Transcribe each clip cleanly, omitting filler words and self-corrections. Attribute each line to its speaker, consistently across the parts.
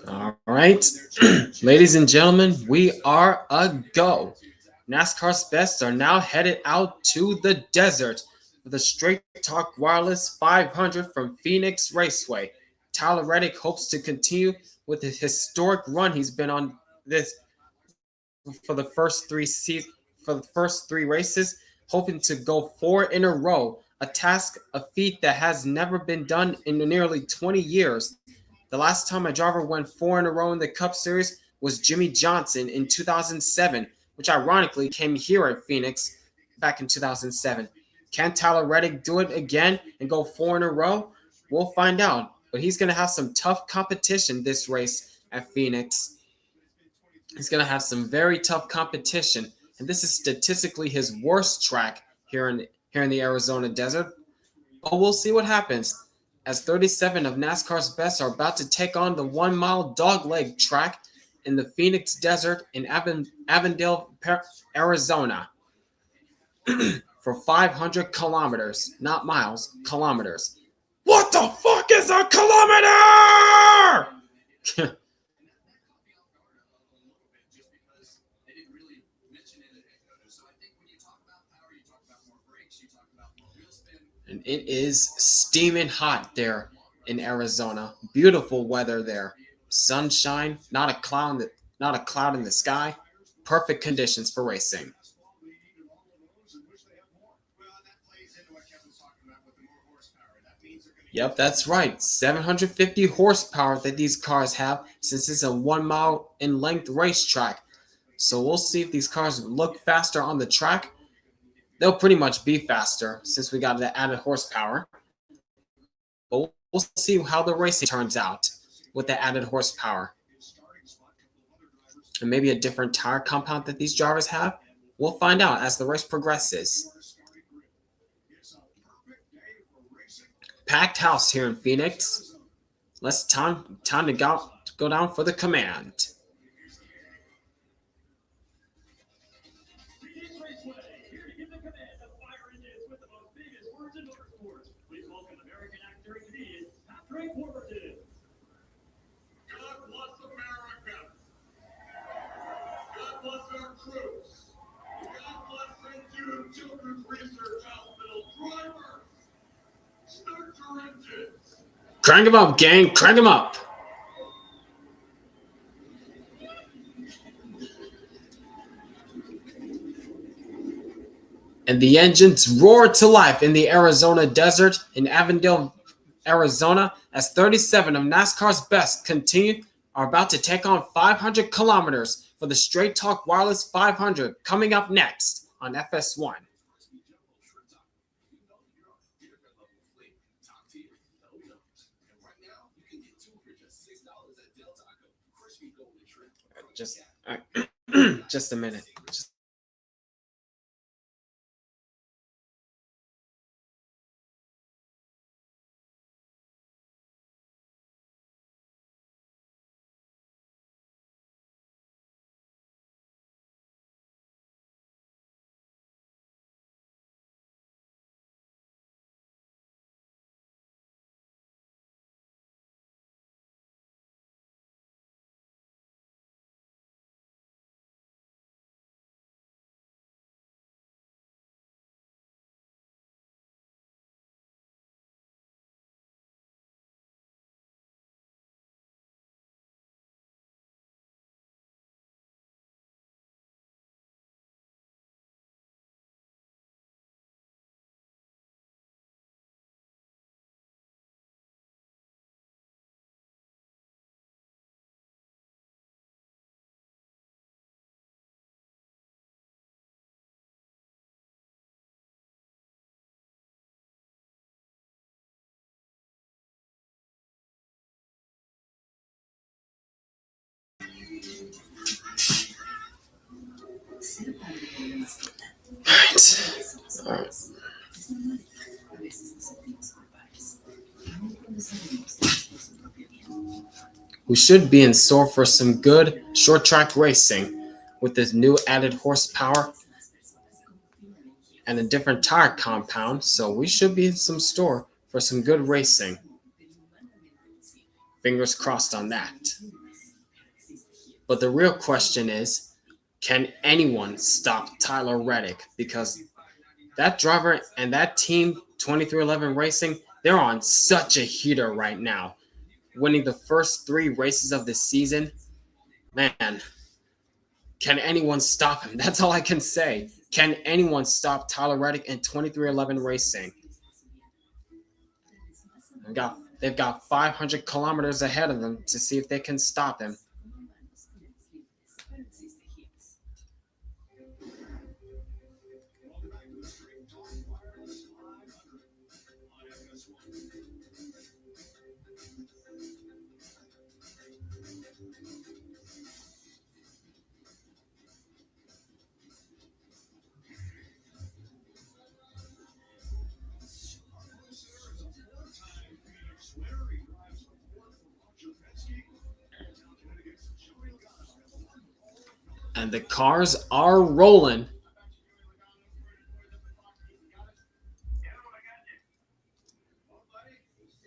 Speaker 1: All right, ladies and gentlemen, we are a go. NASCAR's best are now headed out to the desert with a Straight Talk Wireless 500 from Phoenix Raceway. Tyler Reddick hopes to continue with the historic run he's been on this for the first three races, hoping to go four in a row, a feat that has never been done in nearly 20 years. The last time a driver went four in a row in the Cup Series was Jimmie Johnson in 2007, which ironically came here at Phoenix back in 2007. Can Tyler Reddick do it again and go four in a row? We'll find out, but he's going to have some tough competition this race at Phoenix. He's going to have some very tough competition, and this is statistically his worst track here in the Arizona desert. But we'll see what happens, as 37 of NASCAR's best are about to take on the 1 mile dogleg track in the Phoenix desert in Avondale, Arizona for 500 kilometers, not miles, kilometers. What the fuck is a kilometer? And it is steaming hot there in Arizona. Beautiful weather there. Sunshine, not a cloud in the sky. Perfect conditions for racing. Yep, that's right. 750 horsepower that these cars have, since it's a 1 mile in length racetrack. So we'll see if these cars look faster on the track. They'll pretty much be faster since we got the added horsepower. But we'll see how the racing turns out with the added horsepower. And maybe a different tire compound that these drivers have. We'll find out as the race progresses. Packed house here in Phoenix. Less time to go down for the command.
Speaker 2: God bless America. God bless our troops. God bless St. Jude Children's Research Hospital. Drivers, start your engines.
Speaker 1: Crank them up, gang. Crank them up. And the engines roar to life in the Arizona desert in Avondale, Arizona, as 37 of NASCAR's best are about to take on 500 kilometers for the Straight Talk Wireless 500 coming up next on FS1. Just a minute. All right. We should be in store for some good short track racing with this new added horsepower and a different tire compound. So we should be in some store for some good racing. Fingers crossed on that. But the real question is, can anyone stop Tyler Reddick? Because that driver and that team, 2311 Racing, they're on such a heater right now. Winning the first 3 races of the season. Man, can anyone stop him? That's all I can say. Can anyone stop Tyler Reddick and 2311 Racing? They've got 500 kilometers ahead of them to see if they can stop him. And the cars are rolling.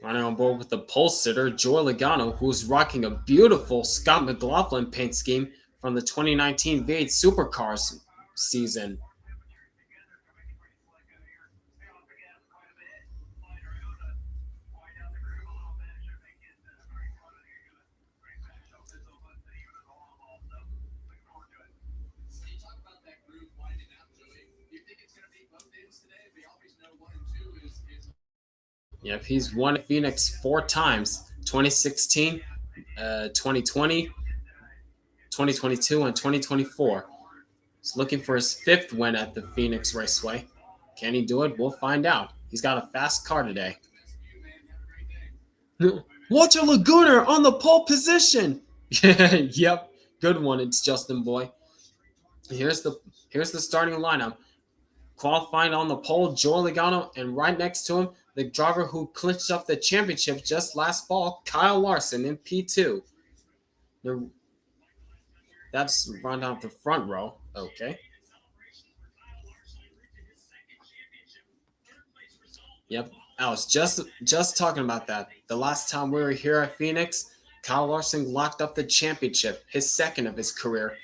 Speaker 1: Running on board with the pole sitter, Joey Logano, who's rocking a beautiful Scott McLaughlin paint scheme from the 2019 V8 Supercars season. Yep, he's won Phoenix 4 times: 2016, 2020, 2022, and 2024. He's looking for his 5th win at the Phoenix Raceway. Can he do it? We'll find out. He's got a fast car today. Watch a Laguna on the pole position. Yep, good one. It's Justin Boy. Here's the starting lineup. Qualifying on the pole, Joey Logano, and right next to him, the driver who clinched up the championship just last fall, Kyle Larson in P2. That's run down the front row. Okay. Yep, I was just talking about that. The last time we were here at Phoenix, Kyle Larson locked up the championship, his 2nd of his career.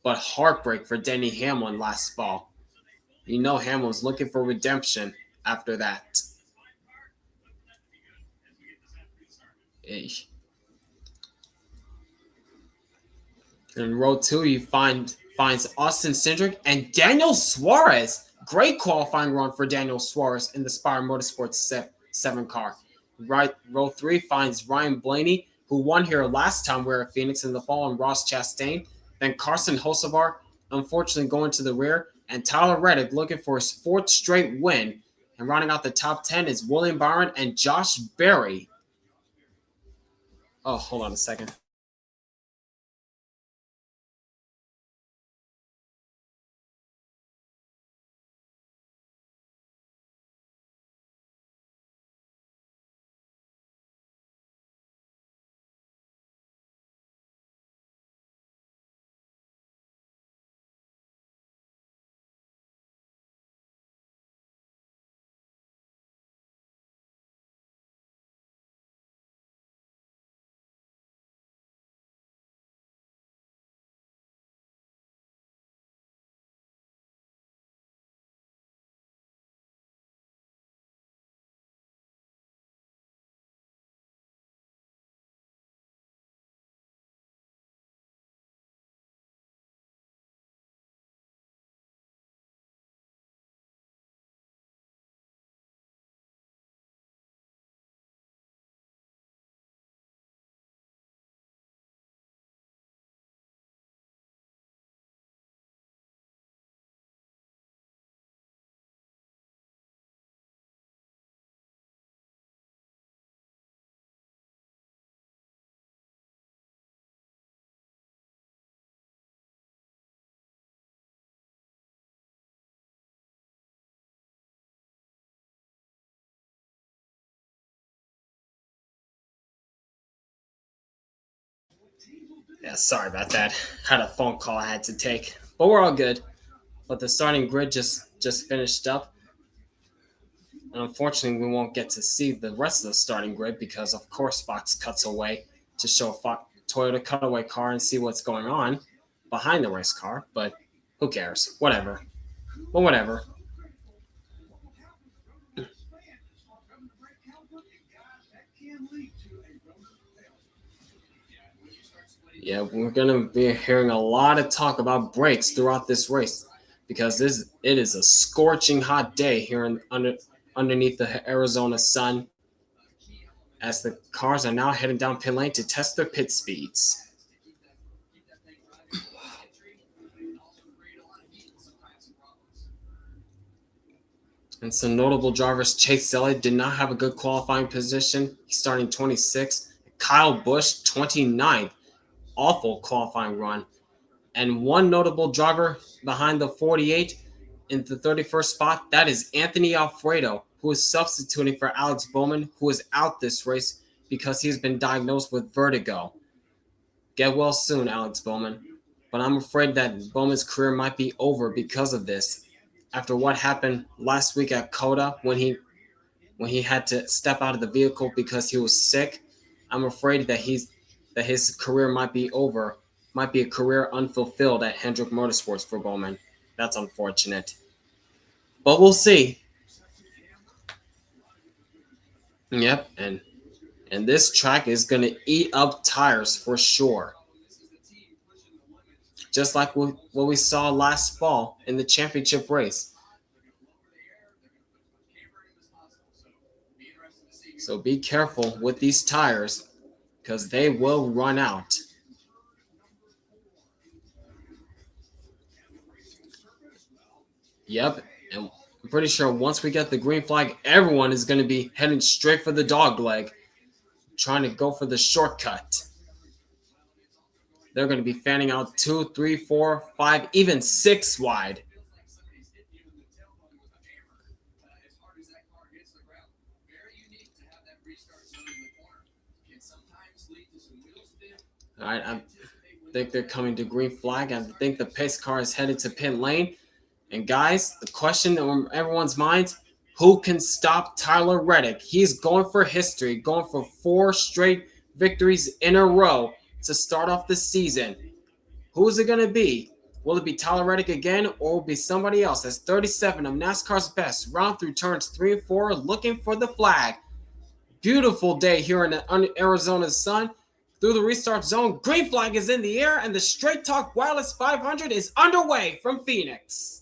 Speaker 1: But heartbreak for Denny Hamlin last fall. You know Hamlin was looking for redemption after that. In row 2, you finds Austin Cindric and Daniel Suarez. Great qualifying run for Daniel Suarez in the Spire Motorsports 7 car. Right, row 3 finds Ryan Blaney, who won here last time we were at Phoenix in the fall, and Ross Chastain. Then Carson Hocevar, unfortunately, going to the rear. And Tyler Reddick looking for his 4th straight win. And rounding out the top 10 is William Byron and Josh Berry. Oh, hold on a second. Yeah, sorry about that. Had a phone call I had to take, but we're all good. But the starting grid just finished up. And unfortunately, we won't get to see the rest of the starting grid because, of course, Fox cuts away to show a Toyota cutaway car and see what's going on behind the race car. But who cares? Whatever. But whatever. Yeah, we're gonna be hearing a lot of talk about brakes throughout this race because it is a scorching hot day here underneath the Arizona sun as the cars are now heading down pit lane to test their pit speeds. And some notable drivers, Chase Elliott did not have a good qualifying position. He's starting 26th. Kyle Busch, 29th. Awful qualifying run. And one notable driver behind the 48 in the 31st spot, that is Anthony Alfredo, who is substituting for Alex Bowman, who is out this race because he's been diagnosed with vertigo. Get well soon, Alex Bowman. But I'm afraid that Bowman's career might be over because of this. After what happened last week at COTA when he had to step out of the vehicle because he was sick, I'm afraid that his career might be over, might be a career unfulfilled at Hendrick Motorsports for Bowman. That's unfortunate. But we'll see. Yep, and this track is going to eat up tires for sure. Just like what we saw last fall in the championship race. So be careful with these tires because they will run out. Yep, and I'm pretty sure once we get the green flag, everyone is going to be heading straight for the dog leg, trying to go for the shortcut. They're going to be fanning out 2, 3, 4, 5, even 6 wide. All right, I think they're coming to green flag. I think the pace car is headed to pit lane. And guys, the question on everyone's minds, who can stop Tyler Reddick? He's going for history, going for 4 straight victories in a row to start off the season. Who's it going to be? Will it be Tyler Reddick again, or will it be somebody else? That's 37 of NASCAR's best, round through turns 3 and 4, looking for the flag. Beautiful day here in Arizona's sun. Through the restart zone, green flag is in the air, and the Straight Talk Wireless 500 is underway from Phoenix.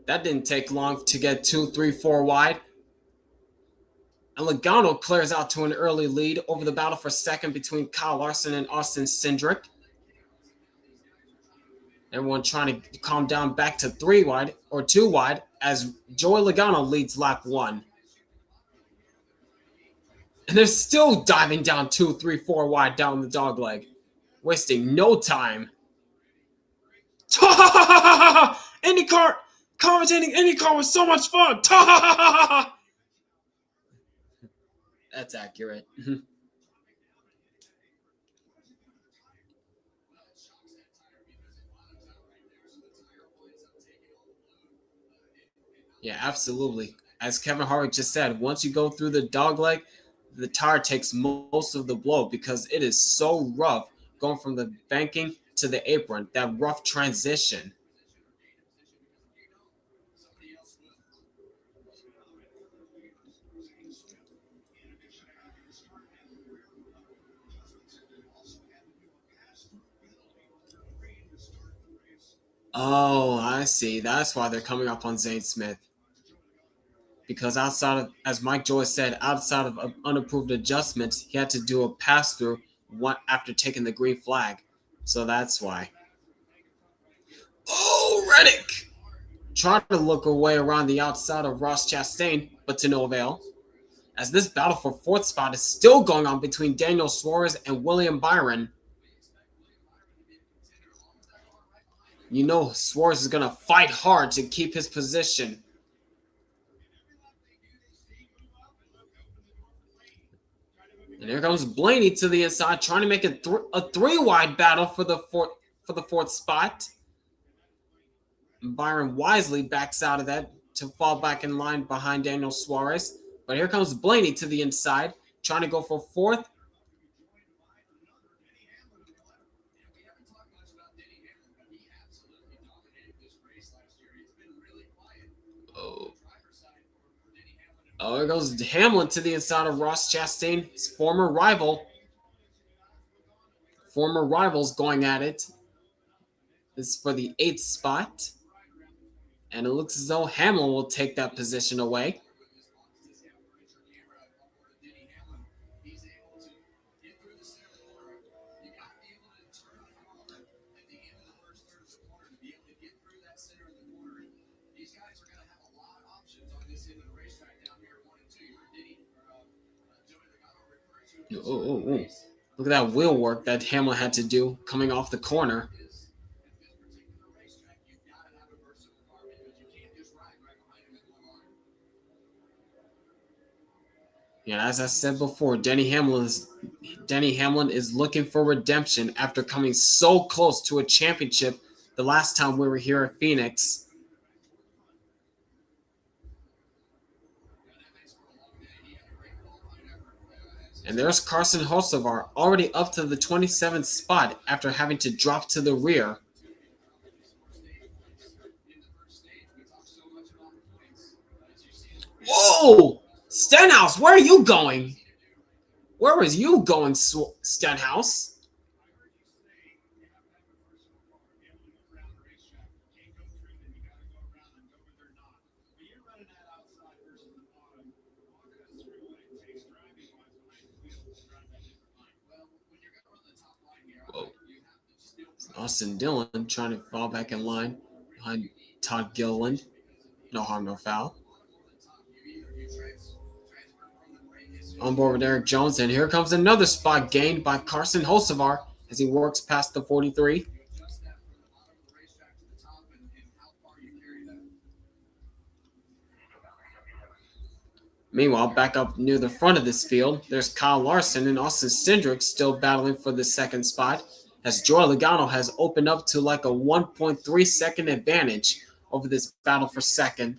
Speaker 1: That didn't take long to get 2, 3, 4 wide. And Logano clears out to an early lead over the battle for second between Kyle Larson and Austin Cindric. Everyone trying to calm down back to 3 wide or 2 wide as Joey Logano leads lap 1. And they're still diving down 2, 3, 4 wide down the dog leg, wasting no time. IndyCar! Commentating IndyCar was so much fun! That's accurate. Yeah, absolutely. As Kevin Harvick just said, once you go through the dog leg, the tire takes most of the blow because it is so rough going from the banking to the apron, that rough transition. Oh, I see. That's why they're coming up on Zane Smith. Because outside of, as Mike Joyce said, outside of unapproved adjustments, he had to do a pass through after taking the green flag. So that's why. Oh, Reddick! Trying to look away around the outside of Ross Chastain, but to no avail. As this battle for 4th spot is still going on between Daniel Suarez and William Byron. You know Suarez is going to fight hard to keep his position. And Here comes Blaney to the inside, trying to make a three-wide battle for the fourth spot. Byron wisely backs out of that to fall back in line behind Daniel Suarez. But here comes Blaney to the inside, trying to go for fourth. Oh, here goes Hamlin to the inside of Ross Chastain, his former rival. Former rivals going at it. This is for the 8th spot. And it looks as though Hamlin will take that position away. Oh. Look at that wheel work that Hamlin had to do coming off the corner. Yeah, as I said before, Denny Hamlin is looking for redemption after coming so close to a championship the last time we were here at Phoenix. And there's Carson Hocevar already up to the 27th spot after having to drop to the rear. Whoa! Stenhouse, where are you going? Where was you going, Stenhouse? Whoa. Austin Dillon trying to fall back in line behind Todd Gilliland. No harm, no foul. On board with Eric Jones, and here comes another spot gained by Carson Hocevar as he works past the 43. Meanwhile, back up near the front of this field, there's Kyle Larson and Austin Cindric still battling for the 2nd spot, as Joey Logano has opened up to like a 1.3 second advantage over this battle for 2nd.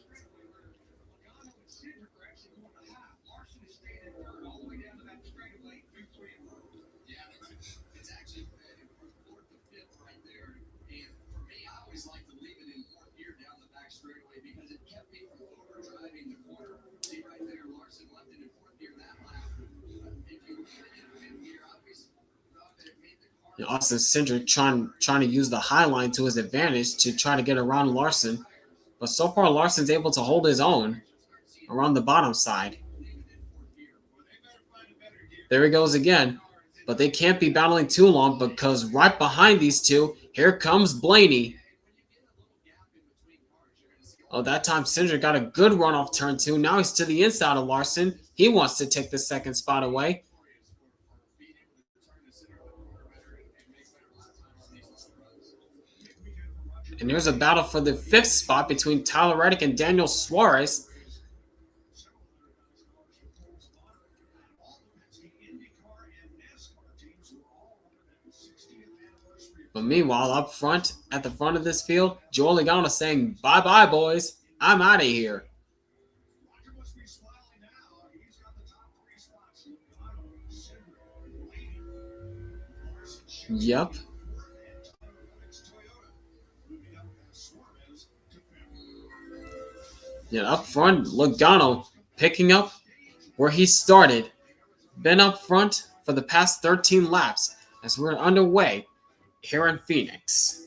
Speaker 1: Austin Cindric trying to use the high line to his advantage to try to get around Larson. But so far, Larson's able to hold his own around the bottom side. There he goes again. But they can't be battling too long because right behind these two, here comes Blaney. Oh, that time Cindric got a good run off turn 2. Now he's to the inside of Larson. He wants to take the 2nd spot away. And there's a battle for the 5th spot between Tyler Reddick and Daniel Suarez. But meanwhile, up front, at the front of this field, Joey Logano saying, bye-bye, boys. I'm out of here. Yep. Yeah, up front, Logano picking up where he started. Been up front for the past 13 laps as we're underway here in Phoenix.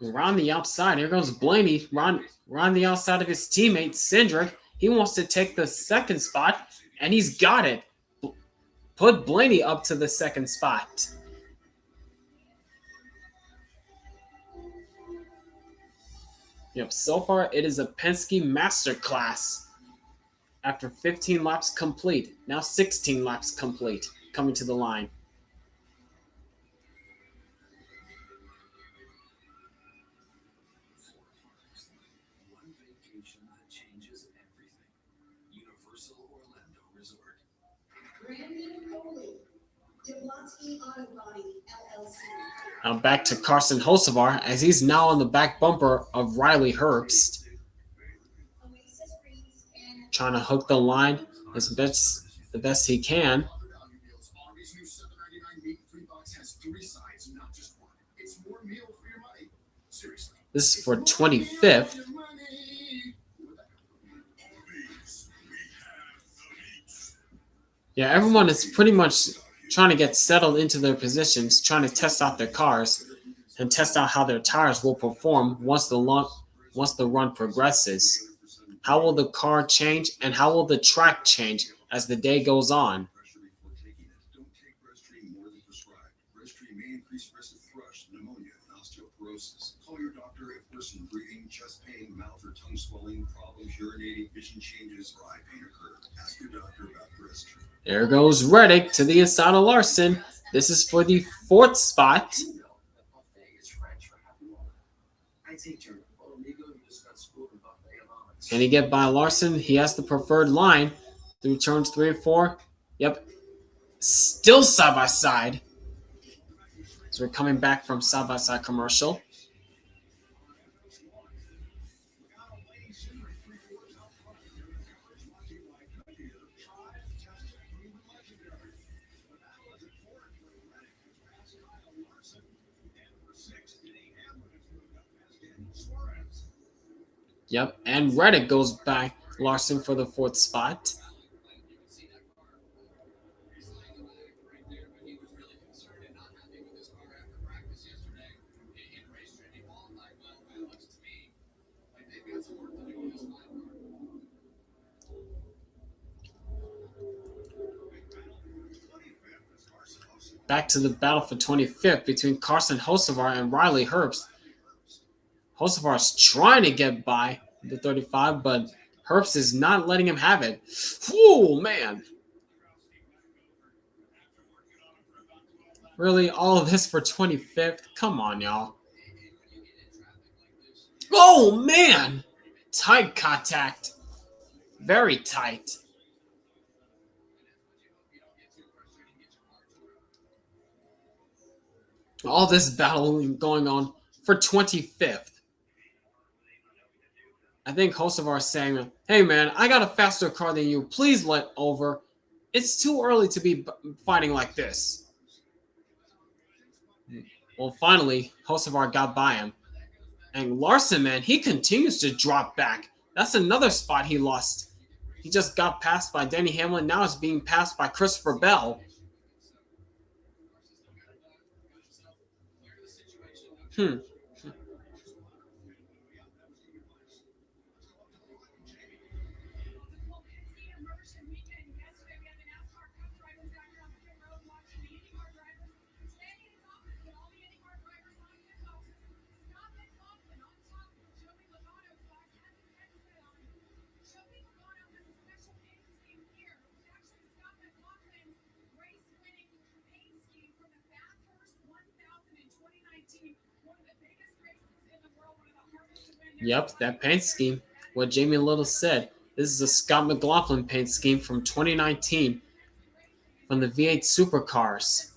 Speaker 1: Around the outside, here goes Blaney. Around the outside of his teammate, Cindric. He wants to take the second spot, and he's got it. Put Blaney up to the second spot. Yep, so far it is a Penske masterclass. After 15 laps complete, now 16 laps complete, coming to the line. Now back to Carson Hocevar as he's now on the back bumper of Riley Herbst. Trying to hook the line the best he can. This is for 25th. Yeah, everyone is pretty much trying to get settled into their positions, trying to test out their cars and test out how their tires will perform once the run progresses. How will the car change and how will the track change as the day goes on? Call your doctor if worsened breathing, chest pain, mouth or tongue swelling, problems urinating, vision changes, or eye pain occur. Ask your doctor about breast treatment. There goes Reddick to the inside of Larson. This is for the 4th spot. Can he get by Larson? He has the preferred line through turns 3 and 4. Yep. Still side by side. So we're coming back from side by side commercial. Yep, and Reddick goes back Larson for the 4th spot. Back to the battle for 25th between Carson Hocevar and Riley Herbst. Hocevar is trying to get by the 35, but Herbst is not letting him have it. Whoa, man. Really, all of this for 25th? Come on, y'all. Oh, man. Tight contact. Very tight. All this battling going on for 25th. I think Hocevar is saying, hey man, I got a faster car than you. Please let over. It's too early to be fighting like this. Well, finally, Hocevar got by him. And Larson, man, he continues to drop back. That's another spot he lost. He just got passed by Denny Hamlin. Now it's being passed by Christopher Bell. Yep, that paint scheme. What Jamie Little said. This is a Scott McLaughlin paint scheme from 2019 from the V8 Supercars.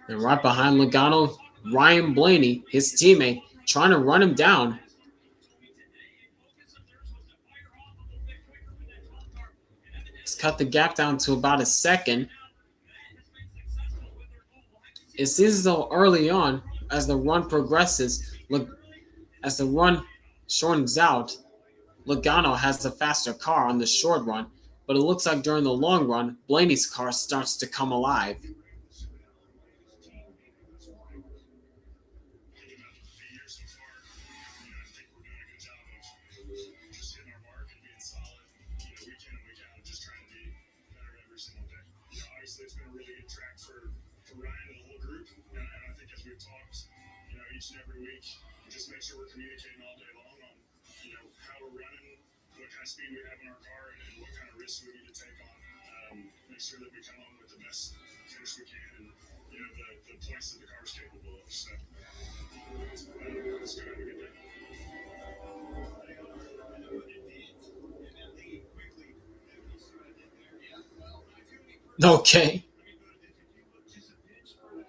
Speaker 1: And right behind Logano, Ryan Blaney, his teammate, trying to run him down. He's cut the gap down to about a second. It seems as though early on, as the run progresses, as the run shortens out, Logano has the faster car on the short run, but it looks like during the long run, Blaney's car starts to come alive.
Speaker 2: It's been a really good track for Ryan and the whole group. And I think as we've talked, each and every week, just make sure we're communicating all day long on, how we're running, what kind of speed we have in our car, and what kind of risks we need to take on. Make sure that we come home with the best finish we can, and the points that the car is capable of. So it's going to have a good day.
Speaker 1: Okay.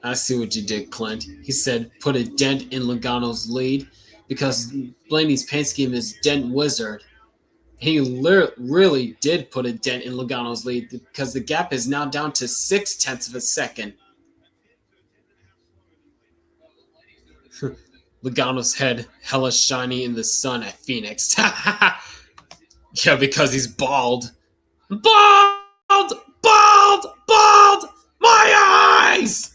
Speaker 1: I see what you did, Clint. He said put a dent in Logano's lead because Blaney's paint scheme is Dent Wizard. He really did put a dent in Logano's lead because the gap is now down to 0.6 of a second. Logano's head hella shiny in the sun at Phoenix. Yeah, because he's bald. Bald! Bald! Bald! My eyes!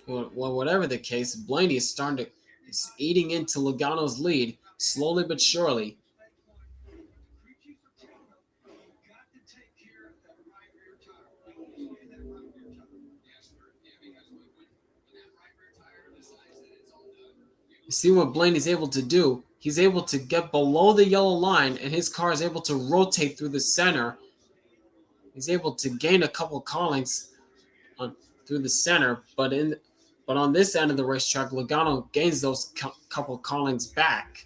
Speaker 1: Well, whatever the case, Blaney is eating into Logano's lead slowly but surely. You see what Blaney's able to do? He's able to get below the yellow line, and his car is able to rotate through the center. He's able to gain a couple callings on through the center, but on this end of the racetrack, Logano gains those couple callings back.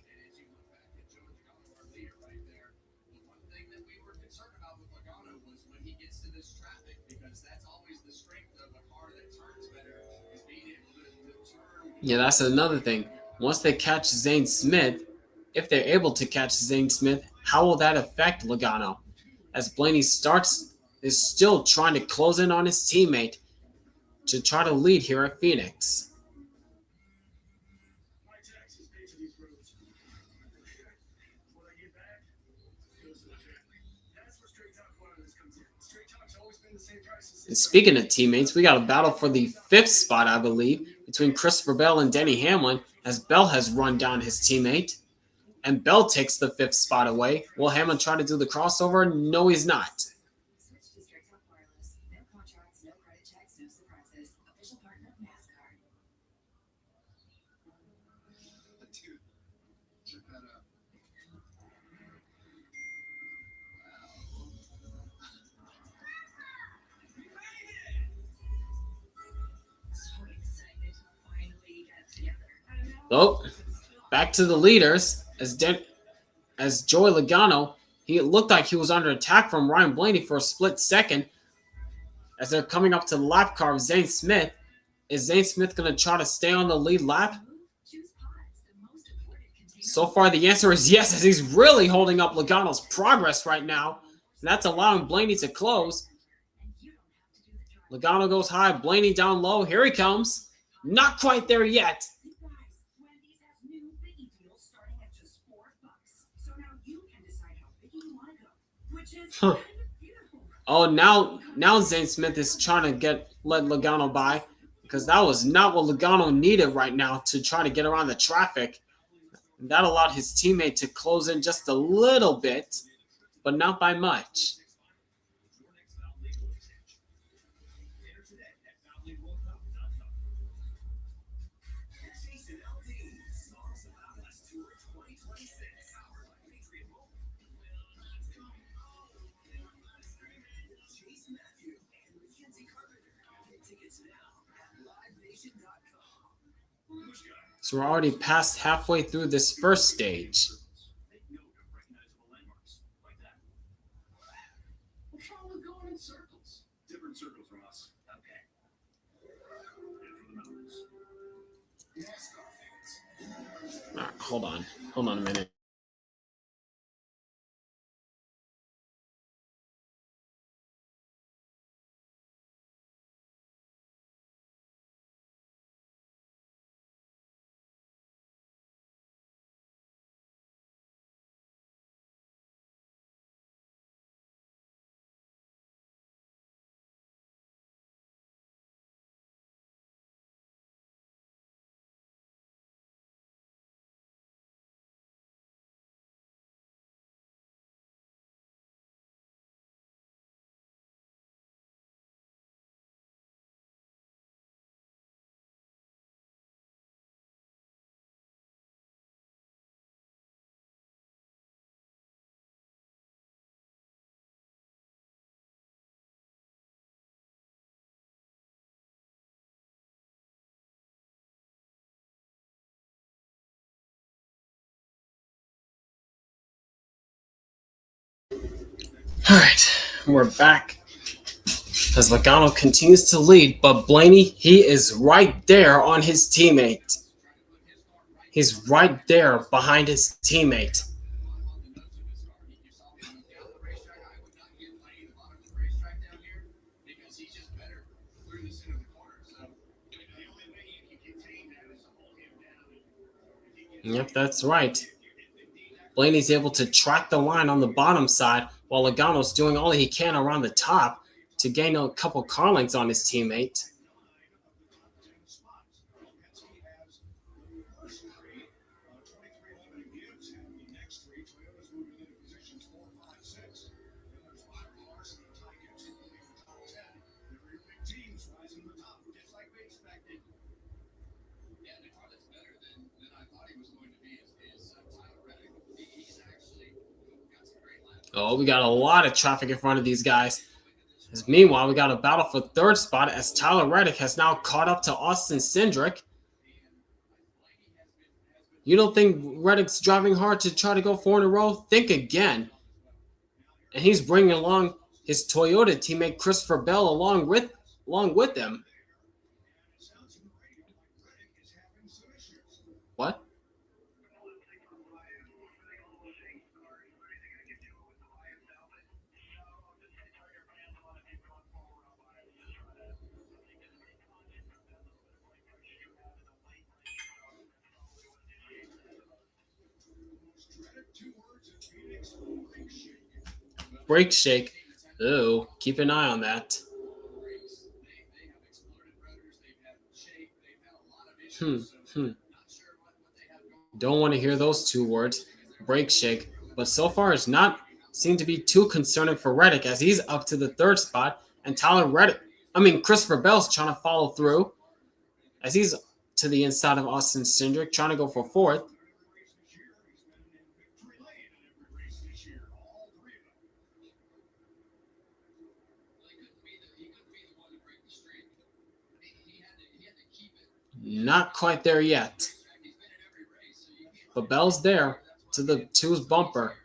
Speaker 1: Yeah, that's another thing. Once they catch Zane Smith, if they're able to catch Zane Smith, how will that affect Logano? As Blaney is still trying to close in on his teammate to try to lead here at Phoenix. And speaking of teammates, we got a battle for the 5th spot, I believe, between Christopher Bell and Denny Hamlin, as Bell has run down his teammate. And Bell takes the 5th spot away. Will Hamlin try to do the crossover? No, he's not. Oh, back to the leaders as Joey Logano. He looked like he was under attack from Ryan Blaney for a split second. As they're coming up to the lap car of Zane Smith, is Zane Smith going to try to stay on the lead lap? So far, the answer is yes, as he's really holding up Logano's progress right now. And that's allowing Blaney to close. Logano goes high, Blaney down low. Here he comes. Not quite there yet. Huh. Oh, now Zane Smith is trying to let Logano by, because that was not what Logano needed right now to try to get around the traffic. And that allowed his teammate to close in just a little bit, but not by much. So we're already past halfway through this first stage. All right, hold on a minute. All right, we're back as Logano continues to lead, but Blaney, he is right there on his teammate. He's right there behind his teammate. Yep, that's right. Blaney's able to track the line on the bottom side while Logano's doing all he can around the top to gain a couple car lengths on his teammate. Oh, we got a lot of traffic in front of these guys. Meanwhile, we got a battle for third spot as Tyler Reddick has now caught up to Austin Cindric. You don't think Reddick's driving hard to try to go 4 in a row? Think again. And he's bringing along his Toyota teammate Christopher Bell along with him. What? Brake shake. Ooh, keep an eye on that. Don't want to hear those two words, brake shake. But so far, it's not seemed to be too concerning for Reddick as he's up to the third spot, and Christopher Bell's trying to follow through as he's to the inside of Austin Cindric, trying to go for fourth. Not quite there yet. But Bell's there to the two's bumper.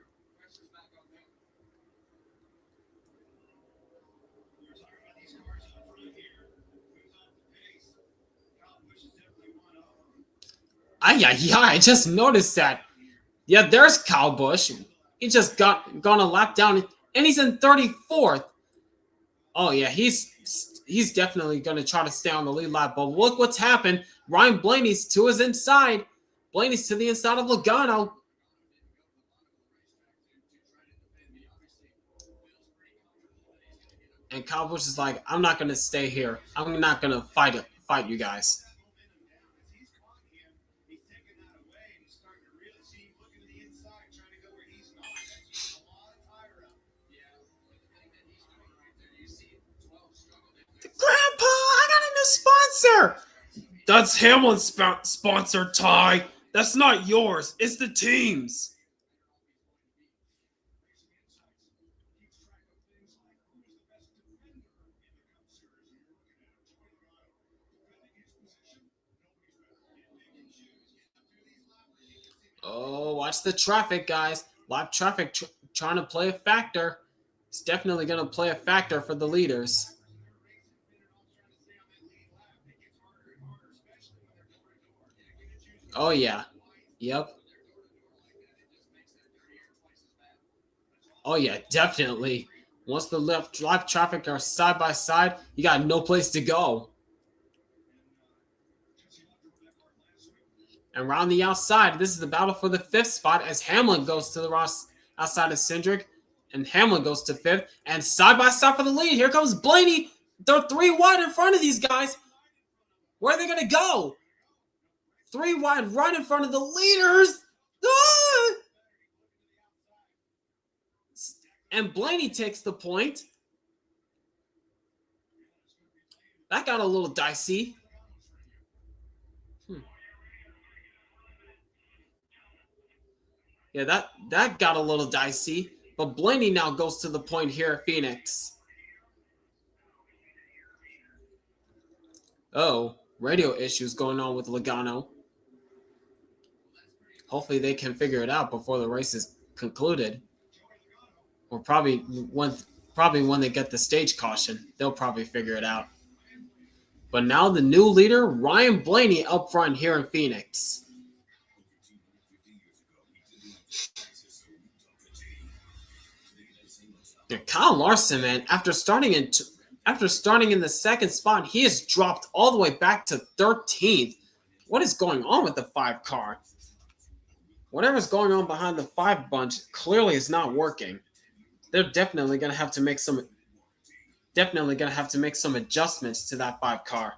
Speaker 1: I just noticed that. Yeah, there's Kyle Busch. He just gone a lap down, and he's in 34th. Oh yeah, he's definitely going to try to stay on the lead lap. But look what's happened. Ryan Blaney's to his inside. Blaney's to the inside of Logano. And Kyle Busch is like, I'm not going to stay here. I'm not going to fight you guys. Grandpa, I got a new sponsor. That's Hamlin's sponsor, Ty. That's not yours. It's the team's. Oh, watch the traffic, guys. Live traffic trying to play a factor. It's definitely going to play a factor for the leaders. Oh, yeah. Yep. Oh, yeah, definitely. Once the live traffic are side by side, you got no place to go. And around the outside, this is the battle for the fifth spot as Hamlin goes to the outside of Cindric. And Hamlin goes to fifth. And side by side for the lead, here comes Blaney. They're 3 wide in front of these guys. Where are they going to go? 3 wide right in front of the leaders. Ah! And Blaney takes the point. That got a little dicey. Yeah, that got a little dicey. But Blaney now goes to the point here at Phoenix. Oh, radio issues going on with Logano. Hopefully they can figure it out before the race is concluded. Or probably when they get the stage caution, they'll probably figure it out. But now the new leader, Ryan Blaney, up front here in Phoenix. And Kyle Larson, man, after starting in the second spot, he has dropped all the way back to 13th. What is going on with the 5 car? Whatever's going on behind the 5 bunch clearly is not working. They're definitely gonna have to make some adjustments to that 5 car.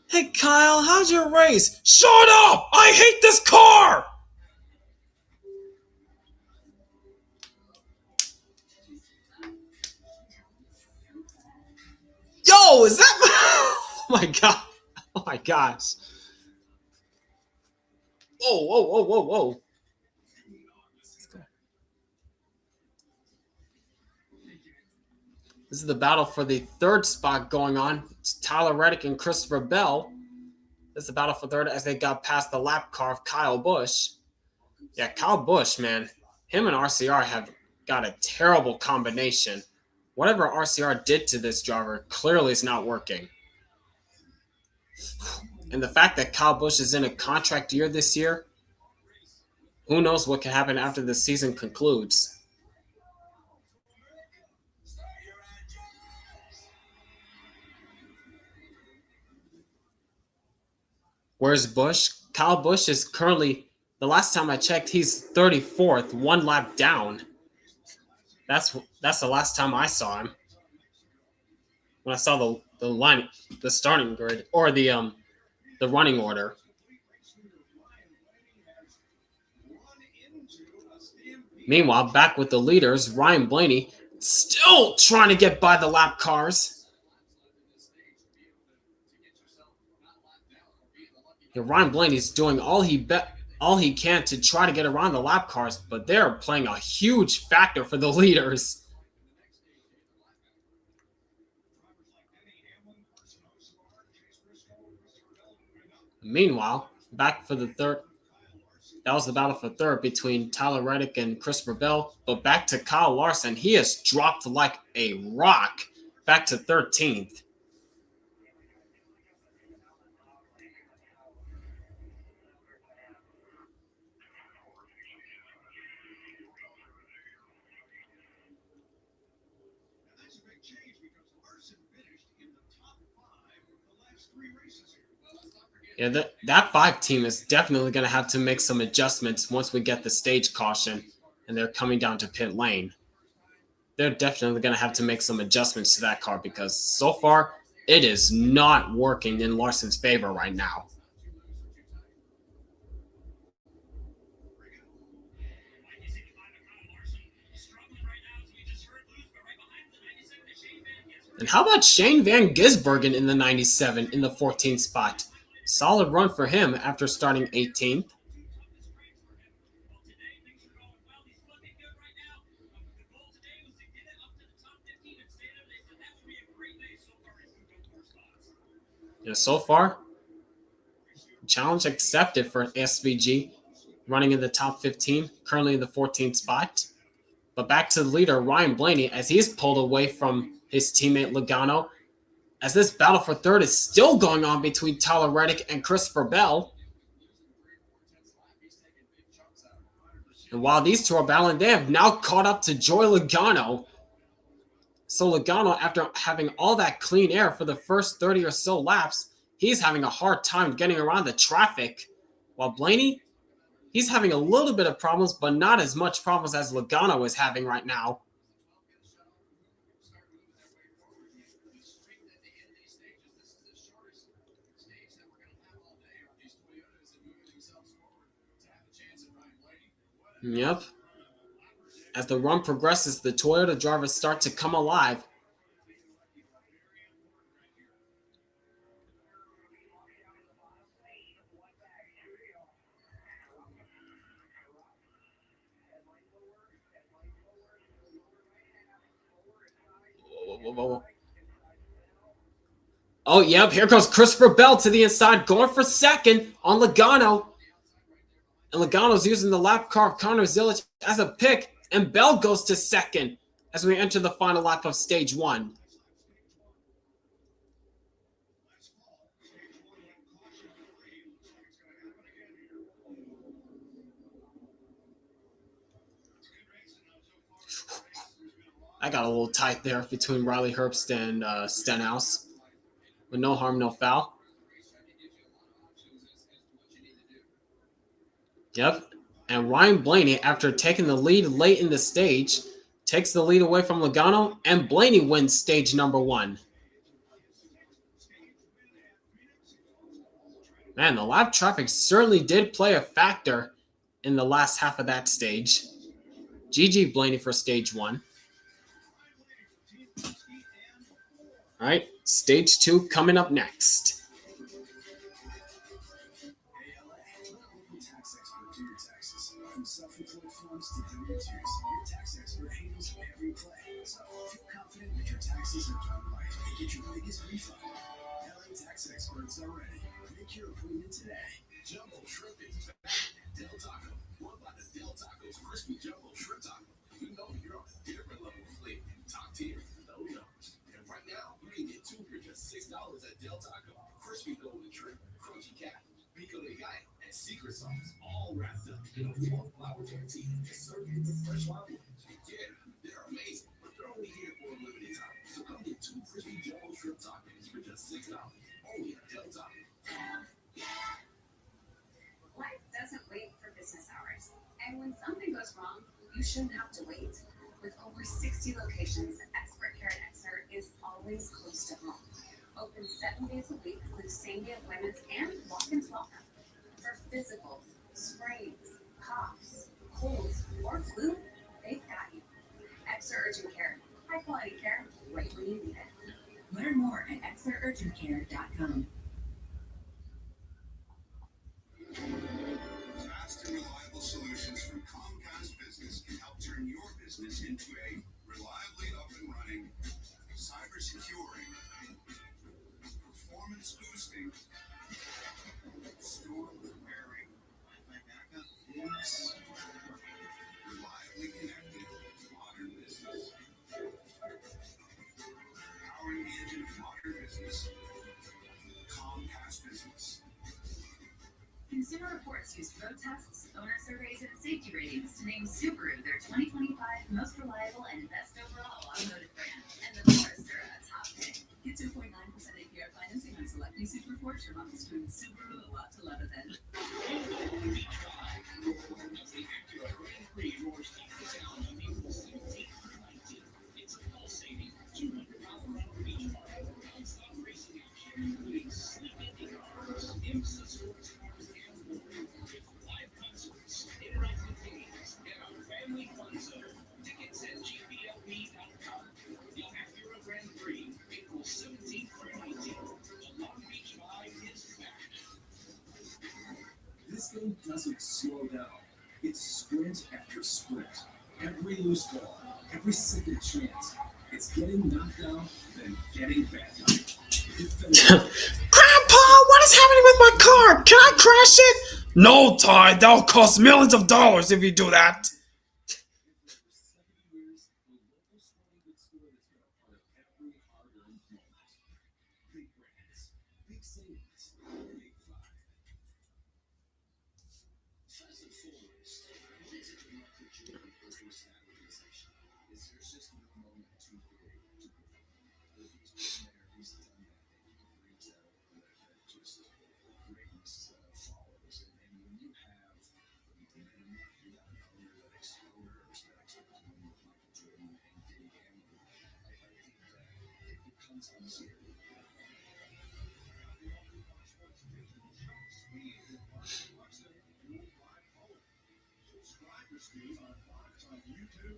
Speaker 1: Hey Kyle, how's your race? Shut up! I hate this car! Yo, is that oh my god. Oh my gosh. Whoa, whoa, whoa, whoa, whoa. This is the battle for the 3rd spot going on. It's Tyler Reddick and Christopher Bell. This is the battle for 3rd as they got past the lap car of Kyle Busch. Yeah, Kyle Busch, man. Him and RCR have got a terrible combination. Whatever RCR did to this driver clearly is not working. And the fact that Kyle Busch is in a contract year this year, who knows what can happen after the season concludes. Where's Busch? Kyle Busch is currently, the last time I checked, he's 34th, 1 lap down. That's the last time I saw him. When I saw the line, the starting grid, or the running order. Meanwhile, back with the leaders, Ryan Blaney still trying to get by the lap cars. Yeah, Ryan Blaney's doing all he can to try to get around the lap cars, but they're playing a huge factor for the leaders. Meanwhile, back for the 3rd. That was the battle for 3rd between Tyler Reddick and Christopher Bell. But back to Kyle Larson. He has dropped like a rock back to 13th. Yeah, that 5 team is definitely going to have to make some adjustments once we get the stage caution and they're coming down to pit lane. They're definitely going to have to make some adjustments to that car because so far it is not working in Larson's favor right now. And how about Shane Van Gisbergen in the 97 in the 14th spot? Solid run for him after starting 18th. Yeah, so far, challenge accepted for SVG, running in the top 15, currently in the 14th spot. But back to the leader, Ryan Blaney, as he's pulled away from his teammate Logano, as this battle for 3rd is still going on between Tyler Reddick and Christopher Bell. And while these two are battling, they have now caught up to Joey Logano. So Logano, after having all that clean air for the first 30 or so laps, he's having a hard time getting around the traffic. While Blaney, he's having a little bit of problems, but not as much problems as Logano is having right now. Yep. As the run progresses, the Toyota drivers start to come alive. Oh, yep, here goes Christopher Bell to the inside, going for second on Logano. And Logano's using the lap car of Connor Zilic as a pick, and Bell goes to second as we enter the final lap of stage one. I got a little tight there between Riley Herbst and Stenhouse. But no harm, no foul. Yep. And Ryan Blaney, after taking the lead late in the stage, takes the lead away from Logano, and Blaney wins stage number one. Man, the lap traffic certainly did play a factor in the last half of that stage. GG Blaney for stage one. All right, stage two coming up next.
Speaker 2: Self-employed firms to W-2s, your tax expert handles every play. So feel confident that your taxes are done right and get your biggest refund. LA tax experts are ready. Make your appointment today. Jumbo Shrimp is back. Del Taco. What about the Del Taco's crispy jumbo shrimp taco? You know you're on a different level of flavor. Top tier, no numbers. And right now, you can get two for just $6 at Del Taco. Crispy golden shrimp, crunchy cat, pico de gallo, and secret sauce, all wrapped up in a warm flour tortilla. Just serve you with fresh lobster. Yeah, they're amazing, but they're only here for a limited time. So come get two crispy jumbo shrimp tacos for just $6. Only at Del Taco.
Speaker 3: Life doesn't wait for business hours. And when something goes wrong, you shouldn't have to wait. With over 60 locations, Expert Care at Exeter is always close to home. Open 7 days a week with same-day appointments and walk-ins welcome. For physicals, sprains, coughs, colds, or flu, they've got you. Exeter Urgent Care. High-quality care right when you need it. Learn more at exeterurgentcare.com.
Speaker 2: Fast and reliable solutions from Comcast Business can help turn your business into a reliably up and running, cyber securing, performance boosting, storm repairing, Wi-Fi backup, yes, reliably connected modern business. Powering the engine of modern business. Comcast Business.
Speaker 3: Consumer Reports used road tests, owner surveys, and safety ratings to name Subaru their 2025 most reliable and best overall automotive brand. And the Forester a top pick. Get 2.9% APR financing on select new Subaru Forester models from Subaru, a lot to love it then.
Speaker 2: It's a pulsating 200-mile-per-hour beach ride, non-stop racing action, including sleep cars, IMSA sports cars, and more. With live concerts, interactive games, and our family fun zone. Tickets at gplp.com. The Acura Grand Prix, April 17th through 19th. The Long Beach Vibe is back. This game doesn't slow down. It's sprint after sprint. Every loose ball, every second chance. It's getting knocked down, then getting back up.
Speaker 1: Grandpa, what is happening with my car? Can I crash it? No, Ty, that'll cost millions of dollars if you do that.
Speaker 2: Big brands, big savings, big fun. Fast and forward. What is it about the journey business organization? Is there just no moment too big to go? If he's been there, he's done that. He brings that over that just greatness follows. And when you have Dan, you got an owner that explodes, that explodes with Michael Jordan and Denny Hamlin, I think that it becomes easier. Subscribe to Steve on Fox on YouTube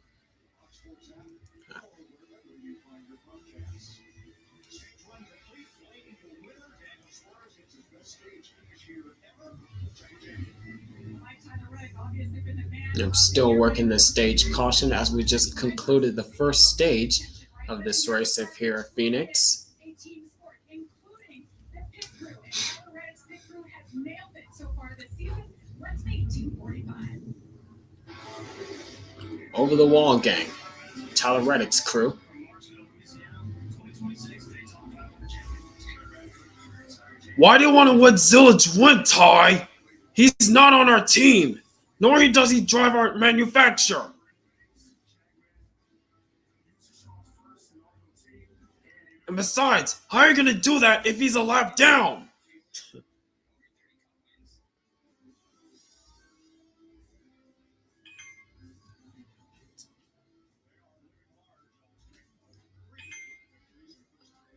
Speaker 1: I'm still working the stage caution as we just concluded the first stage of this race up here at Phoenix. Over the wall, gang. Tyler Reddick's crew. Why do you want to let Zillage win, Ty? He's not on our team, nor does he drive our manufacturer. And besides, how are you going to do that if he's a lap down?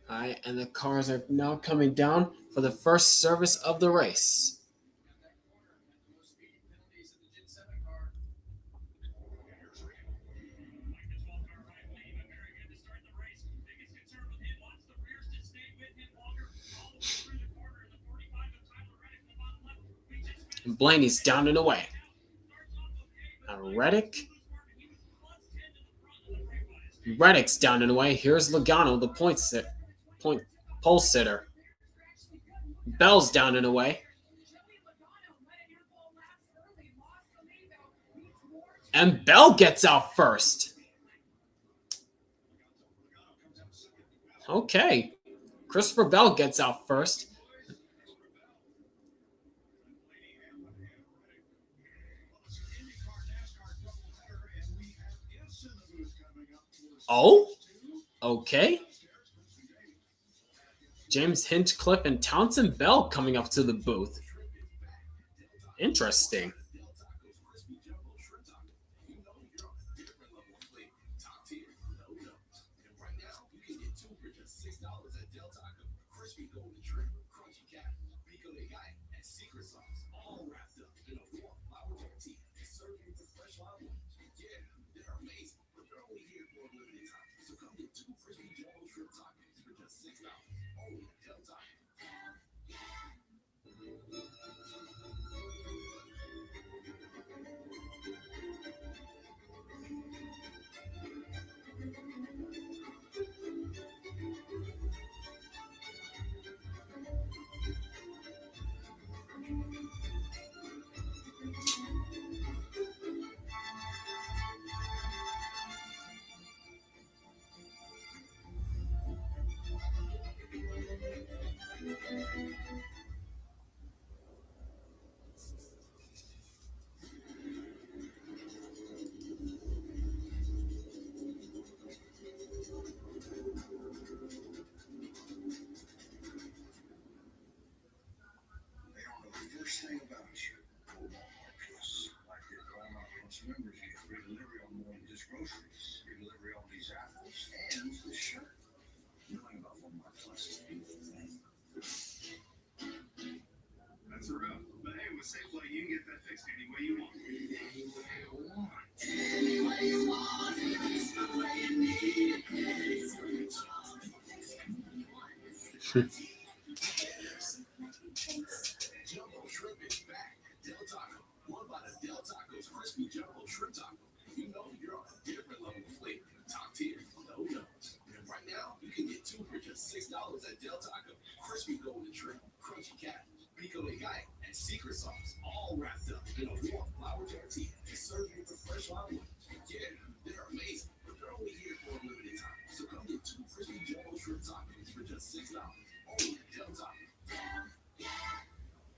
Speaker 1: Alright, and the cars are now coming down for the first service of the race. And Blaney's down and away. Now Reddick's down and away. Here's Logano, the pole sitter. Bell's down and away. And Bell gets out first. Okay. Christopher Bell gets out first. Oh? Okay. James Hinchcliffe and Townsend Bell coming up to the booth. Interesting.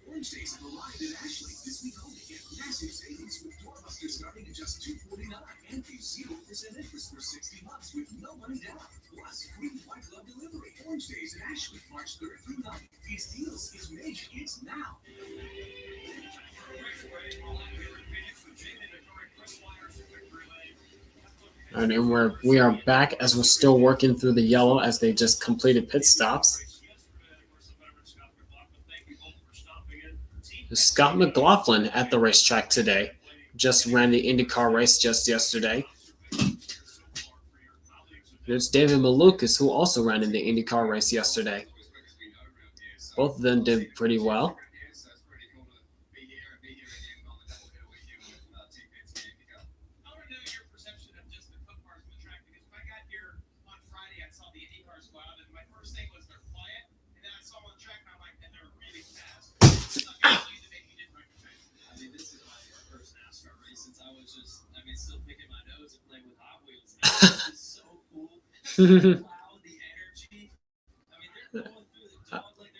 Speaker 2: Wednesdays arrived at Ashley this week only. Get massive savings with doorbuster starting at just $249 and pay 0% interest for 60 months with no money down. Plus free white glove delivery. Wednesdays at Ashley, March 3rd through 9th. These deals is major. It's now.
Speaker 1: All right, and we are back as we're still working through the yellow as they just completed pit stops. Scott McLaughlin at the racetrack today. Just ran the IndyCar race just yesterday. There's David Malukas, who also ran in the IndyCar race yesterday. Both of them did pretty well.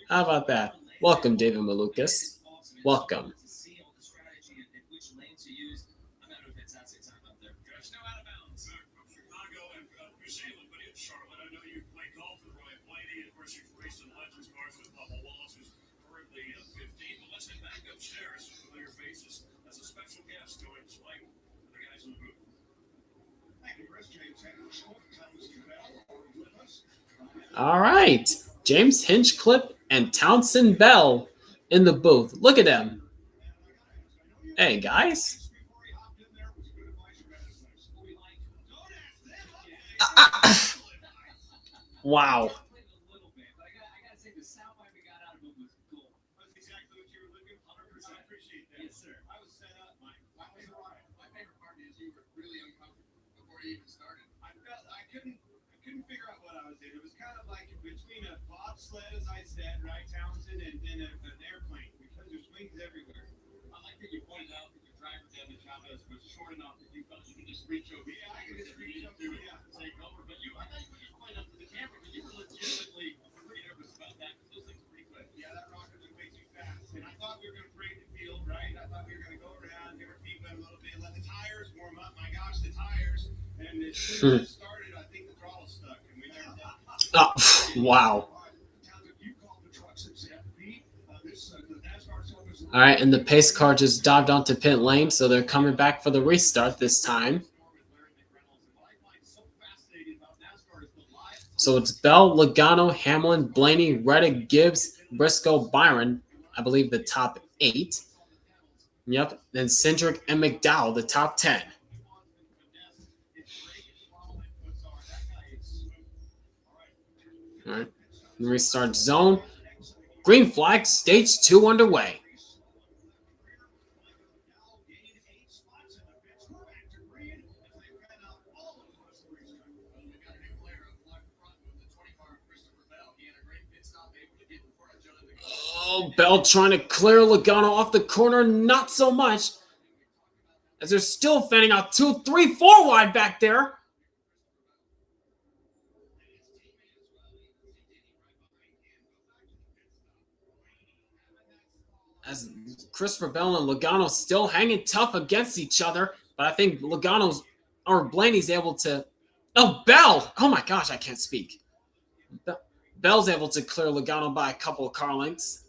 Speaker 1: How about that? Welcome, David Malukas. Welcome. All right. James Hinchcliffe and Townsend Bell in the booth. Look at them. Hey, guys. Wow.
Speaker 2: As I said, right, Townsend, and an airplane, because there's wings everywhere. I like that you pointed out that your driver, Denny Hamlin, was short enough that you felt you could just reach over. Yeah, I could just reach up to it, yeah, take over. But I thought you could just point up to the camera, but you were legitimately pretty nervous about that because those things are pretty quick. Yeah, that rocket was way too fast. And I thought we were going to break the field, right? I thought we were going to go around, give our feet wet a little bit, let the tires warm up. My gosh, the tires. And as soon as it started, I think the throttle stuck. And we learned that.
Speaker 1: Oh, wow. All right, and the pace car just dived onto pit lane, so they're coming back for the restart this time. So it's Bell, Logano, Hamlin, Blaney, Reddick, Gibbs, Briscoe, Byron, I believe the top 8. Yep, then Cindric and McDowell, the top 10. All right, restart zone. Green flag, stage 2 underway. Oh, Bell trying to clear Logano off the corner. Not so much. As they're still fanning out 2, 3, 4 wide back there. As Christopher Bell and Logano still hanging tough against each other. But I think Blaney's able to... Oh, Bell! Oh my gosh, I can't speak. Bell's able to clear Logano by a couple of car lengths.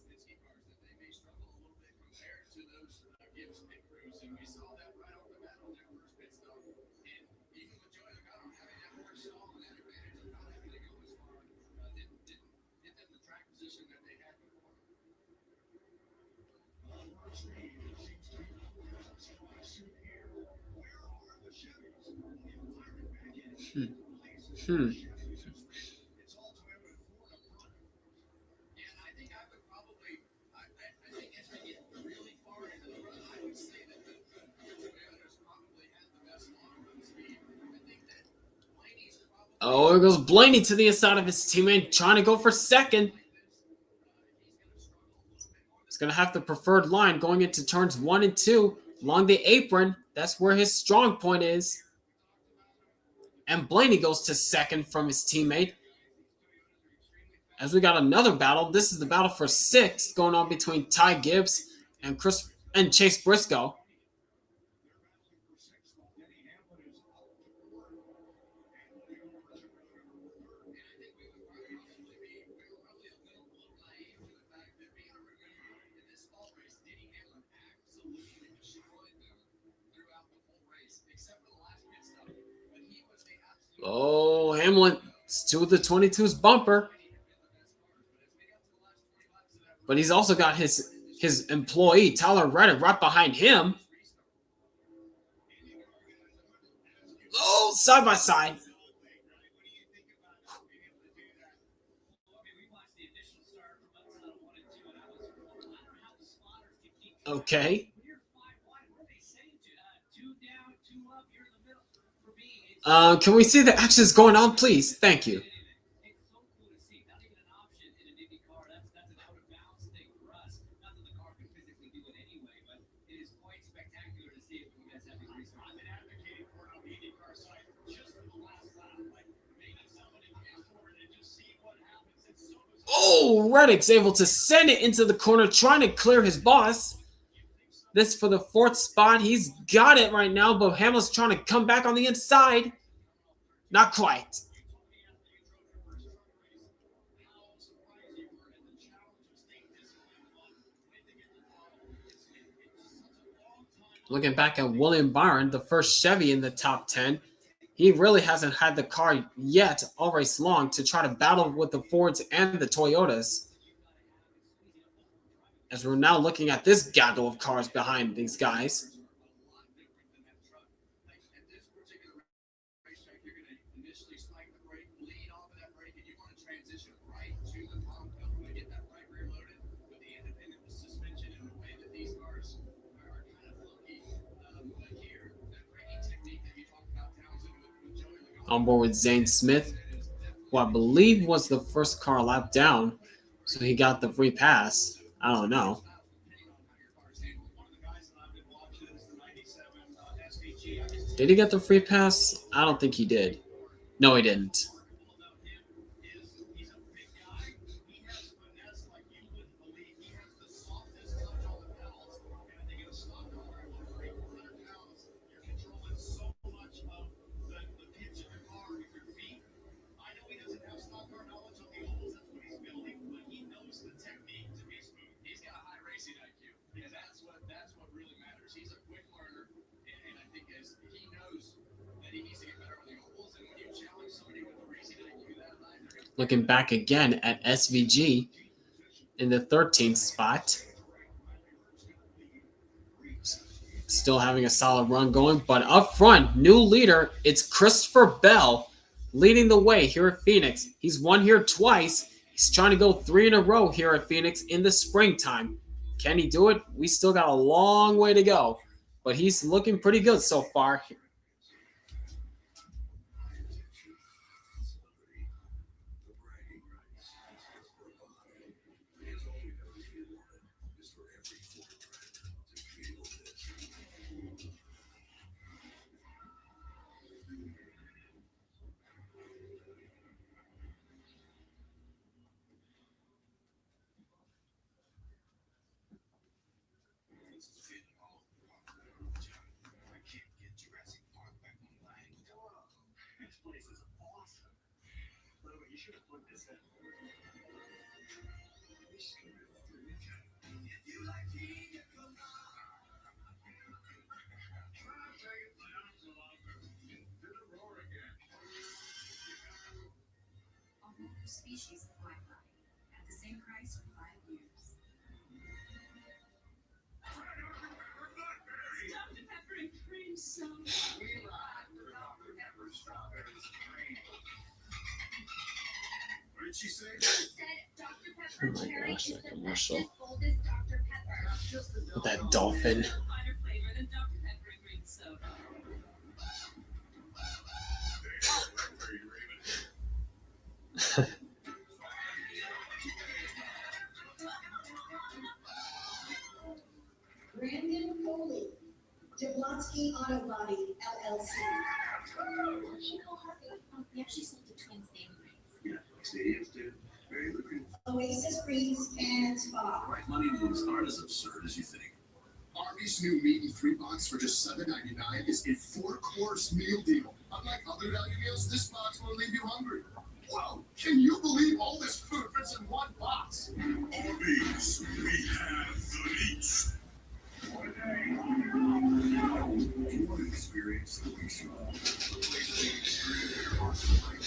Speaker 1: Oh, there goes Blaney to the inside of his teammate, trying to go for second. He's going to have the preferred line going into turns 1 and 2 along the apron. That's where his strong point is. And Blaney goes to second from his teammate. As we got another battle, this is the battle for 6th going on between Ty Gibbs and Chase Briscoe. Oh, Hamlin to the 22's bumper. But he's also got his employee, Tyler Reddick, right behind him. Oh, side by side. Okay. Can we see the actions going on, please? Thank you. Oh, Reddick's able to send it into the corner, trying to clear his boss. This for the fourth spot. He's got it right now, but Hamlin's trying to come back on the inside. Not quite. Looking back at William Byron, the first Chevy in the top 10, he really hasn't had the car yet all race long to try to battle with the Fords and the Toyotas. As we're now looking at this gaggle of cars behind these guys. On board with Zane Smith, who I believe was the first car lap down, so he got the free pass. I don't know. Did he get the free pass? I don't think he did. No, he didn't. Looking back again at SVG in the 13th spot. Still having a solid run going, but up front, new leader, it's Christopher Bell leading the way here at Phoenix. He's won here twice. He's trying to go 3 in a row here at Phoenix in the springtime. Can he do it? We still got a long way to go, but he's looking pretty good so far.
Speaker 3: Species of Wi-Fi at the same price for 5 years. Dr. Pepper and cream soda. We ride with Dr. Pepper strawberries cream.
Speaker 2: What did she say?
Speaker 3: She said Dr. Pepper
Speaker 1: Oh my
Speaker 3: cherry
Speaker 1: gosh,
Speaker 3: is
Speaker 1: that
Speaker 3: the
Speaker 1: commercial.
Speaker 3: bestest, boldest Dr. Pepper.
Speaker 1: With that dolphin.
Speaker 3: Finer flavor than Dr. Pepper and cream soda.
Speaker 4: Brandon Foley, Jablonski Auto Body, LLC.
Speaker 3: She called Harvey. We actually sold the twins' name rights.
Speaker 2: Yeah, stadiums do. Very lucrative.
Speaker 4: Oasis Greens and Spa.
Speaker 2: Right money moves aren't as absurd as you think. Arby's new meat and 3 box for just $7.99 is a 4-course meal deal. Unlike other value meals, this box won't leave you hungry. Whoa, can you believe all this food fits in one box? Arby's, we have the meat. What a day. You want to experience the week's show. The place that you experience your heart's delight.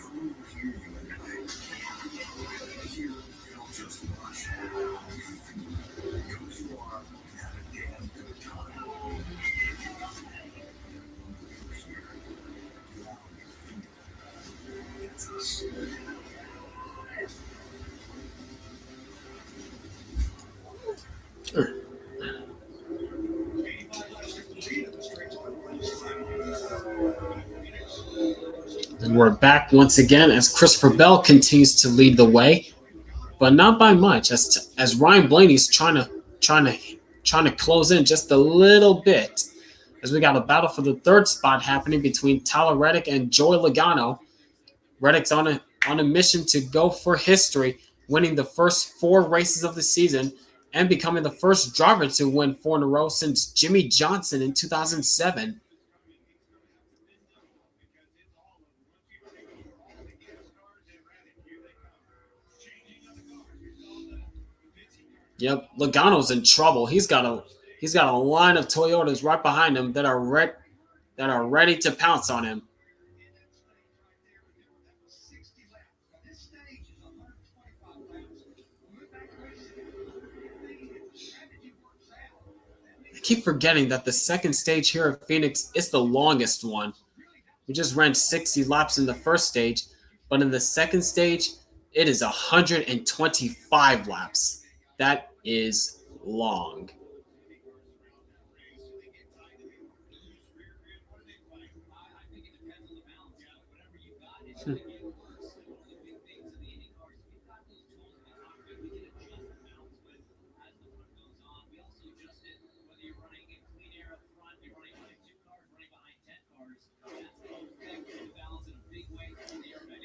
Speaker 2: Come over here, you entertain. Here, you don't just watch. You feel it. Because you are at a damn good time. Here, you are it's us.
Speaker 1: And we're back once again as Christopher Bell continues to lead the way, but not by much. As Ryan Blaney's trying to close in just a little bit. As we got a battle for the third spot happening between Tyler Reddick and Joey Logano. Reddick's on a mission to go for history, winning the first 4 races of the season and becoming the first driver to win 4 in a row since Jimmie Johnson in 2007. Yep, Logano's in trouble. He's got a line of Toyotas right behind him that are ready to pounce on him. I keep forgetting that the second stage here at Phoenix is the longest one. We just ran 60 laps in the first stage, but in the second stage, it is 125 laps. That is long.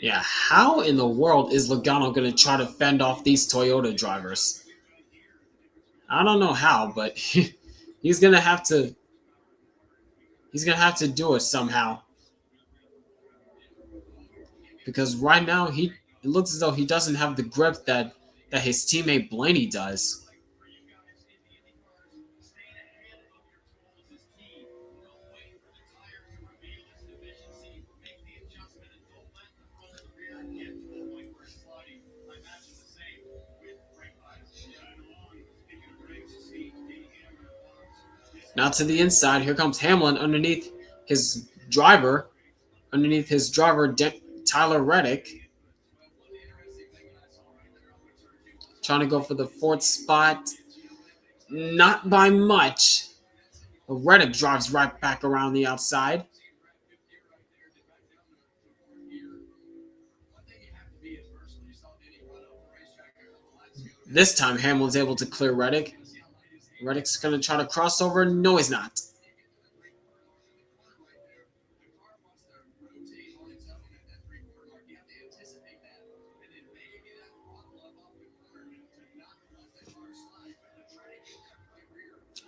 Speaker 1: Yeah, how in the world is Logano going to try to fend off these Toyota drivers? I don't know how, but he's going to have to. He's going to have to do it somehow. Because right now it looks as though he doesn't have the grip that his teammate Blaney does. Now to the inside, here comes Hamlin underneath his driver, Tyler Reddick. Trying to go for the 4th spot. Not by much. Reddick drives right back around the outside. This time Hamlin's able to clear Reddick. Reddick's going to try to cross over. No, he's not.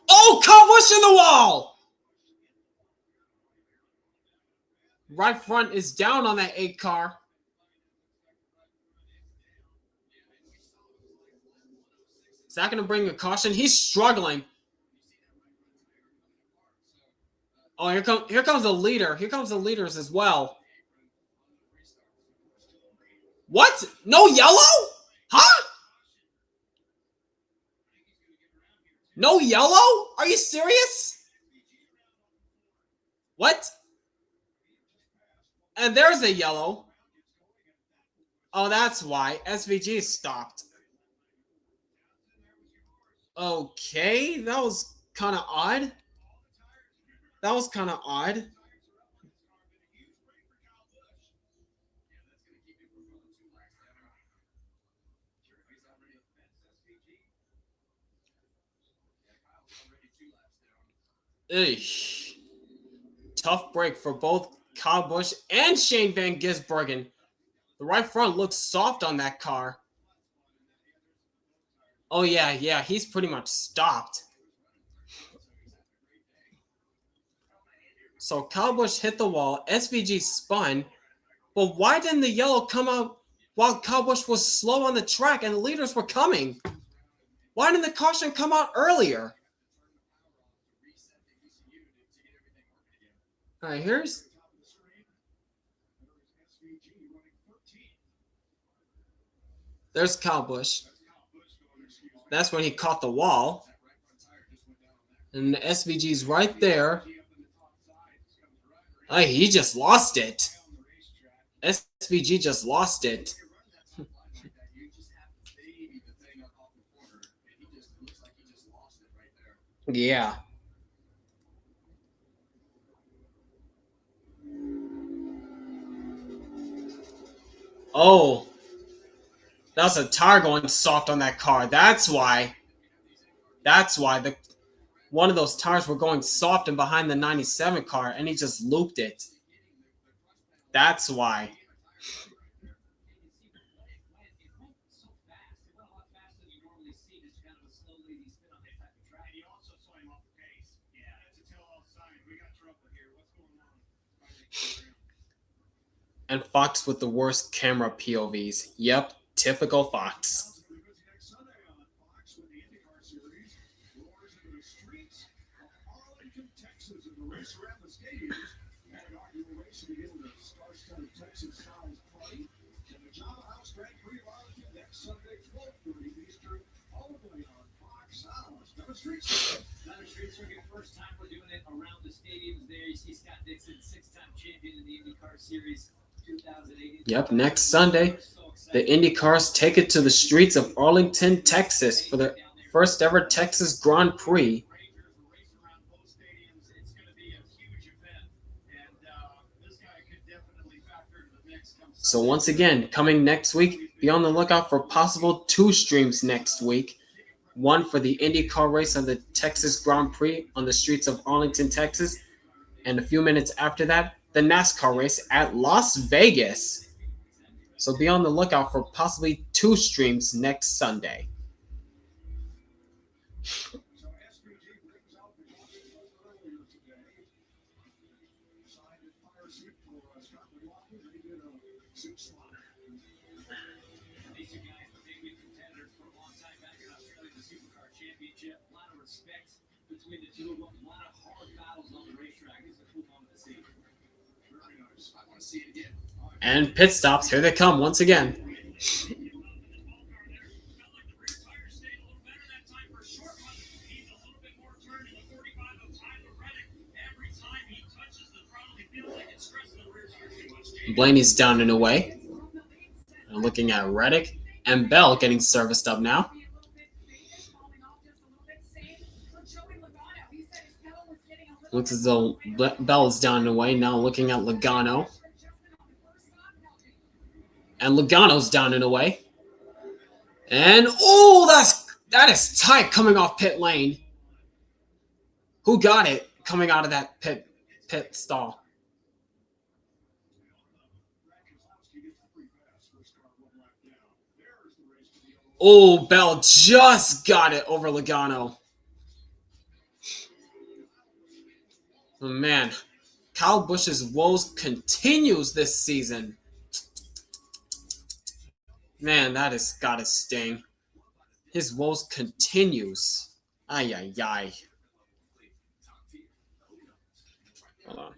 Speaker 1: Oh, Kyle Busch in the wall! Right front is down on that 8 car. Is that going to bring a caution? He's struggling. Oh, here comes the leader. Here comes the leaders as well. What? No yellow? Huh? No yellow? Are you serious? What? And there's a yellow. Oh, that's why. SVG stopped. Okay, that was kind of odd. Eesh. Tough break for both Kyle Busch and Shane Van Gisbergen. The right front looks soft on that car. Oh, yeah, he's pretty much stopped. So Kyle Busch hit the wall, SVG spun, but why didn't the yellow come out while Kyle Busch was slow on the track and the leaders were coming? Why didn't the caution come out earlier? All right, there's Kyle Busch. That's when he caught the wall. And the SVG's right there. Oh, he just lost it. SVG just lost it. Yeah. Oh, that was a tire going soft on that car. That's why. That's why the one of those tires were going soft and behind the 97 car, and he just looped it. That's why. And Fox with the worst camera POVs. Yep, typical Fox. Yep, next Sunday, the Indy cars take it to the streets of Arlington, Texas for the first ever Texas Grand Prix. So once again, coming next week, be on the lookout for possible 2 streams next week. One for the IndyCar race on the Texas Grand Prix on the streets of Arlington, Texas, and a few minutes after that, the NASCAR race at Las Vegas. So be on the lookout for possibly 2 streams next Sunday. And pit stops, here they come once again. Blaney's down and away. I'm looking at Reddick and Bell getting serviced up now. Looks as though Bell is down and away. Now looking at Logano. And Logano's down and away. And oh, that is tight coming off pit lane. Who got it coming out of that pit stall? Oh, Bell just got it over Logano. Oh, man, Kyle Busch's woes continues this season. Man, that has got to sting. His woes continues. Ay, ay, ay. Hold on.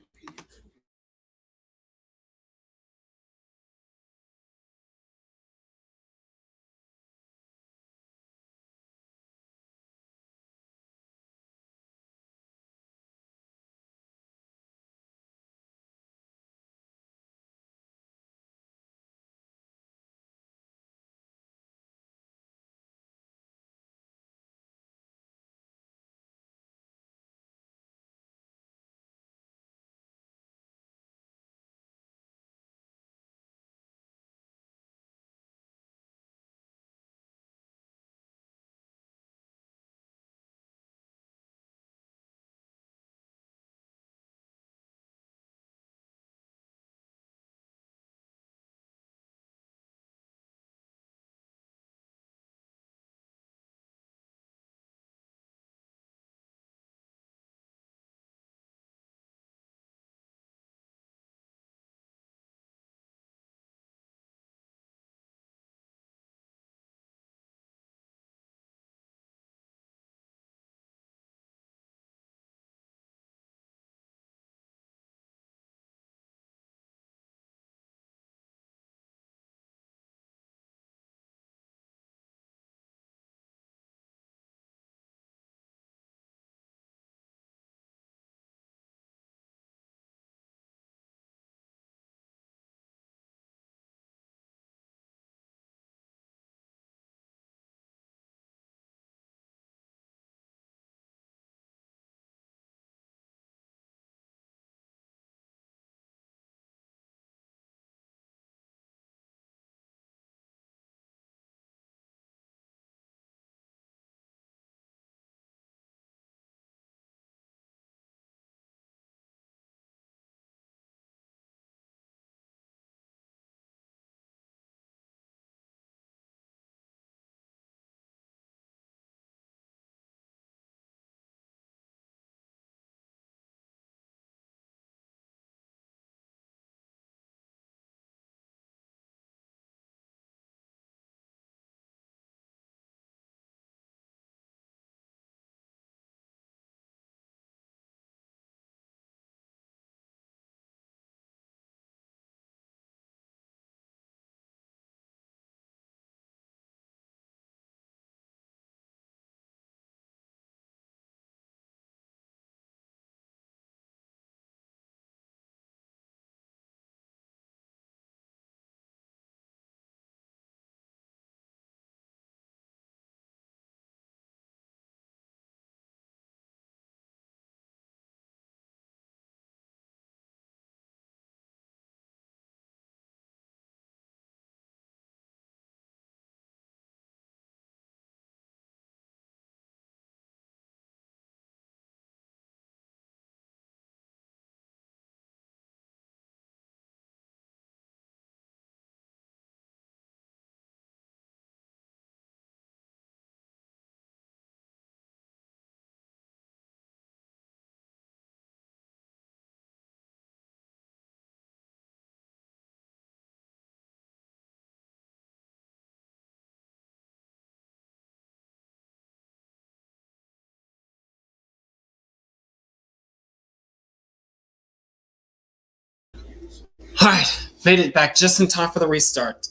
Speaker 1: All right, made it back just in time for the restart.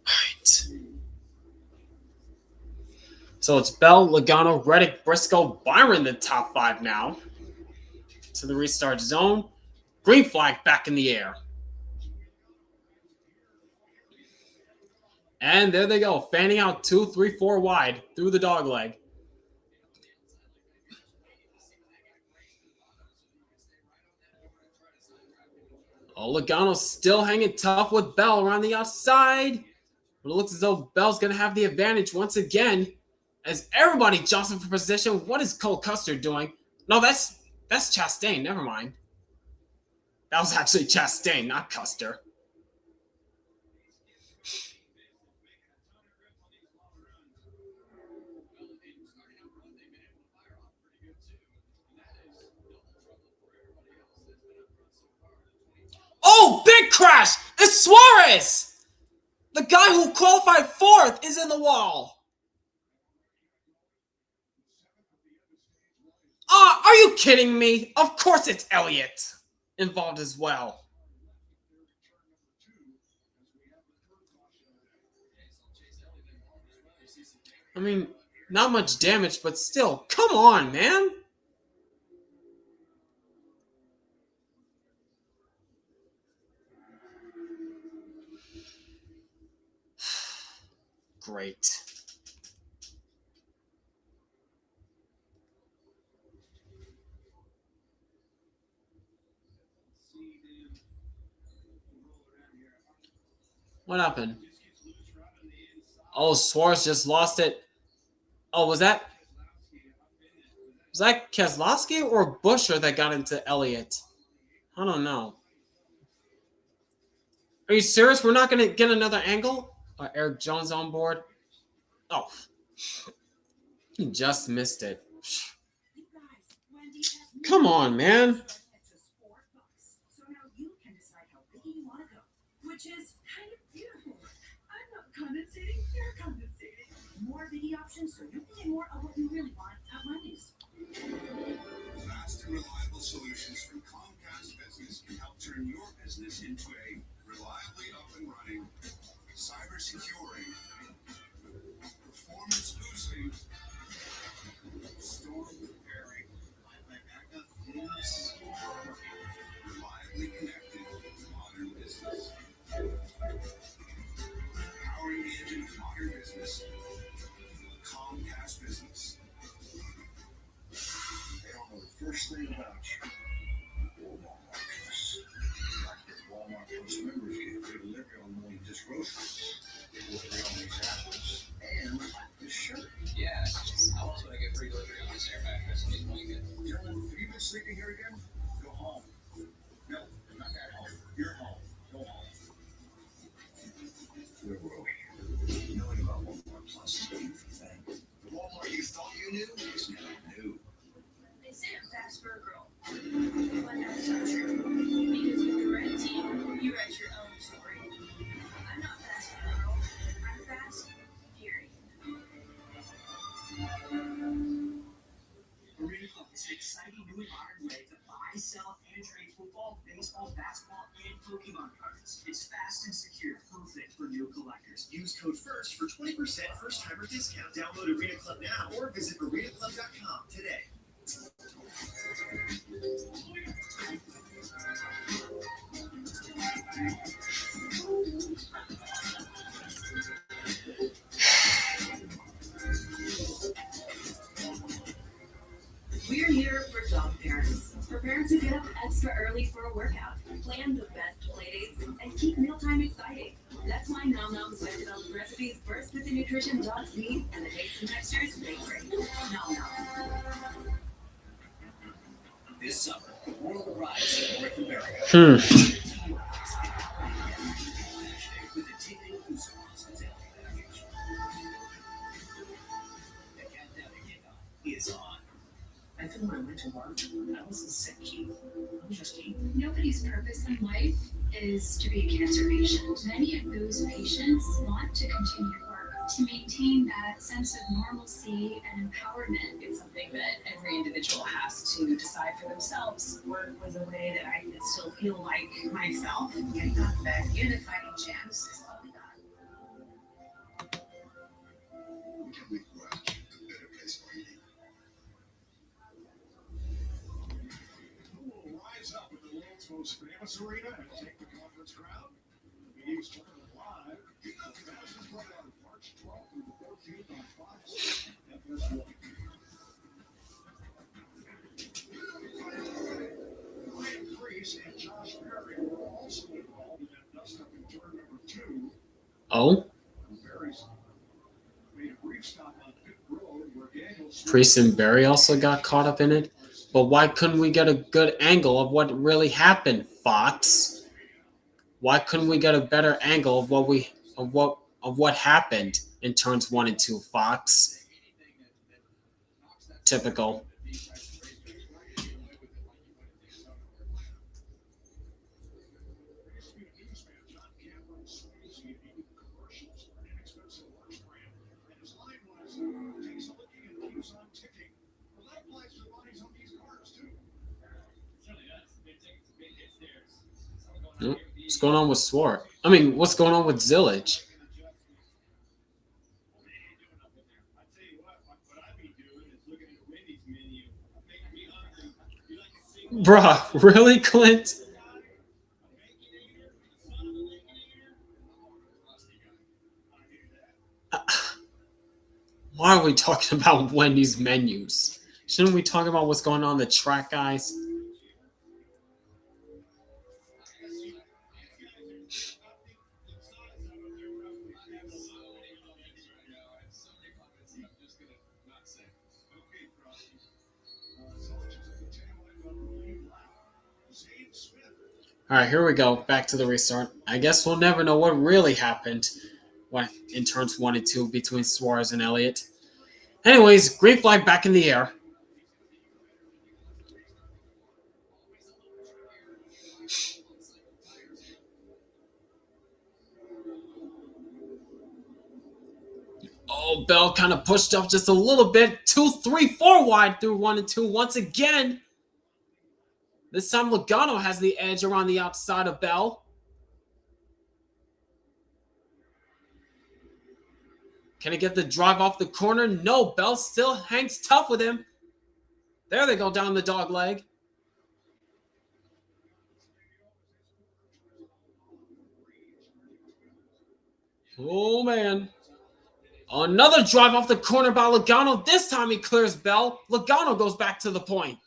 Speaker 1: All right. So it's Bell, Logano, Reddick, Briscoe, Byron, the top 5 now. To the restart zone. Green flag back in the air. And there they go, fanning out 2, 3, 4 wide through the dogleg. Oh, Logano's still hanging tough with Bell around the outside. But it looks as though Bell's going to have the advantage once again. As everybody jostling for position. What is Cole Custer doing? No, that's Chastain. Never mind. That was actually Chastain, not Custer. Oh, big crash! It's Suarez! The guy who qualified 4th is in the wall. Are you kidding me? Of course it's Elliott involved as well. I mean, not much damage, but still, come on, man. Great. What happened? Oh, Suarez just lost it. Oh, was that Keselowski or Buescher that got into Elliott? I don't know. Are you serious? We're not going to get another angle? Eric Jones on board? Oh. He just missed it. Come on, man.
Speaker 4: So now you can decide how big you want to go, which is kind of beautiful. I'm not condensating, you're condensating. More biggie options so you can get more of what you really want at Wendy's.
Speaker 2: Fast and reliable solutions from Comcast Business can help turn your business into a reliably up and running, cyber securing, performance boosting, storm repairing, Wi-Fi backup, reliably connected modern business. Powering the engine of modern business. Comcast Business. They don't know the first thing about you. Walmart Plus. Like the Walmart Plus members get free delivery on more than just groceries. Delivery on these apples and this shirt.
Speaker 5: Yeah, how else would I get free delivery on this air mattress and this blanket?
Speaker 2: Dylan, have you been sleeping here again? Go home. No, I'm not at home. You're home. Go home. Where were we? Knowing about Walmart Plus is a beautiful thing. The Walmart you thought you knew is now new.
Speaker 3: They say I'm fast for a girl, but that's not true. Because with the red team, you write your own story. I'm not fast for a girl. I'm fast, period.
Speaker 6: Arena Club is an exciting new and modern way to buy, sell, and trade football, baseball, basketball, and Pokemon cards. It's fast and secure, perfect for new collectors. Use code FIRST for 20% first-timer discount. Download Arena Club now or visit arenaclub.com today.
Speaker 3: We're here for job parents. For parents who get up extra early for a workout, plan the best playdates, and keep mealtime exciting. That's why Nom Noms have developed recipes burst with the nutrition dogs need and the tastes and textures they crave. Nom Nom.
Speaker 5: This summer, World Rides in North America. With a ticketing inclusive hospitality package. The countdown to kickoff is on.
Speaker 6: I think when I went to work, I wasn't sick, Keith. I was just Keith.
Speaker 7: Nobody's purpose in life is to be a cancer patient. Many of those patients want to continue to work to maintain that sense of normalcy and empowerment.
Speaker 4: It's something that every individual has to decide for themselves. Work was a way that I could still feel like myself.
Speaker 5: Getting us back into fighting champs is all we got. We can make Welch a better place for eating.
Speaker 2: Who will rise up with the world's most famous arena and take the conference crown? The Eagles tournament live. This is right on March 12th through the 14th on Fox FS1. Ryan Preece and Josh Perry were also involved in that dust-up in turn number 2.
Speaker 1: Oh,
Speaker 2: Perry's made a brief stop on pit road where Daniels.
Speaker 1: Priest and Barry also got caught up in it. But why couldn't we get a good angle of what really happened, Fox? Why couldn't we get a better angle of what happened in turns 1 and 2, Fox? Typical. What's going on with Swart? I mean, what's going on with Zillage? Bruh, really, Clint? Why are we talking about Wendy's menus? Shouldn't we talk about what's going on the track, guys? All right, here we go. Back to the restart. I guess we'll never know what really happened in turns 1 and 2 between Suarez and Elliott. Anyways, green flag back in the air. Oh, Bell kind of pushed up just a little bit. 2, 3, 4 wide through 1 and 2 once again. This time Logano has the edge around the outside of Bell. Can he get the drive off the corner? No, Bell still hangs tough with him. There they go down the dog leg. Oh, man. Another drive off the corner by Logano. This time he clears Bell. Logano goes back to the point.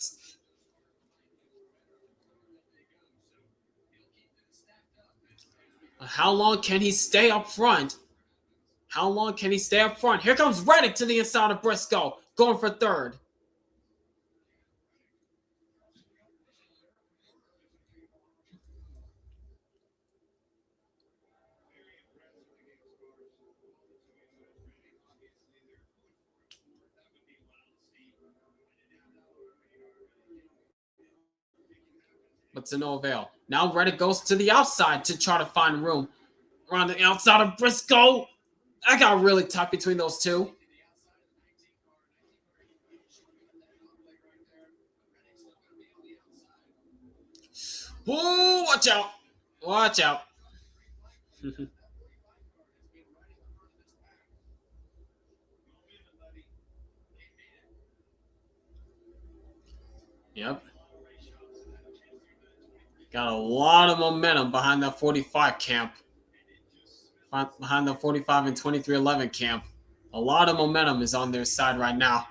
Speaker 1: How long can he stay up front? How long can he stay up front? Here comes Reddick to the inside of Briscoe, going for third. But to no avail. Now Reddick goes to the outside to try to find room. Around the outside of Briscoe. That got really tough between those two. Whoa, watch out. Watch out. Yep. Got a lot of momentum behind that 45 camp. Behind the 45 and 2311 camp. A lot of momentum is on their side right now.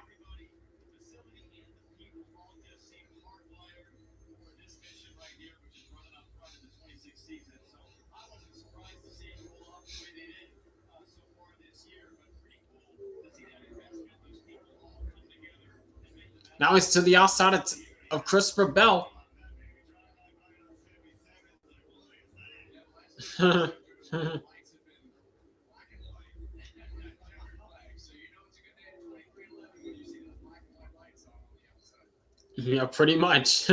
Speaker 1: Now he's to the outside of Christopher Bell. Yeah, pretty much.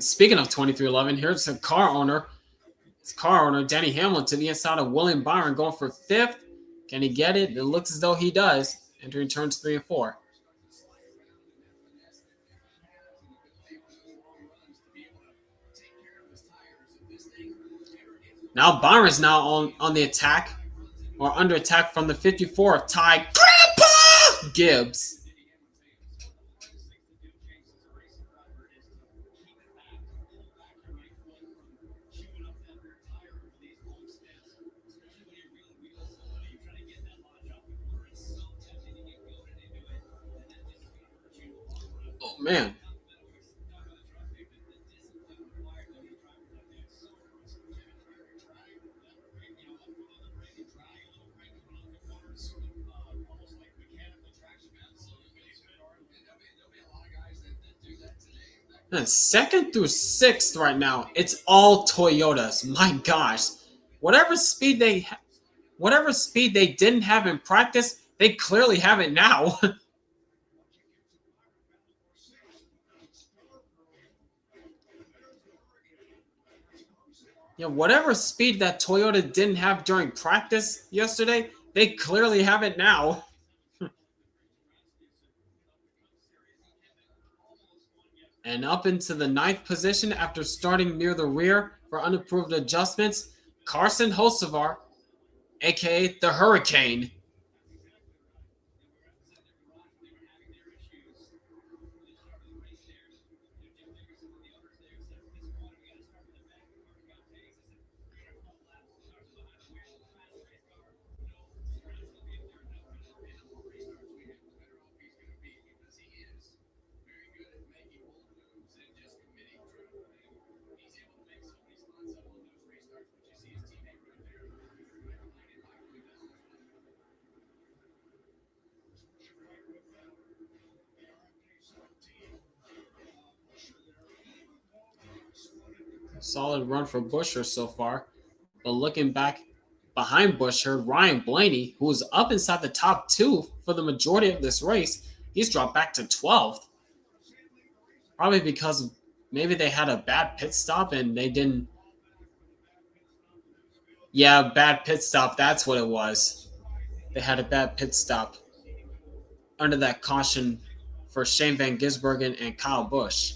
Speaker 1: Speaking of 2311, here's a car owner It's car owner Denny Hamlin to the inside of William Byron going for 5th. Can he get it? It looks as though he does, entering turns 3 and 4. Now Byron's now on the attack, or under attack from the 54 of Ty Grandpa Gibbs. Oh man. And 2nd through 6th right now, it's all Toyotas. My gosh, whatever speed they didn't have in practice, they clearly have it now. Whatever speed that Toyota didn't have during practice yesterday, they clearly have it now. And up into the 9th position after starting near the rear for unapproved adjustments, Carson Hocevar, aka the Hurricane. Solid run for Buescher so far. But looking back behind Buescher, Ryan Blaney, who was up inside the top 2 for the majority of this race, he's dropped back to 12th. Probably because maybe they had a bad pit stop and they didn't. Yeah, bad pit stop. That's what it was. They had a bad pit stop under that caution for Shane Van Gisbergen and Kyle Busch.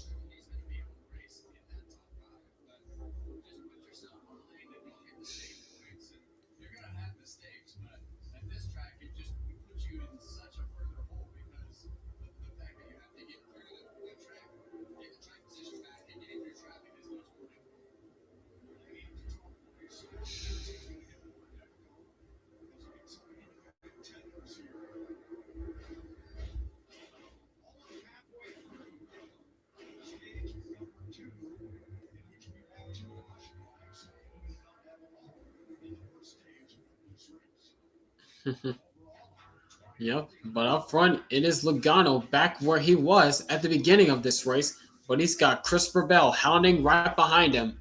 Speaker 1: Yep, but up front, it is Logano back where he was at the beginning of this race, but he's got Christopher Bell hounding right behind him.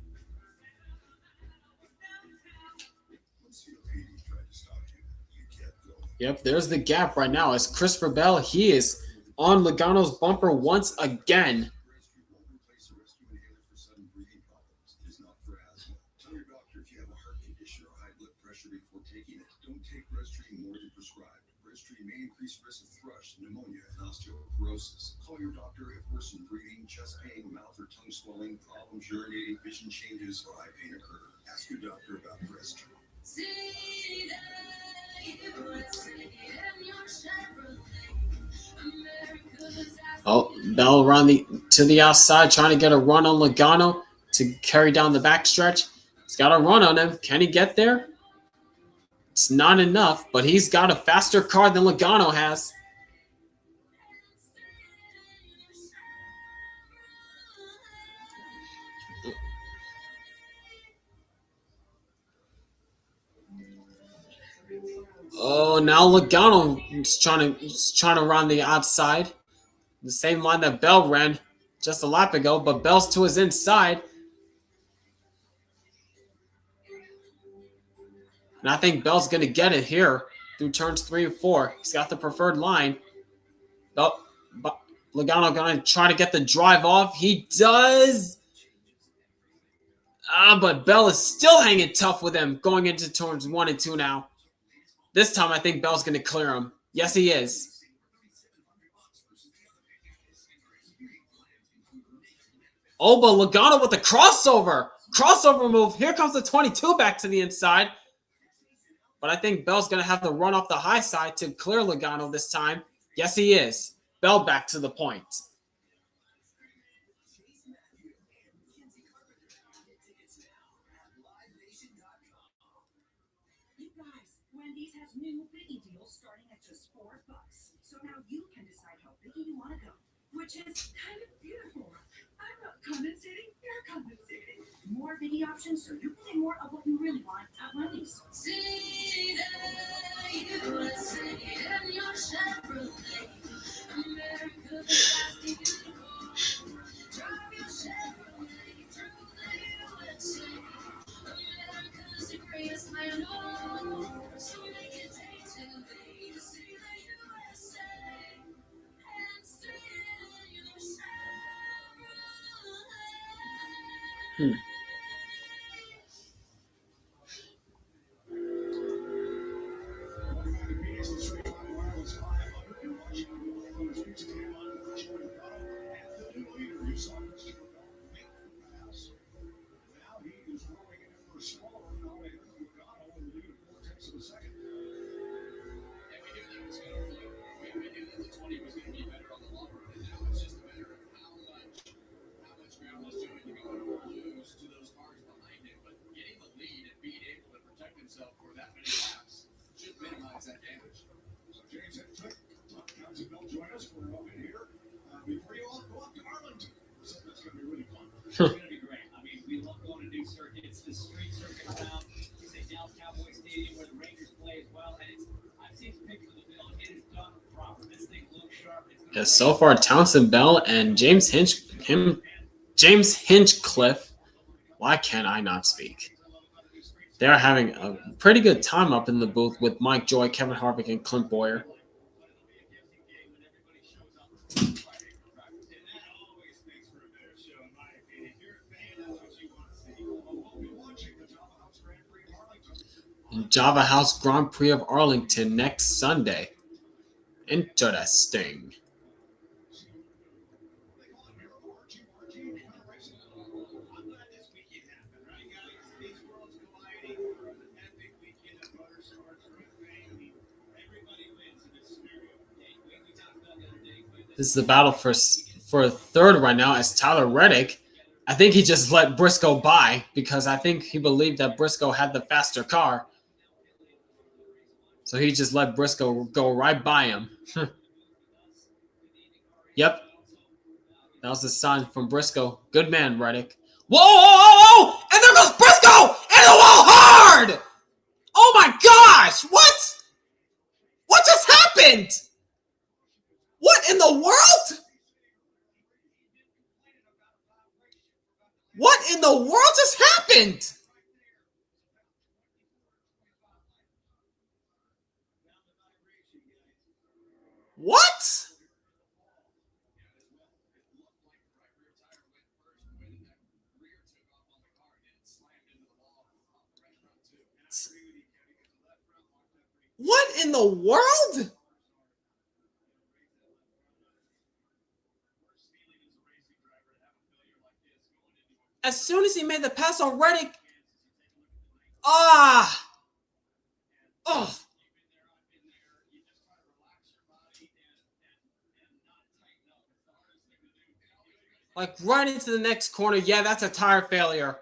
Speaker 1: Yep, there's the gap right now as Christopher Bell, he is on Logano's bumper once again.
Speaker 2: Increased risk of thrush, pneumonia, and osteoporosis. Call your doctor if worsened breathing, chest pain, mouth or tongue swelling, problems urinating, vision changes, or eye pain occur. Ask your doctor about breast.
Speaker 1: Oh, Bell around to the outside, trying to get a run on Logano to carry down the backstretch. He's got a run on him. Can he get there? It's not enough, but he's got a faster car than Logano has. Oh, now Logano is trying to run the outside. The same line that Bell ran just a lap ago, but Bell's to his inside. And I think Bell's going to get it here through turns 3 and 4. He's got the preferred line. Oh, but Logano going to try to get the drive off. He does. But Bell is still hanging tough with him going into turns 1 and 2 now. This time I think Bell's going to clear him. Yes, he is. Oh, but Logano with the crossover. Crossover move. Here comes the 22 back to the inside. But I think Bell's going to have to run off the high side to clear Logano this time. Yes, he is. Bell back to the point.
Speaker 4: Wendy's has new Biggie deals starting at just $4. So now you can decide how biggie you want to go, which is kind of beautiful. I'm not condensating, you're condensating. More Biggie options so you can get more of what you really want at Wendy's.
Speaker 3: See the USA and your Chevrolet. America, the plastic beautiful. Drive your Chevrolet through the USA. America's the greatest land on earth. So make it take today to see the USA and see it in your Chevrolet.
Speaker 6: It's going to be great. I mean, we love going to new circuits. The street circuit around, you say Dallas Cowboy Stadium where the Rangers play as well. And I've seen some pictures of the field. It is done proper. This thing looks sharp.
Speaker 1: Yeah, so far Townsend Bell and James Hinchcliffe. Why can I not speak? They're having a pretty good time up in the booth with Mike Joy, Kevin Harvick, and Clint Boyer. Java House Grand Prix of Arlington next Sunday. Interesting. This is the battle for third right now as Tyler Reddick. I think he just let Briscoe by because I think he believed that Briscoe had the faster car. So he just let Briscoe go right by him. Yep. That was the sign from Briscoe. Good man, Reddick. Whoa, whoa, whoa, whoa! And there goes Briscoe! And the wall hard! Oh my gosh! What? What just happened? What in the world? What in the world just happened? What? What in the world? As soon as he made the pass on Reddick, like right into the next corner. Yeah, that's a tire failure.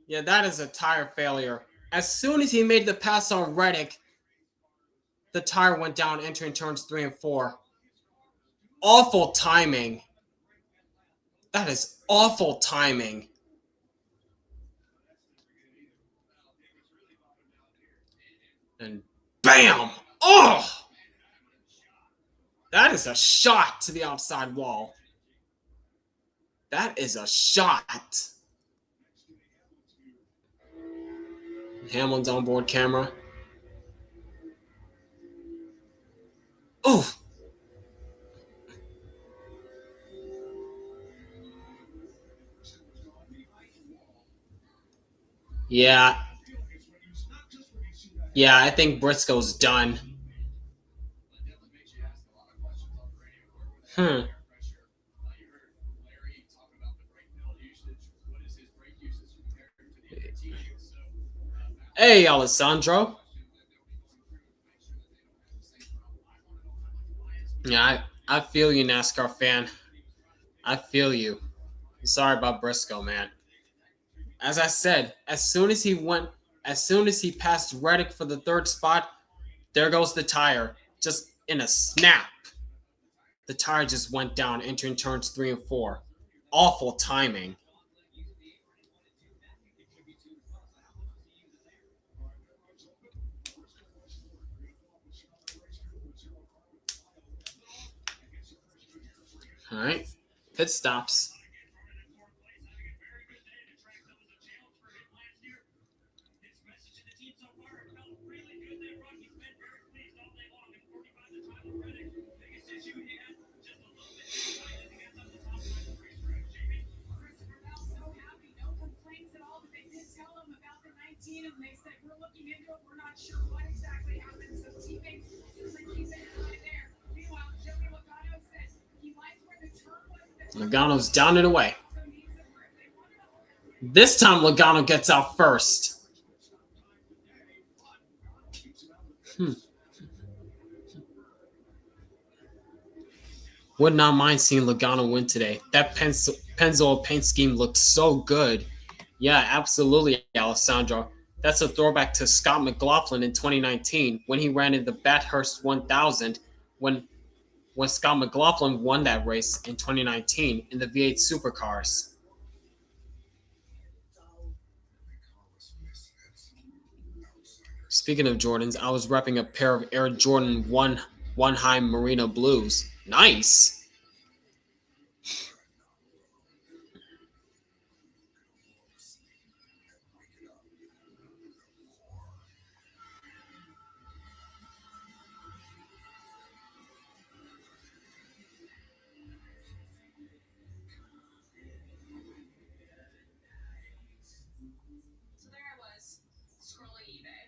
Speaker 1: Yeah, that is a tire failure. As soon as he made the pass on Reddick, the tire went down entering turns 3 and 4. Awful timing. That is awful timing. And bam! Oh! That is a shot to the outside wall. That is a shot. Hamlin's onboard camera. Oof. Yeah, yeah, I think Briscoe's done. Hmm. Hey, Alessandro. Yeah, I feel you, NASCAR fan. I feel you. Sorry about Briscoe, man. As I said, as soon as he passed Reddick for the third spot, there goes the tire. Just in a snap, the tire just went down, entering turns 3 and 4. Awful timing. All right, pit stops. Logano's down and away. This time, Logano gets out first. Would not mind seeing Logano win today. That Pennzoil paint scheme looks so good. Yeah, absolutely, Alessandro. That's a throwback to Scott McLaughlin in 2019 when he ran in the Bathurst 1000 when Scott McLaughlin won that race in 2019 in the V8 Supercars. Speaking of Jordans, I was repping a pair of Air Jordan 1 High Merino Blues. Nice.
Speaker 3: So there I was, scrolling eBay.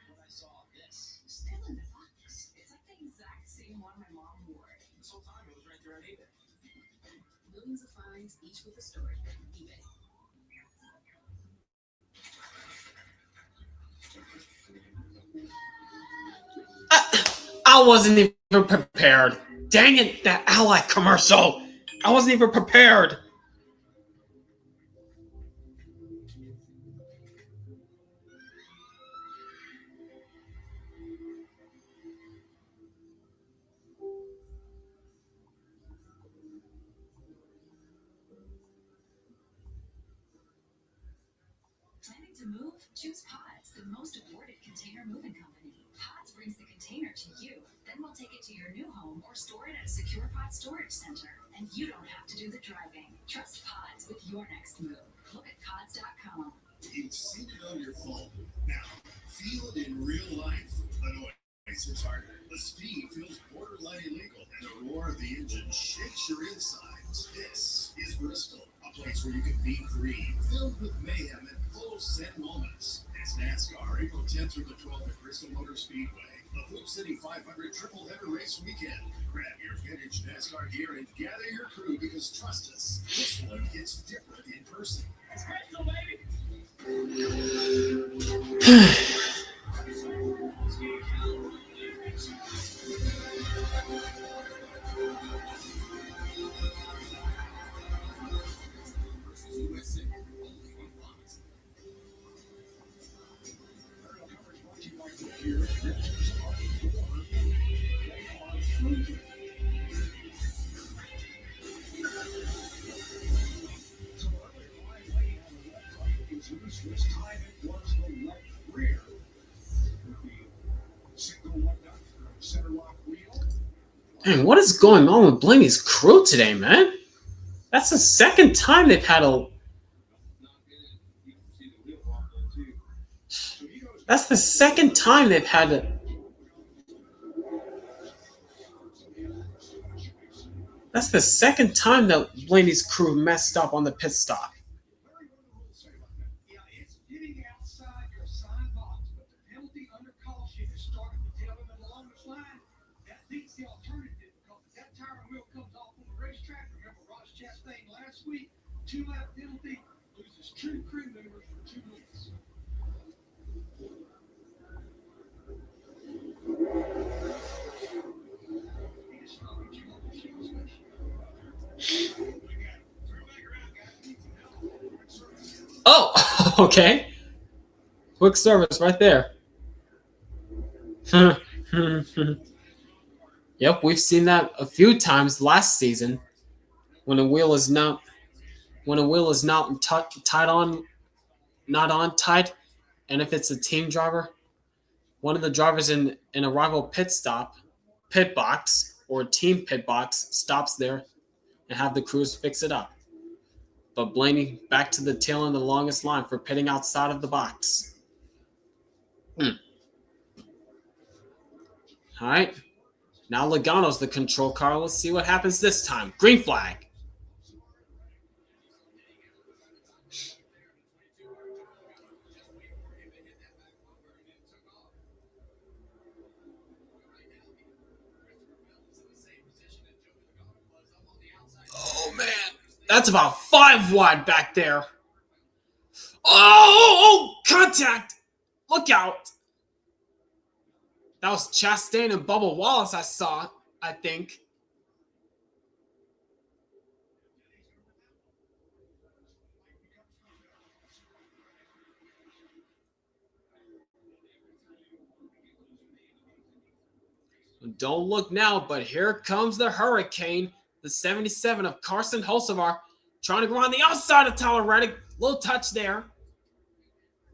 Speaker 6: When I saw this,
Speaker 4: Still in the box. It's like the exact same one my mom wore.
Speaker 6: this whole time it was right there on eBay.
Speaker 3: Millions of finds, each with a story. eBay.
Speaker 1: I wasn't even prepared. Dang it, that Ally commercial. I wasn't even prepared.
Speaker 4: Planning to move? Choose Pods, the most awarded container moving company. Pods brings the container to you. Then we'll take it to your new home or store it at a secure pod storage center. And you don't have to do the driving. Trust Pods with your next move. Look at pods.com.
Speaker 2: You've seen it on your phone. Now, feel it in real life. The noise is harder. The speed feels borderline illegal. And the roar of the engine shakes your insides. This is Bristol, a place where you can be free, filled with mayhem and full send moments. It's NASCAR, April 10th through the 12th at Bristol Motor Speedway. The Hoop City 500 triple header race weekend. Grab your vintage NASCAR gear and gather your crew because trust us, this one hits different in person. It's Bristol, baby!
Speaker 1: Man, what is going on with Blaney's crew today, man? That's the second time they've had a. That's the second time they've had a. That's the second time that Blaney's crew messed up on the pit stop.
Speaker 6: start at the tail end of the longest line. That beats the alternative because if that tire and wheel comes off on the racetrack, remember Ross Chastain last week, 2-lap penalty, loses 2 crew members for 2 weeks.
Speaker 1: Oh, okay. Quick service right there. Yep, we've seen that a few times last season when a wheel is not tied on, not on tight, and if it's a team driver, one of the drivers in a rival pit box, or team pit box stops there and have the crews fix it up. But Blaney back to the tail end of the longest line for pitting outside of the box. All right. Now Logano's the control car. Let's see what happens this time. Green flag. Oh, man. That's about 5 wide back there. Oh, contact. Look out. That was Chastain and Bubba Wallace I think. Don't look now, but here comes the Hurricane, the 77 of Carson Hocevar, trying to go on the outside of Tyler Reddick. Little touch there.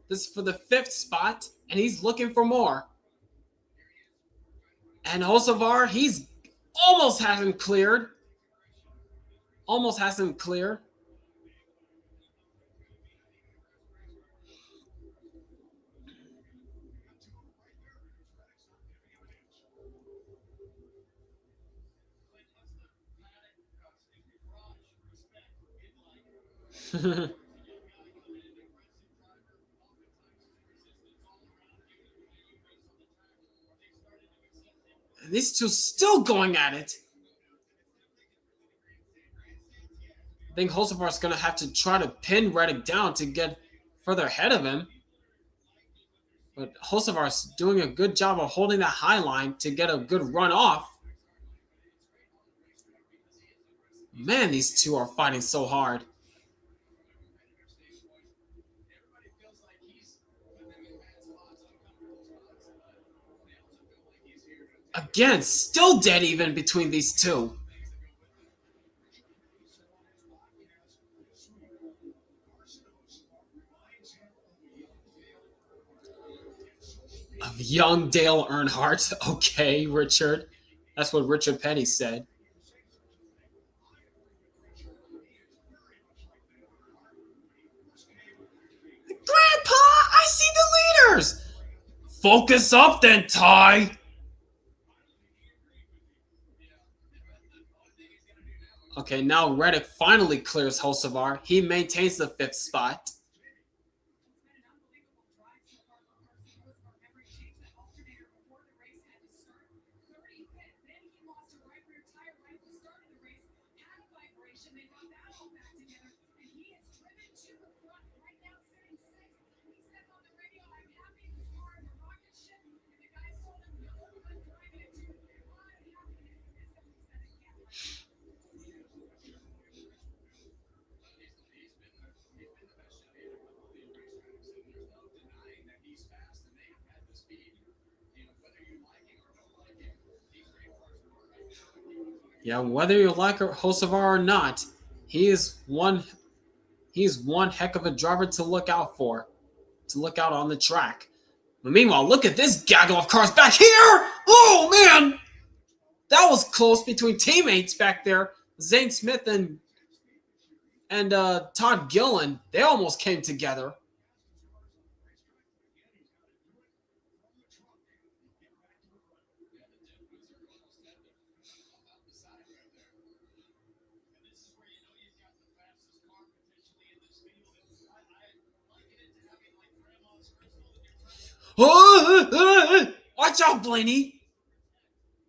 Speaker 1: This is for the 5th spot, and he's looking for more. And Hocevar, he's almost has him cleared. Almost has him clear. These two still going at it. I think Hocevar's going to have to try to pin Reddick down to get further ahead of him. But Hocevar's doing a good job of holding that high line to get a good run off. Man, these two are fighting so hard. Again, still dead even between these two. Of young Dale Earnhardt. Okay, Richard. That's what Richard Petty said. Grandpa, I see the leaders. Focus up then, Ty. Okay, now Reddick finally clears Hocevar. He maintains the 5th spot. Yeah, whether you like Hocevar or not, he's one heck of a driver to look out for, to look out on the track. But meanwhile, look at this gaggle of cars back here! Oh man, that was close between teammates back there. Zane Smith and Todd Gillen, they almost came together. Watch Watch out, Blaney.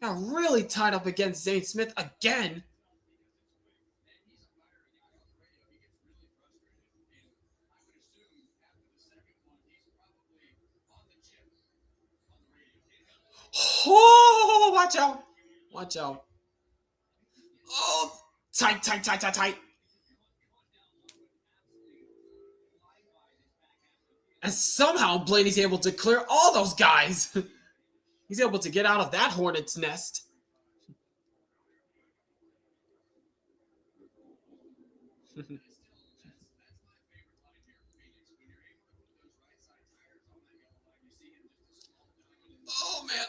Speaker 1: Got really tied up against Zane Smith again. Oh, watch out. Watch out. Oh, tight, tight, tight, tight, tight. And somehow Blaney's able to clear all those guys. He's able to get out of that hornet's nest. Oh, man.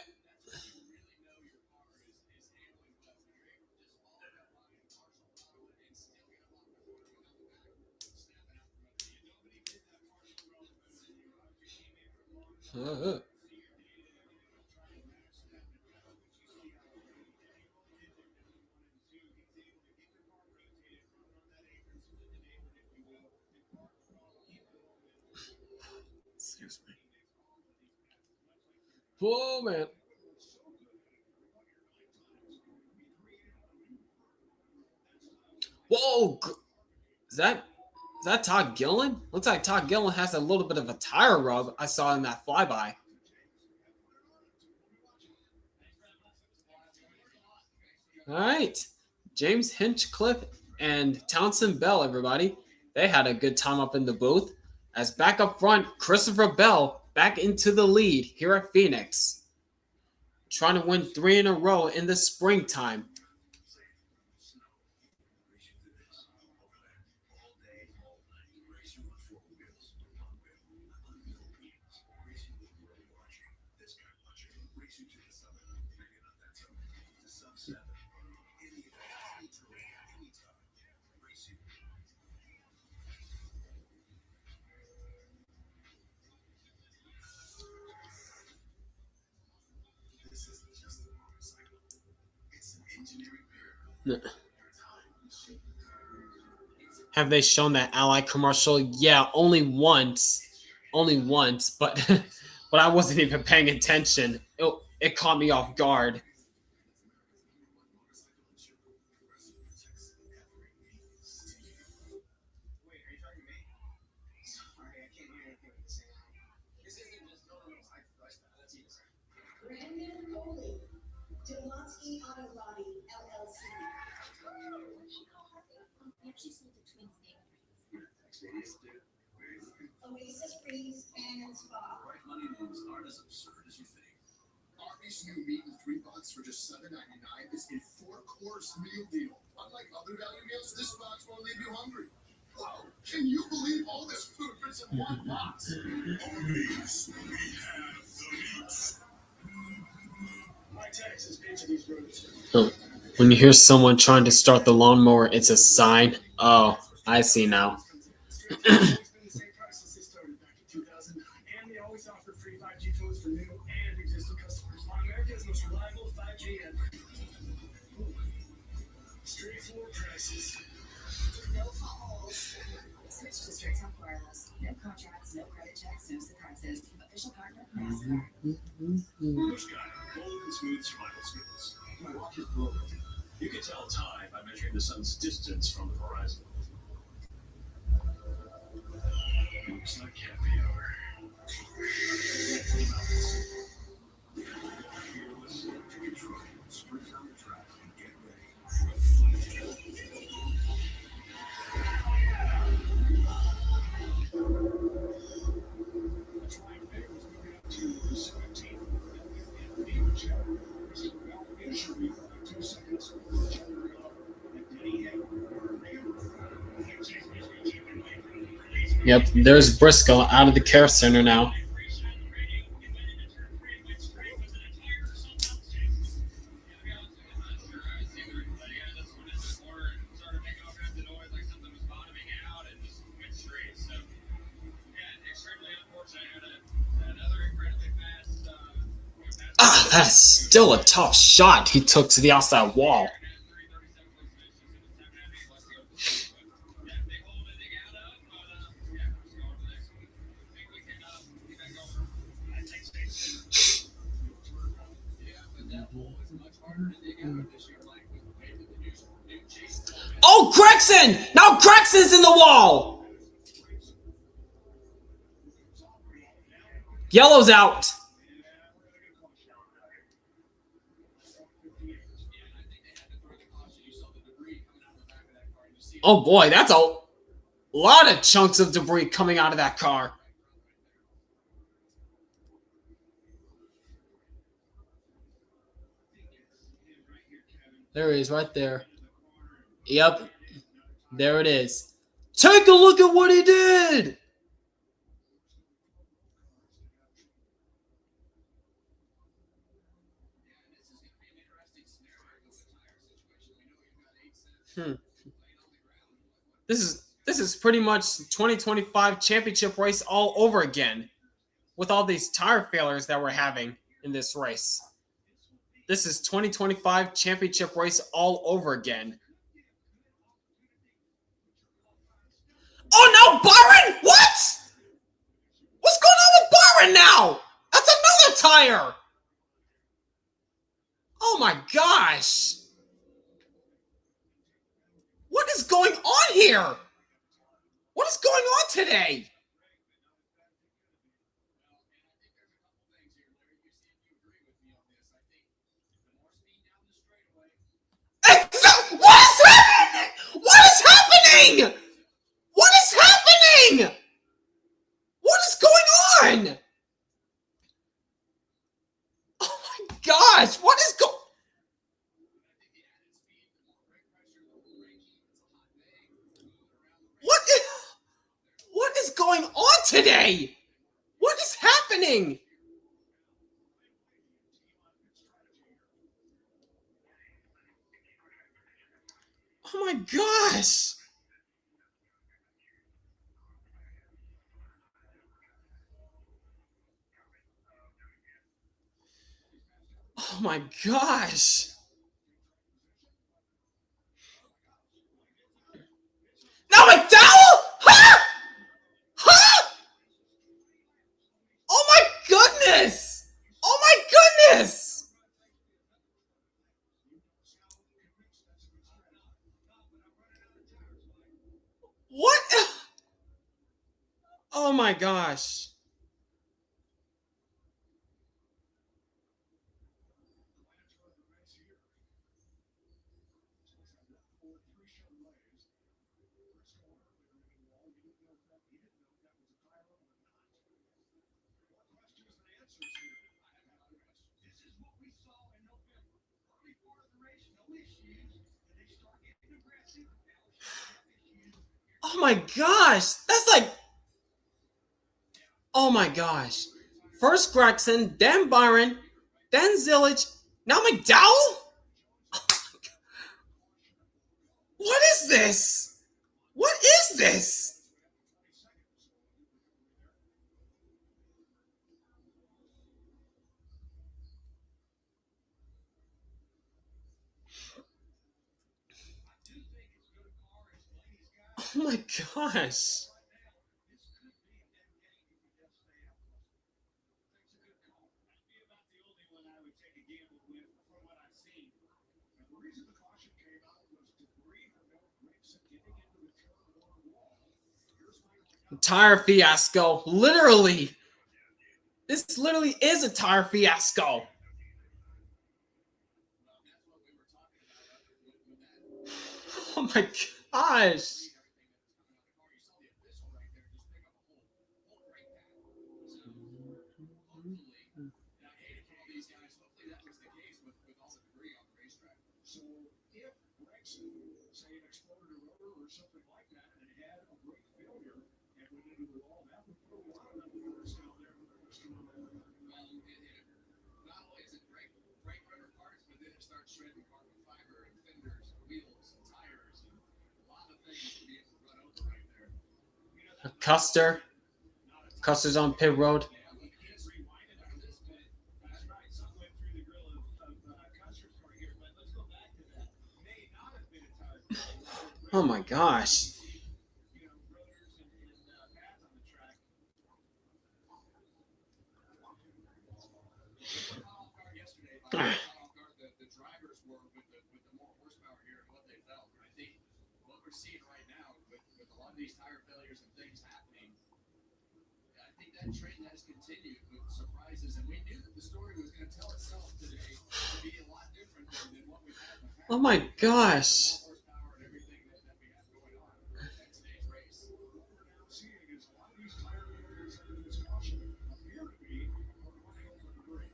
Speaker 1: Excuse me. Oh, man. Whoa. Is that Todd Gillen? Looks like Todd Gillen has a little bit of a tire rub I saw in that flyby. All right. James Hinchcliffe and Townsend Bell, everybody. They had a good time up in the booth. As back up front, Christopher Bell back into the lead here at Phoenix. Trying to win 3 in a row in the springtime. Have they shown that Ally commercial? Yeah, only once, but but I wasn't even paying attention. It caught me off guard.
Speaker 4: Oasis Freeze and Spa.
Speaker 2: Right, honeymoons aren't as absurd as you think. Arby's new meat in $3 for just $7.99 is a 4-course meal deal. Unlike other value meals, this box won't leave you hungry. Whoa! Can you believe all this food fits in one box? Arby's, we have the meats. My taxes pay to these roads.
Speaker 1: Oh, when you hear someone trying to start the lawnmower, it's a sign. Oh, I see now.
Speaker 4: Switch to straight talk wireless. No contracts, no credit checks, no surprises. Official partner, NASCAR.
Speaker 2: Push guy, bold and smooth survival skills. My walk is broken. You can tell time by measuring the sun's distance from the horizon. Looks like happy hour. Fearless electric truck sprint on the track and get ready for a fight.
Speaker 1: Yep, there's Briscoe out of the care center now. Ah, that is still a tough shot he took to the outside wall. Oh, Gregson! Now Gregson's in the wall! Yellow's out. Oh boy, that's a lot of chunks of debris coming out of that car. There he is, right there. Yep, there it is. Take a look at what he did! This is pretty much 2025 championship race all over again, with all these tire failures that we're having in this race. This is 2025 championship race all over again. Oh no, Byron! What? What's going on with Byron now? That's another tire! Oh my gosh! What is going on here? What is going on today? What is happening? What is happening? What is happening? What is going on? Oh my gosh! What is going? What is going on today? What is happening? Oh my gosh! Oh my gosh! Now McDowell? Huh? Huh? Oh my goodness! Oh my goodness! What? Oh my gosh. Oh my gosh. That's like. Oh my gosh. First Gregson, then Byron, then Zillage, now McDowell? What is this? What is this? Oh my gosh. Tire fiasco. Literally. This literally is a tire fiasco. Oh my gosh. Custer's on pit road. Oh my gosh.
Speaker 2: seeing right now with a lot of these tire failures and things happening, I think that trend has continued with surprises, and we knew that the story was going to tell itself today to be a lot different than what we've had in the past.
Speaker 1: Oh my gosh.
Speaker 2: Horsepower and everything that we have going on at today's race.
Speaker 3: What we're now seeing is a lot of these tire failures under this caution appear to be running over debris.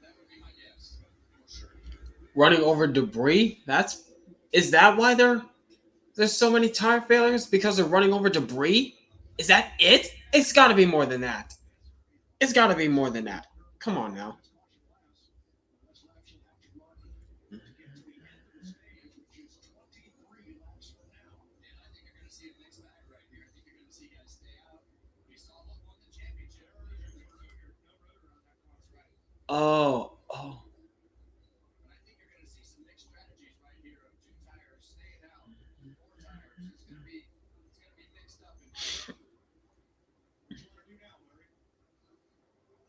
Speaker 2: That would be my guess.
Speaker 3: Sure.
Speaker 1: Running over debris? Is that why there's so many tire failures? Because they're running over debris? Is that it? It's got to be more than that. It's got to be more than that. Come on now. Oh.
Speaker 2: I think you're going to see some mixed strategies right here of two tires staying out, four tires. It's going to be mixed up. What do you want to do now, Larry?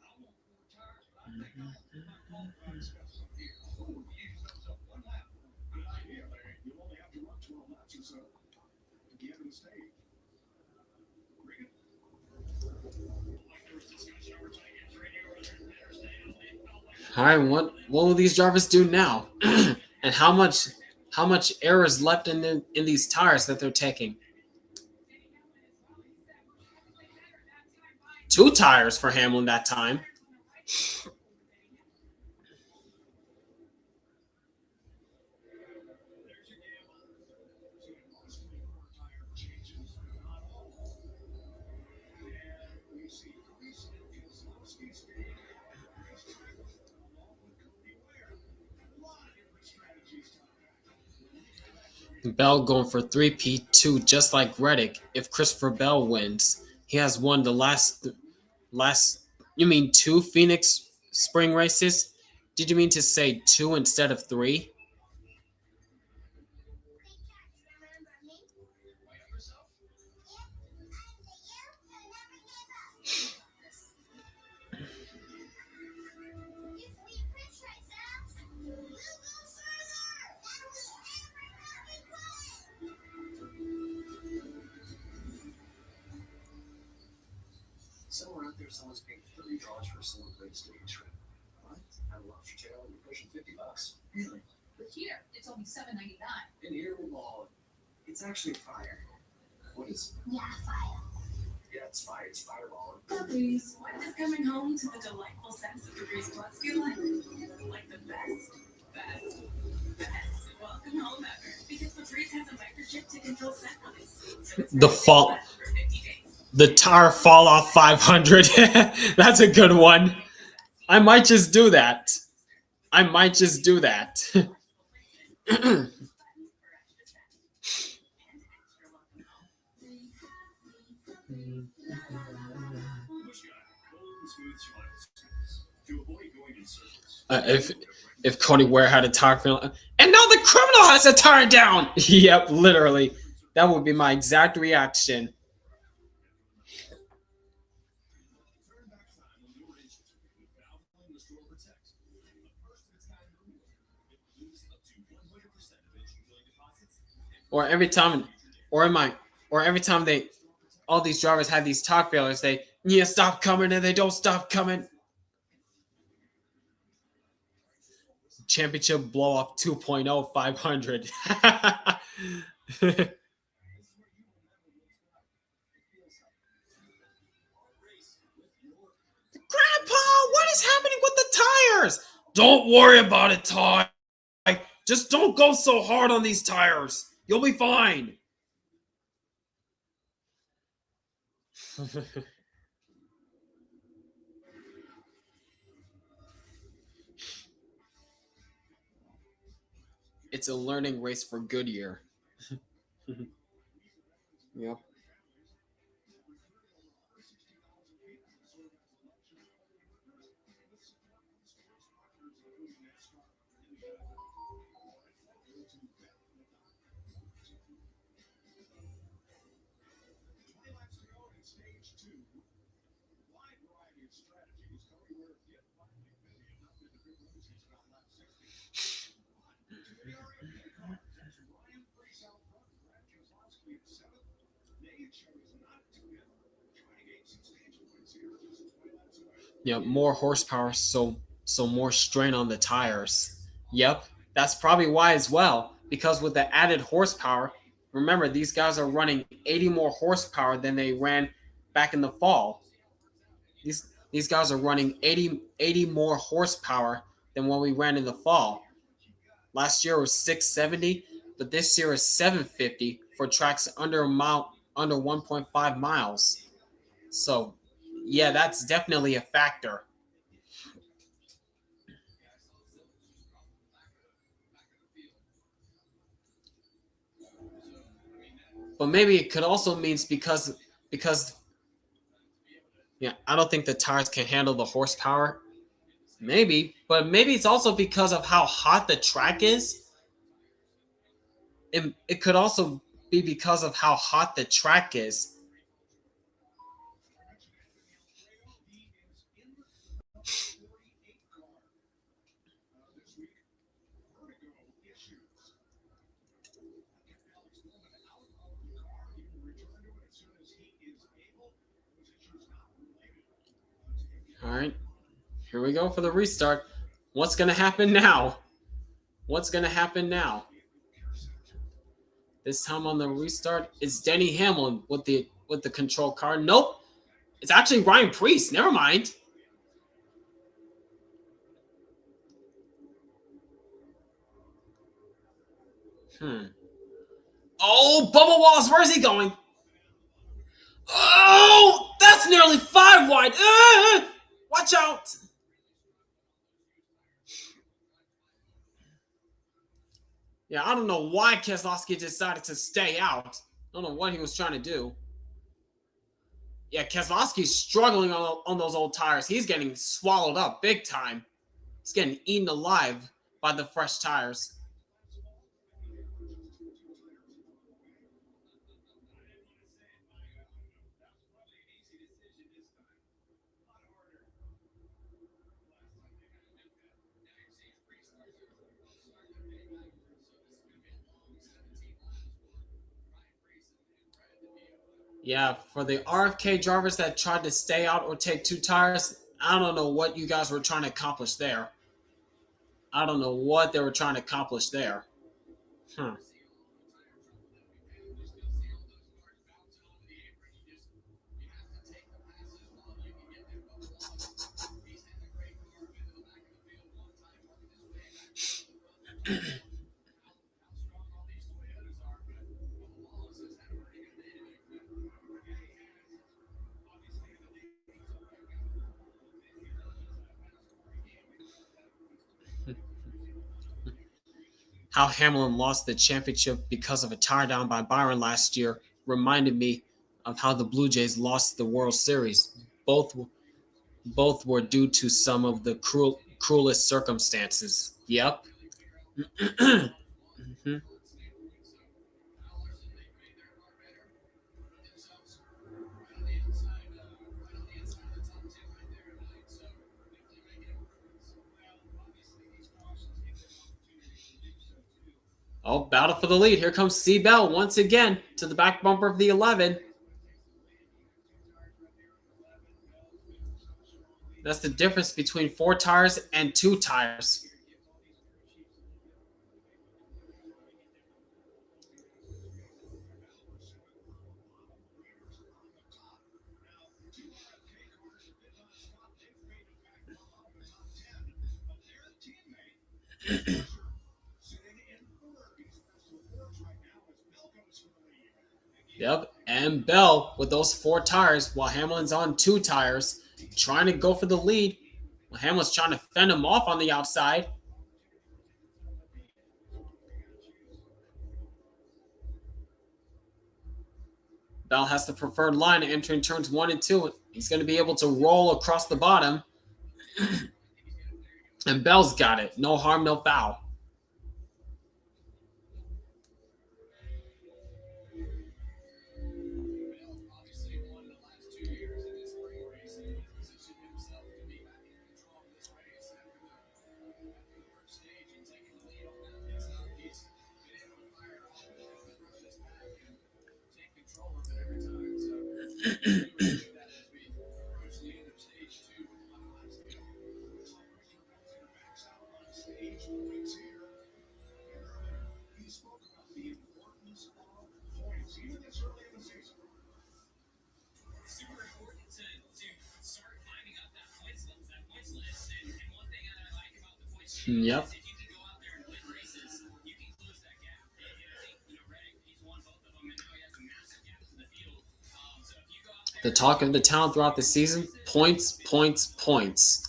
Speaker 2: I want four tires, but I think I'll put my qualifying stuff up here. Oh, you use those up one lap. Good idea, Larry. You only have to run 12 laps or so to get in the stage. Regan? Like there was discussion over taking 3D over there in the interstate.
Speaker 1: All right, what will these drivers do now? And how much air is left in these tires that they're taking? 2 tires for Hamlin that time. Bell going for 3P2, just like Reddick. If Christopher Bell wins, he has won the last. You mean 2 Phoenix spring races? Did you mean to say 2 instead of 3?
Speaker 5: Somewhere out there, someone's paying $30 for a single plate steak shrimp. What? At a lobster tail, you're pushing $50. Really?
Speaker 7: But here, it's only $7.99.
Speaker 5: In here, it's actually fire. What is it?
Speaker 7: Yeah, fire.
Speaker 5: Yeah, it's fire. It's fireball.
Speaker 7: Febreze. What does coming home to the delightful scents of Febreze Plus feel like? Like the best. Welcome home ever. Because Febreze has a microchip to control scent noise. So it's
Speaker 1: The fall. The tire fall off 500. That's a good one. I might just do that. If Cody Ware had a tire failure, and now the criminal has a tire down. Yep, literally. That would be my exact reaction. Or every time all these drivers have these tire failures, they stop coming and they don't stop coming. Championship blow off 2.0 500. Grandpa, what is happening with the tires? Don't worry about it, Ty. Just don't go so hard on these tires. You'll be fine. It's a learning race for Goodyear. Yep. Yeah, more horsepower, so more strain on the tires. Yep, that's probably why as well. Because with the added horsepower, remember these guys are running 80 more horsepower than they ran back in the fall. These guys are running 80 more horsepower than what we ran in the fall. Last year was 670, but this year is 750 for tracks under a mile, under 1.5 miles. So, yeah, that's definitely a factor. But maybe it could also means because yeah, I don't think the tires can handle the horsepower. Maybe, but maybe it's also because of how hot the track is. It could also be because of how hot the track is. All right, here we go for the restart. What's gonna happen now? What's gonna happen now? This time on the restart, it's Denny Hamlin with the control car. Nope, it's actually Ryan Preece. Never mind. Hmm. Oh, Bubba Wallace, where's he going? Oh, that's nearly 5 wide. Watch out. Yeah, I don't know why Keselowski decided to stay out. I don't know what he was trying to do. Yeah, Keselowski's struggling on those old tires. He's getting swallowed up big time. He's getting eaten alive by the fresh tires. Yeah, for the RFK drivers that tried to stay out or take 2 tires, I don't know what you guys were trying to accomplish there. I don't know what they were trying to accomplish there. Hmm. How Hamlin lost the championship because of a tire down by Byron last year reminded me of how the Blue Jays lost the World Series. Both both were due to some of the cruelest circumstances. Yep. Mhm. Oh, battle for the lead. Here comes C. Bell once again to the back bumper of the 11. That's the difference between 4 tires and 2 tires. Yep, and Bell with those 4 tires while Hamlin's on 2 tires, trying to go for the lead. Well, Hamlin's trying to fend him off on the outside. Bell has the preferred line entering turns 1 and 2. He's going to be able to roll across the bottom. And Bell's got it. No harm, no foul. Yep. The talk of the town throughout the season: points, points, points.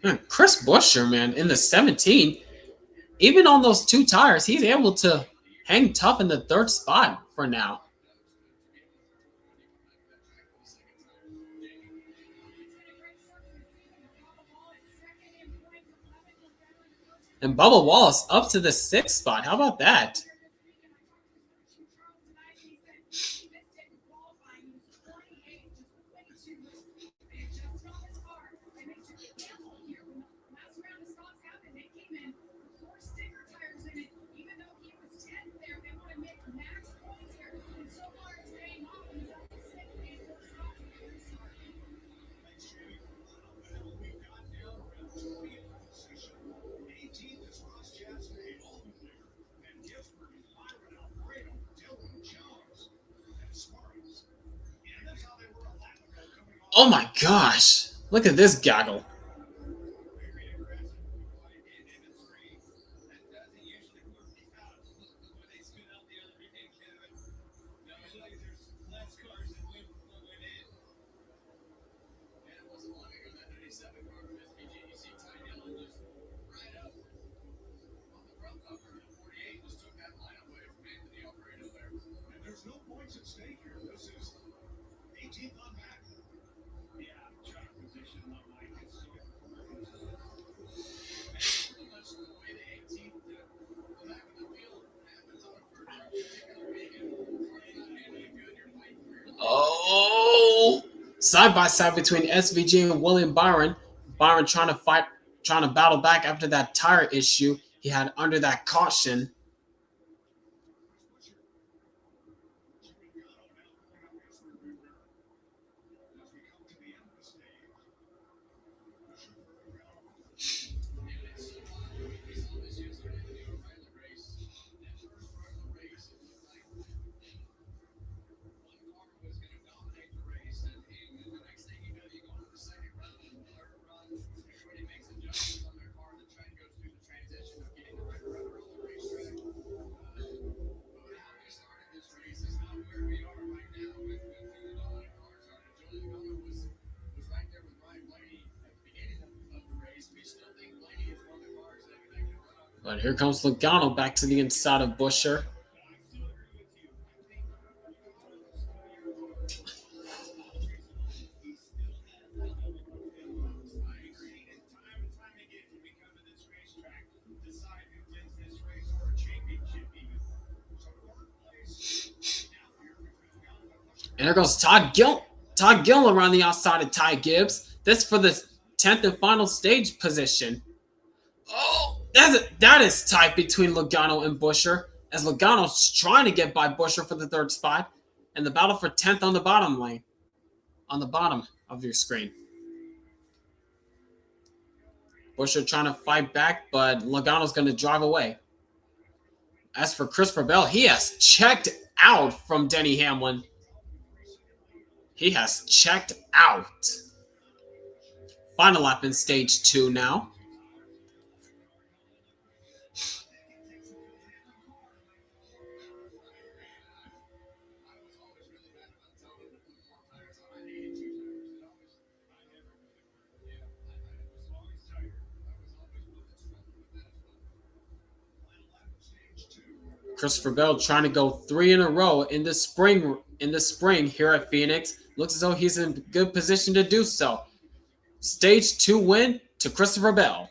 Speaker 1: Man, Chris Buescher, man, in the 17, even on those two tires, he's able to hang tough in the third spot for now. And Bubba Wallace up to the sixth spot. How about that? Oh my gosh. Look at this gaggle.
Speaker 2: There's no points at stake here. This is 18th on back. Yeah, trying to position them like it's so. Pretty much the way the 18th to the back of the wheel happens on a
Speaker 1: Oh, side by side between SVG and William Byron. Byron trying to fight, trying to battle back after that tire issue he had under that caution. But here comes Logano back to the inside of Buescher. And there goes Todd Gill. Todd Gill around the outside of Ty Gibbs. This for the 10th and final stage position. Oh, that is tight between Logano and Buescher, as Logano's trying to get by Buescher for the third spot, and the battle for 10th on the bottom lane, on the bottom of your screen. Buescher trying to fight back, but Logano's going to drive away. As for Christopher Bell, he has checked out from Denny Hamlin. He has checked out. Final lap in stage 2 now. Christopher Bell trying to go 3 in a row in the spring here at Phoenix. Looks as though he's in good position to do so. Stage 2 win to Christopher Bell.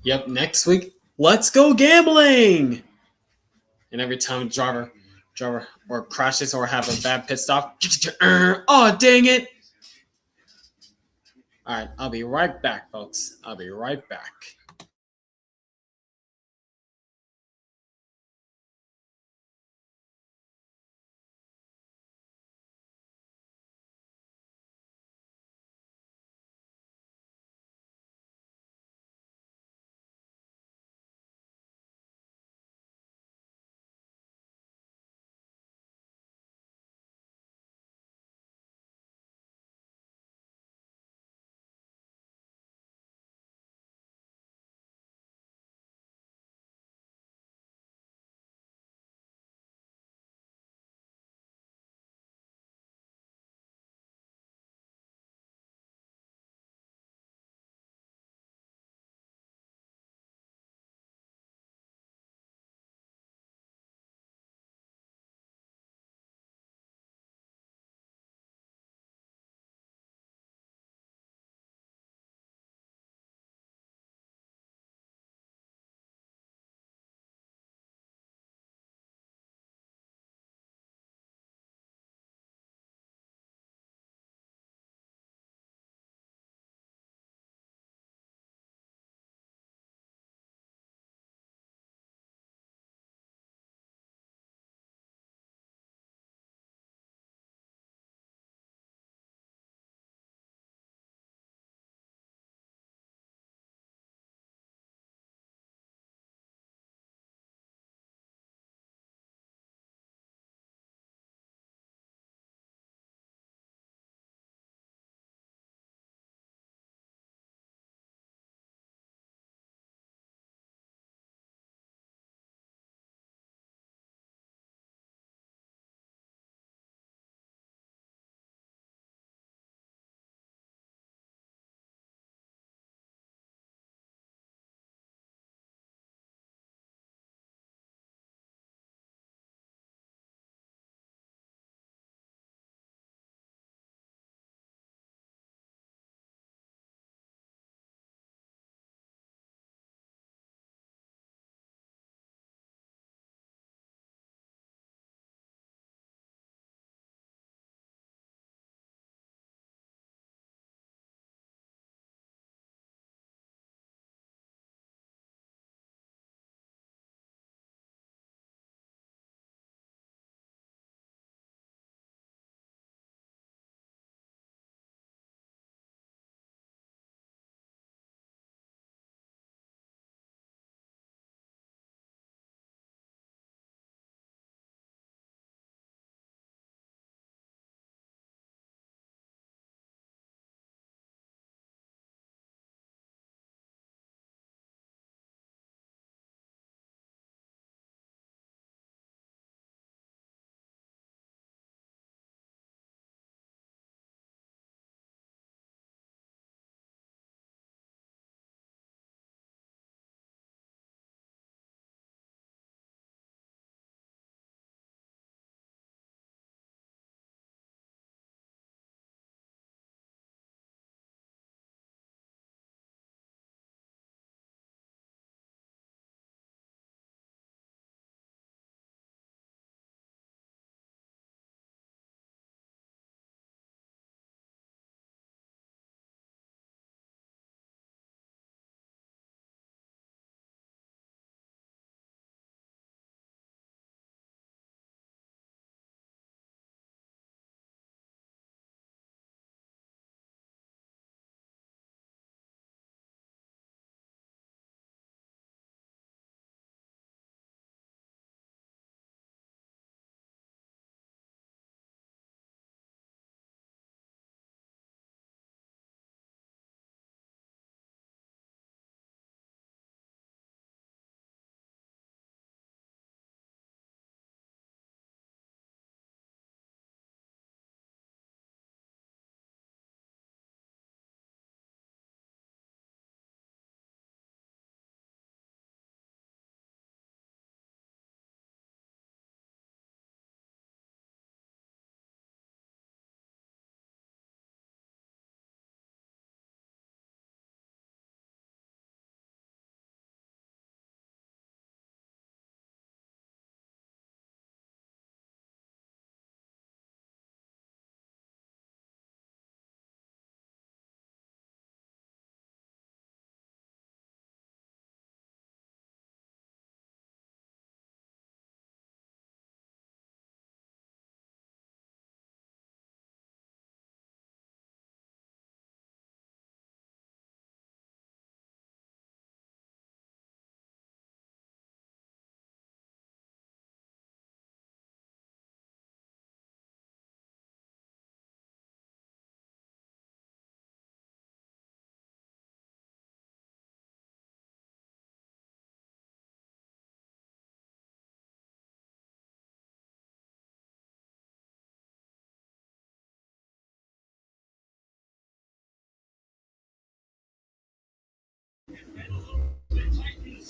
Speaker 1: Yep, next week, let's go gambling. And every time driver or crashes or have a bad pit stop, oh dang it! All right, I'll be right back, folks. I'll be right back.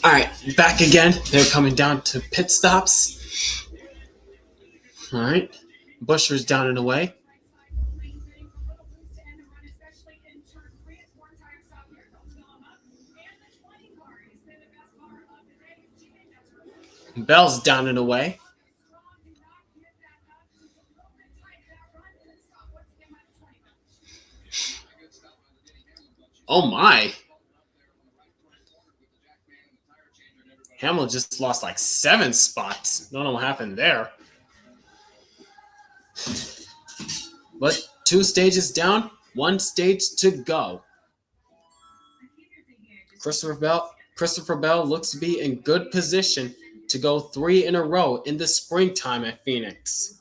Speaker 1: All right, back again. They're coming down to pit stops. All right, Busher's down and away. Bell's down and away. Oh my. Hamlin just lost like 7 spots. Don't know what happened there. But 2 stages down, 1 stage to go. Christopher Bell looks to be in good position to go 3 in a row in the springtime at Phoenix.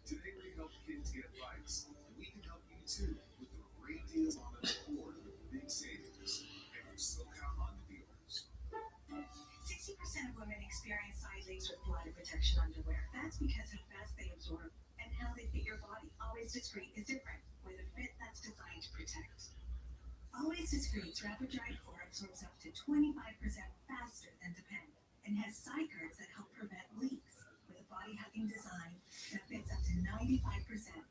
Speaker 5: Today we help kids get bikes, and we can help you too with the great deals on the board, big savings, and our SoCal Honda dealers.
Speaker 4: 60% of women experience side leaks with bladder protection underwear. That's because how fast they absorb and how they fit your body. Always Discreet is different, with a fit that's designed to protect. Always Discreet's rapid dry core absorbs up to 25% faster than Depend and has side guards that help prevent leaks, with a body hugging design that fits up to 95%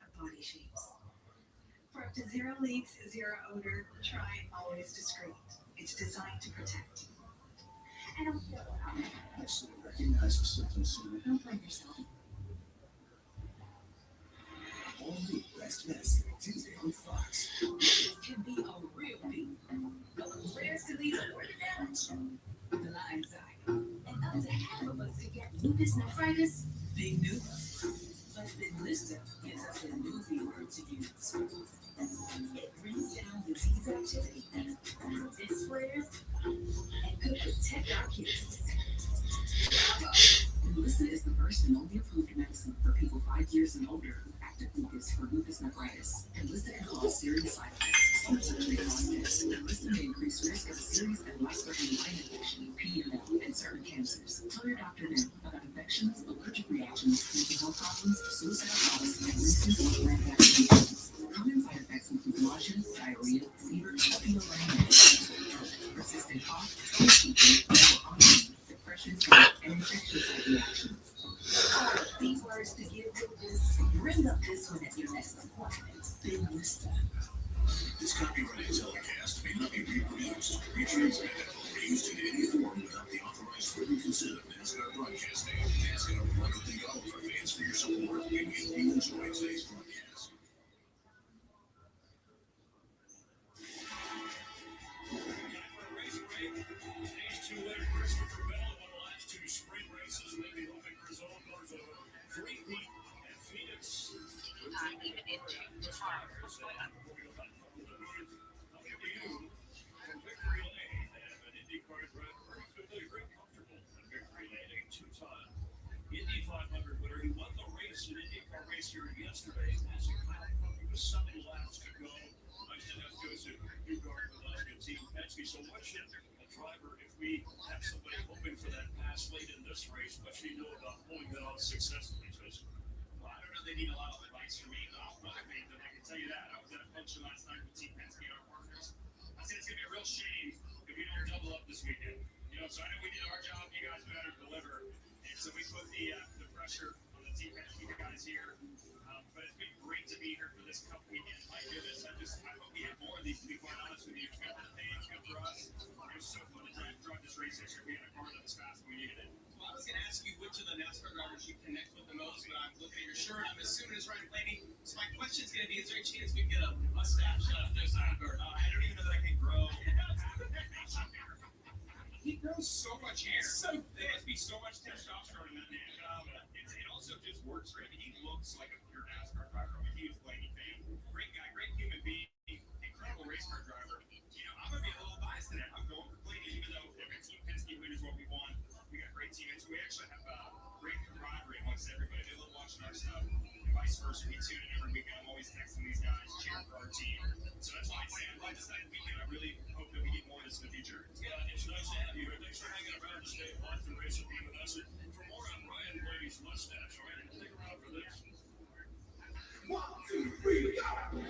Speaker 4: of body shapes. For up to 0 leaks, 0 odor, try Always Discreet. It's designed to protect. I don't feel well.
Speaker 5: I should have recognized the symptoms sooner.
Speaker 4: Don't blame yourself.
Speaker 5: All new Best Medicine, Tuesday on Fox.
Speaker 7: This can be a real thing. Prayers to lead to organ damage. The line side. And up to half of us could get lupus nephritis. Big news. But Big Lister gives us a new word to use. It brings down disease activity, prevents flares, and could protect our kids.
Speaker 8: Enlisted is the first and only approved medicine for people 5 years and older who active lupus for lupus nephritis. Enlisted can cause serious side effects, some of which may cause death. Enlisted may increase risk of serious and life-threatening line infection, PML, and certain cancers. Tell your doctor now about infections, allergic reactions, mental health problems, suicidal thoughts, and recent or planned vaccinations. Common side effects include nausea, diarrhea, fever, fetal persistent cough, stomach fever, depression, and infectious side reactions.
Speaker 7: These words to give lupus. Bring up this one at your next appointment. Big Lister.
Speaker 2: This copyrighted telecast may not be reproduced, retransmitted, or used in any form without the authorized written consent of NASCAR Broadcasting. NASCAR would like to thank all of our fans for your support and we hope you enjoy today's broadcast. Stage 2 winner Christopher Bell won the last 2 spring races, making his own doors over 3 feet at Phoenix.
Speaker 7: Even into the farm.
Speaker 2: From Victory Lane, they have an IndyCar driver who's been very comfortable in Victory Lane, a 2-time Indy 500 winner. He won the race, an IndyCar race here yesterday, passing Kyle Busch with 7 laps to go. Nice to have Joseph Newgarden with us and Team Penske. So what should a driver, if we have somebody hoping for that pass late in this race, what should he know about pulling that off successfully, Joseph?
Speaker 6: Well, I don't know if they need a lot of advice from me about motivate them. I can tell you that. I was at a function last night with Team Penske and our partners. I said it's going to be a real shame if we don't double up this weekend. So I know we did our job. You guys better deliver. And so we put the pressure on the Team Penske guys here. But it's been great to be here for this Cup weekend. My goodness, I hope we have more of these, to be quite honest with you. It's good for the fans, good for us. It was so fun to drive this race this year. We had a car that was fast when we needed it. Well, I was going to ask you which of the NASCAR drivers you connect with the most, but I'm looking at your shirt. I'm assuming it's Ryan Blaney. So my question is going to be, is there a chance we can get a mustache Joe Sandberg? I don't even know that I can grow. He grows so much hair. There must be so much testosterone in that man. It also just works for him. He looks like a pure NASCAR driver. I'm a huge Blaney fan. Great guy, great human being, incredible race car driver. I'm going to be a little biased today. I'm going for Blaney, even though every Team Penske win is what we want. We got great teammates. We actually have great camaraderie amongst everybody. They love watching our stuff, and vice versa. We tune in every weekend. I'm always texting these guys, cheering for our team. So that's why I say I'm glad to start the weekend. I really hope that we get more of
Speaker 2: It's the future. Yeah, it's nice to have you here. Thanks for hanging around to stay watch and race with us. And for more on Ryan Blaney's mustache, all right, stick around for this.
Speaker 5: 1, 2, 3, go!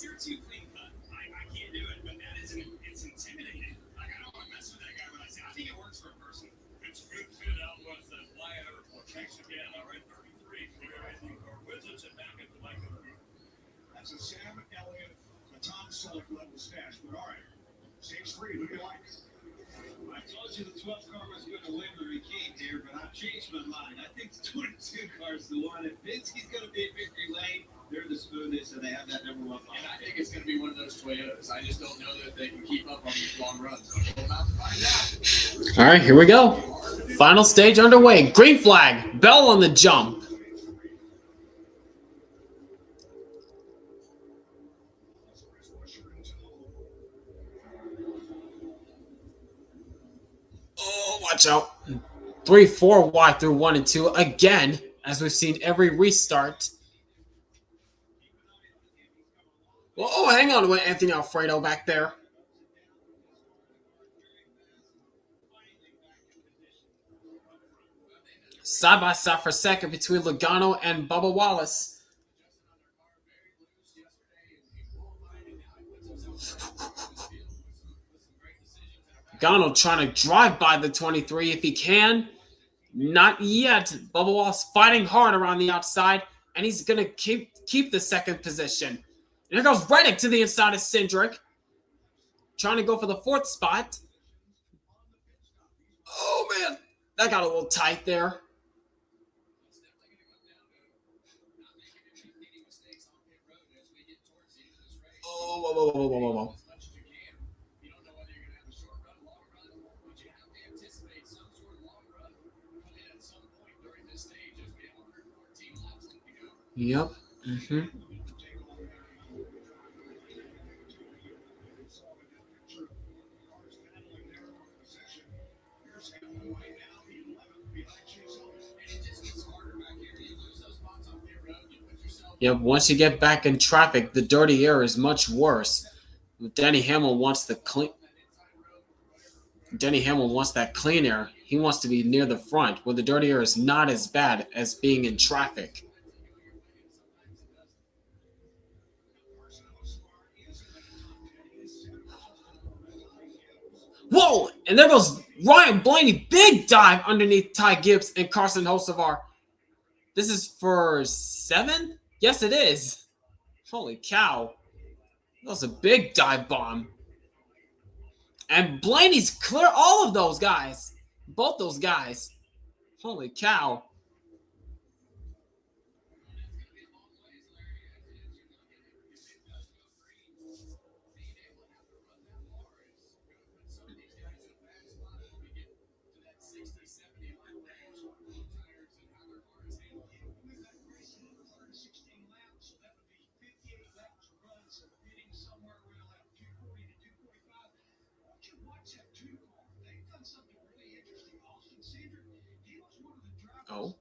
Speaker 2: You're too clean cut. I can't do it, but that is it's intimidating. Like, I don't want to mess with that guy, but I think it works for a person. It's good fit out with the flyout report. Thanks again. All right, 33. Clear anything or wizards and back at the mic.
Speaker 5: That's a Sam Elliott, a Tom Selleck level stash, but all right. Stage 3, who do you like?
Speaker 6: I told you the 12th car was going to win when we came here, but I've changed my mind. I think the 22 car is the one. If Vinsky's going to be at victory lane, they're the smoothest, and they have that number 1 line.
Speaker 9: And I think it's going to be one of those Toyotas. I just don't know that they can keep up on these long runs. So we'll have to find out.
Speaker 1: All right, here we go. Final stage underway. Green flag. Bell on the jump. Oh, watch out. 3, 4 wide through 1 and 2 again, as we've seen every restart. Oh, hang on to Anthony Alfredo back there. Side by side for second between Logano and Bubba Wallace. Logano trying to drive by the 23 if he can. Not yet. Bubba Wallace fighting hard around the outside, and he's going to keep the second position. And here goes Reddick to the inside of Cindric. Trying to go for the 4th spot. Oh, man. That got a little tight there. Oh, whoa. Yep. Mm-hmm. Yep, once you get back in traffic, the dirty air is much worse. Denny Hamlin wants the clean. Denny Hamlin wants that clean air. He wants to be near the front, where the dirty air is not as bad as being in traffic. Whoa! And there goes Ryan Blaney. Big dive underneath Ty Gibbs and Carson Hocevar. This is for 7? Yes, it is. Holy cow. That was a big dive bomb. And Blaney's clear all of those guys. Both those guys. Holy cow. Oh.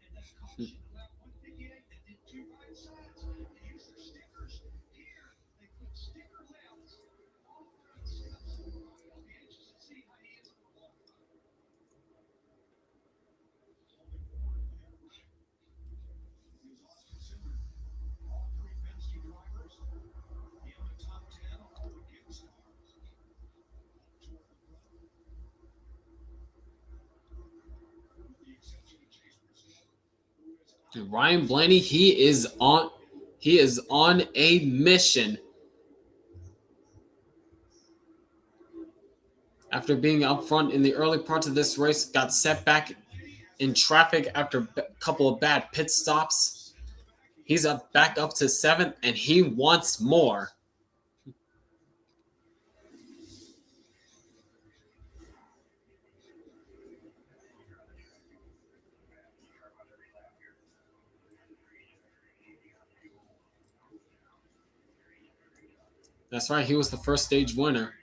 Speaker 1: Ryan Blaney, he is on a mission. After being up front in the early parts of this race, got set back in traffic after a couple of bad pit stops. He's back up to 7th, and he wants more. That's right, he was the first stage winner.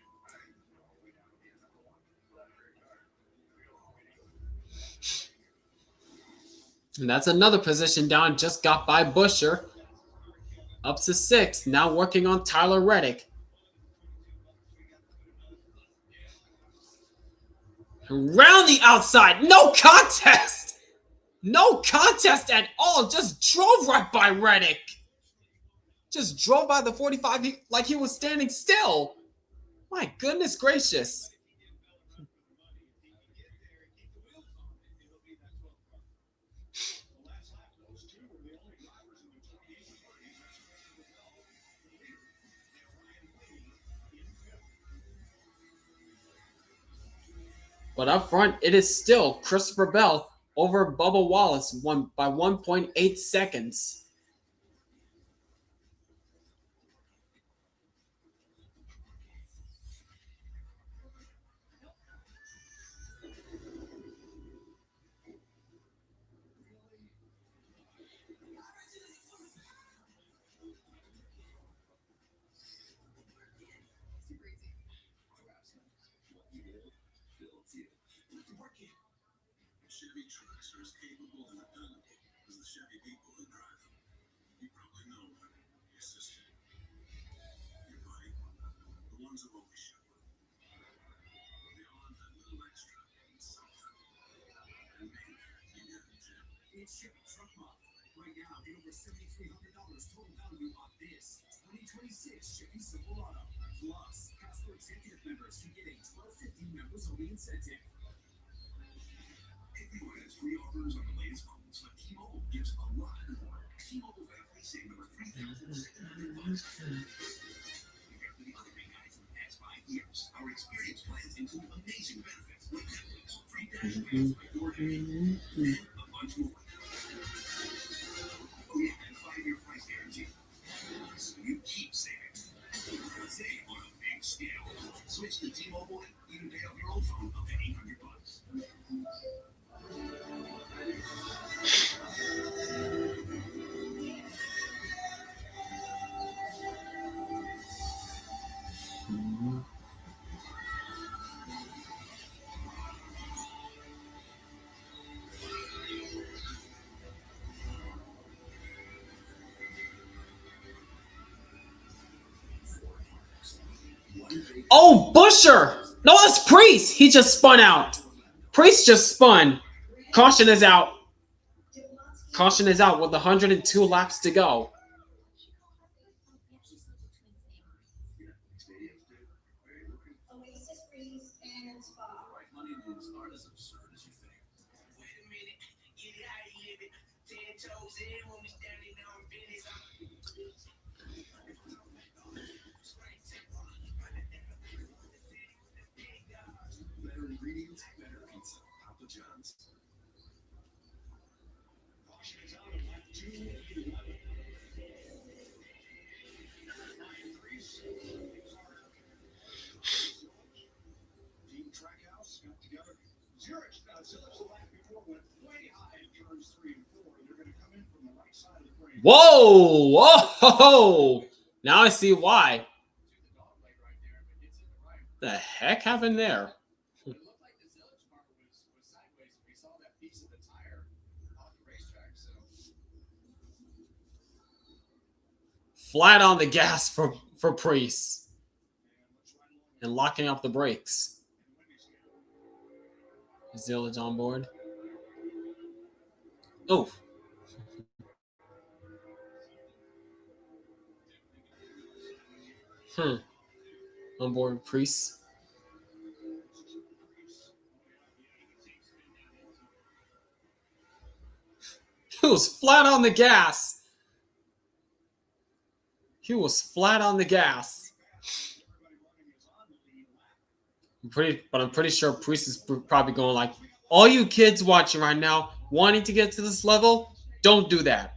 Speaker 1: And that's another position down, just got by Busher. Up to 6th, now working on Tyler Reddick. Around the outside, no contest! No contest at all, just drove right by Reddick. Just drove by the 45 like he was standing still. My goodness gracious. But up front, it is still Christopher Bell over Bubba Wallace by 1.8 seconds.
Speaker 5: Chevy trucks are as capable and dependable as the Chevy people who drive them. You probably know one. Your sister. Your buddy. The ones who always show up. They all have that little extra and something. And maybe you got it too.
Speaker 6: It's Chevy Truck Month. Right now, get over $7,300 total value on this 2026 Chevy Silverado. Plus, Costco Executive members can get a $12.50 members only incentive.
Speaker 5: Everyone has free offers on the latest phones, but T-Mobile gives a lot more. T-Mobile value saving over $3,700. Compared to the other big guys in the past 5 years, our experience plans include amazing benefits like Netflix, free dash plans by DoorDash, and a bunch more. Oh yeah, and 5-year price guarantee. So you keep saving. Save on a big scale. Switch to T-Mobile and even pay off your old phone up to $800.
Speaker 1: Oh, Busher! No, that's Priest! He just spun out. Priest just spun. Caution is out. Caution is out with 102 laps to go.
Speaker 5: Better ingredients, better pizza. Papa John's.
Speaker 2: Caution is out of lap 211. Team Trackhouse got together. Zurich, the lap before went way high in turns 3 and 4. They're going to come in from the right side of the frame.
Speaker 1: Whoa! Whoa! Now I see why. The heck happened there?
Speaker 9: It looked like the Zillage marker was sideways. We saw that piece of the tire off the racetrack. So
Speaker 1: Flat on the gas for Priest. And locking up the brakes. Zillage on board. Oh. On board Priest. He was flat on the gas. He was flat on the gas. I'm pretty sure Priest is probably going like, all you kids watching right now, wanting to get to this level, don't do that.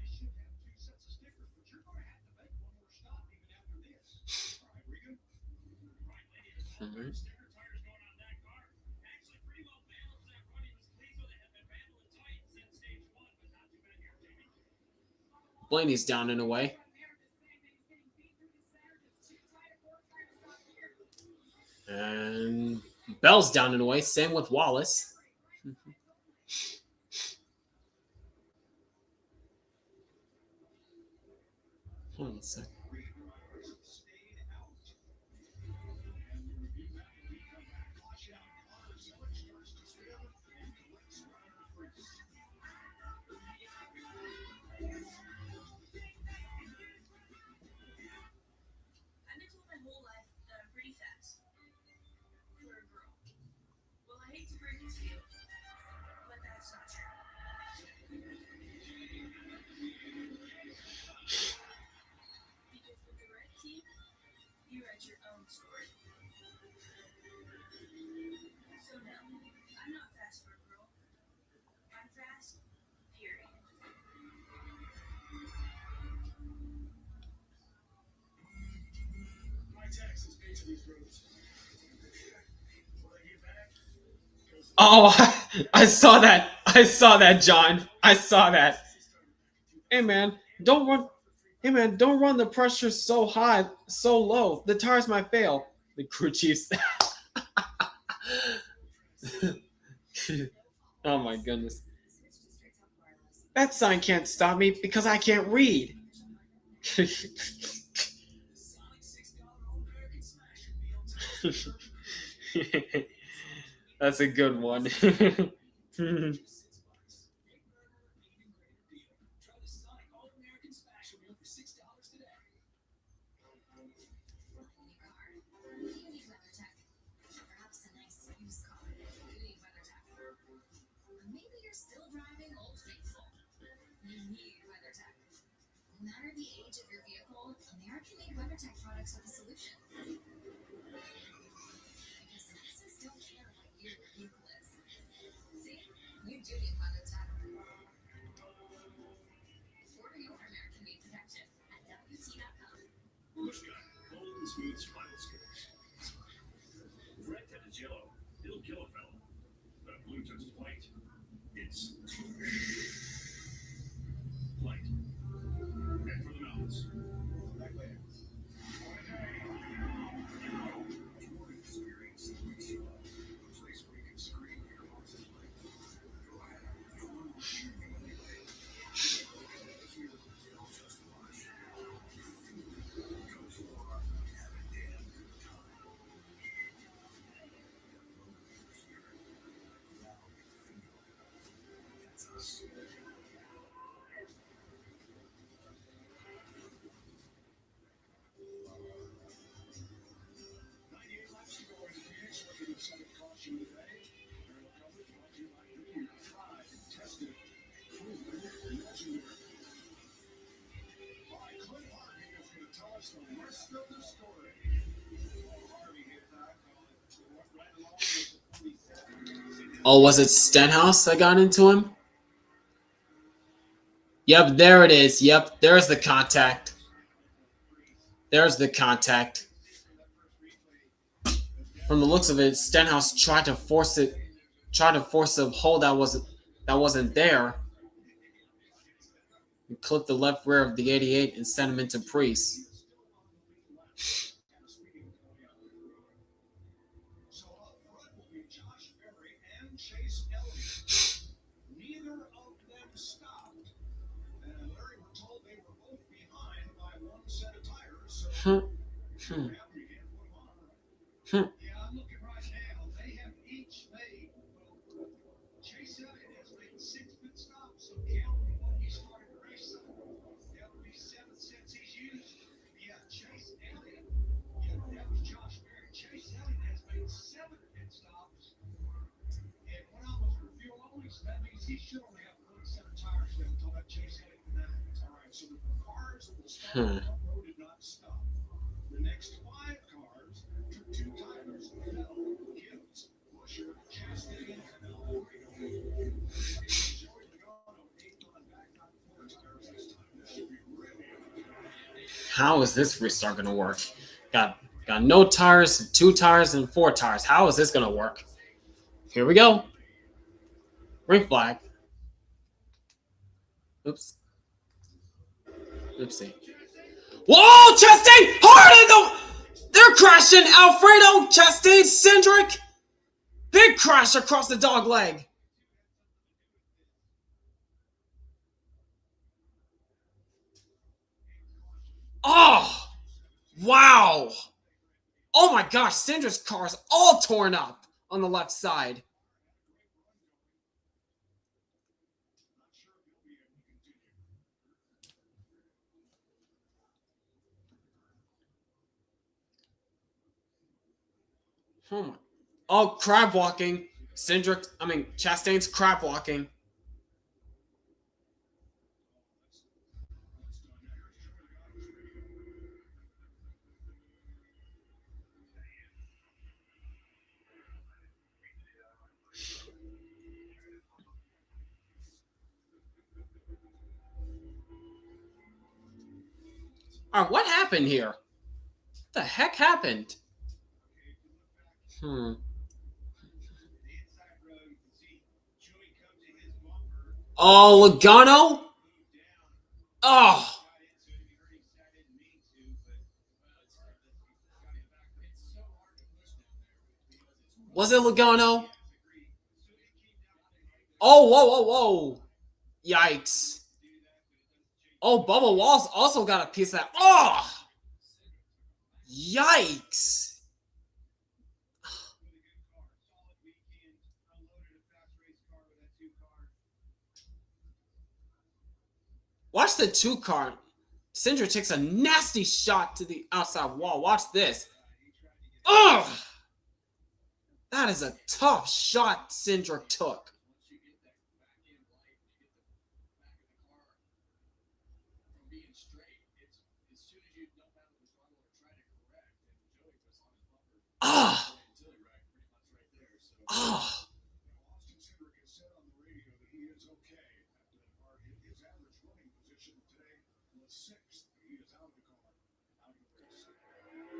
Speaker 1: Blaney's down and away. And Bell's down and away. Same with Wallace. Hold on a second.
Speaker 7: I've been told my whole life that I'm pretty fast for a girl. Well, I hate to break it to you, but that's not true. Because with the right team, you write your own story. So no, I'm not fast for a girl. I'm fast, period.
Speaker 2: My taxes paid to these roads. When I get back,
Speaker 1: Oh, I saw that. I saw that, John. I saw that. Hey man, don't run. Hey man, don't run the pressure so high, so low. The tires might fail. The crew chiefs. Oh my goodness. That sign can't stop me because I can't read. That's a good one.
Speaker 3: Perhaps a nice used car. You need WeatherTech. Maybe you're still driving Old Faithful. You need WeatherTech. No matter the age of your vehicle, American-made WeatherTech products are the solution. Because Texas don't care what year your vehicle is. See? You do need WeatherTech. Order your American-made protection at WT.com.
Speaker 5: Bush guy, golden smooth spinal skills. Red touches yellow, it'll kill a fellow. But blue touches white, it's light. And for the mountains. Right there. Experience that makes you up. A place where you can scream your heart's light. Go ahead. You'll shoot me anyway. Here, they'll just watch. Go for it. Have a damn good time. That's us. 98 laps to go in Phoenix. Looking at some caution today. Aerial coverage brought to you by Goodyear. Tried, tested, proven, legendary. All right, Clint Harvey is going to tell us the rest of the story. Harvey hit back on right along with the 47.
Speaker 1: Oh, was it Stenhouse that got into him? Yep, there it is. Yep, there's the contact. There's the contact. From the looks of it, Stenhouse tried to force a hold that wasn't there. He clipped the left rear of the 88 and sent him into Priest.
Speaker 2: So up front will be Josh Berry and Chase Elliott. Neither of them stopped. And Larry, we're told they were both behind by one set of tires. So
Speaker 1: Hmm.
Speaker 2: yeah, I'm looking right now. They have each made. Well, Chase Elliott has made 6 pit stops. So count what he started the race on. That would be 7 since he's used. Yeah, Chase Elliott. Yeah, that was Josh Berry. Chase Elliott has made 7 pit stops. And when I was review only, so that means he should only have 1 set of tires left. I'll have Chase Elliott in that. All right, so the cars that will start on the road did not stop. The next 5 cars took 2 tires. Bell, Gibbs, Busher, Chastain, and Joey Logano, 8 on back on 4 tires this time. This should be really
Speaker 1: How is this restart going to work? Got no tires, 2 tires, and 4 tires. How is this going to work? Here we go. Green flag. Oops. Oopsie. Whoa, Chastain! Hard in the... They're crashing! Alfredo, Chastain, Cindric! Big crash across the dog leg. Oh! Wow! Oh my gosh, Cindric's car's all torn up on the left side. Oh my. Oh, crab walking. Chastain's crab walking. Alright, what happened here? What the heck happened? Oh, Logano? Oh! Was it Logano? Oh, whoa, whoa, whoa. Yikes. Oh, Bubba Wallace also got a piece of that. Oh! Yikes. Watch the 2-car. Cindric takes a nasty shot to the outside wall. Watch this. Ugh! That is a tough shot Cindric took. Ah! Ah!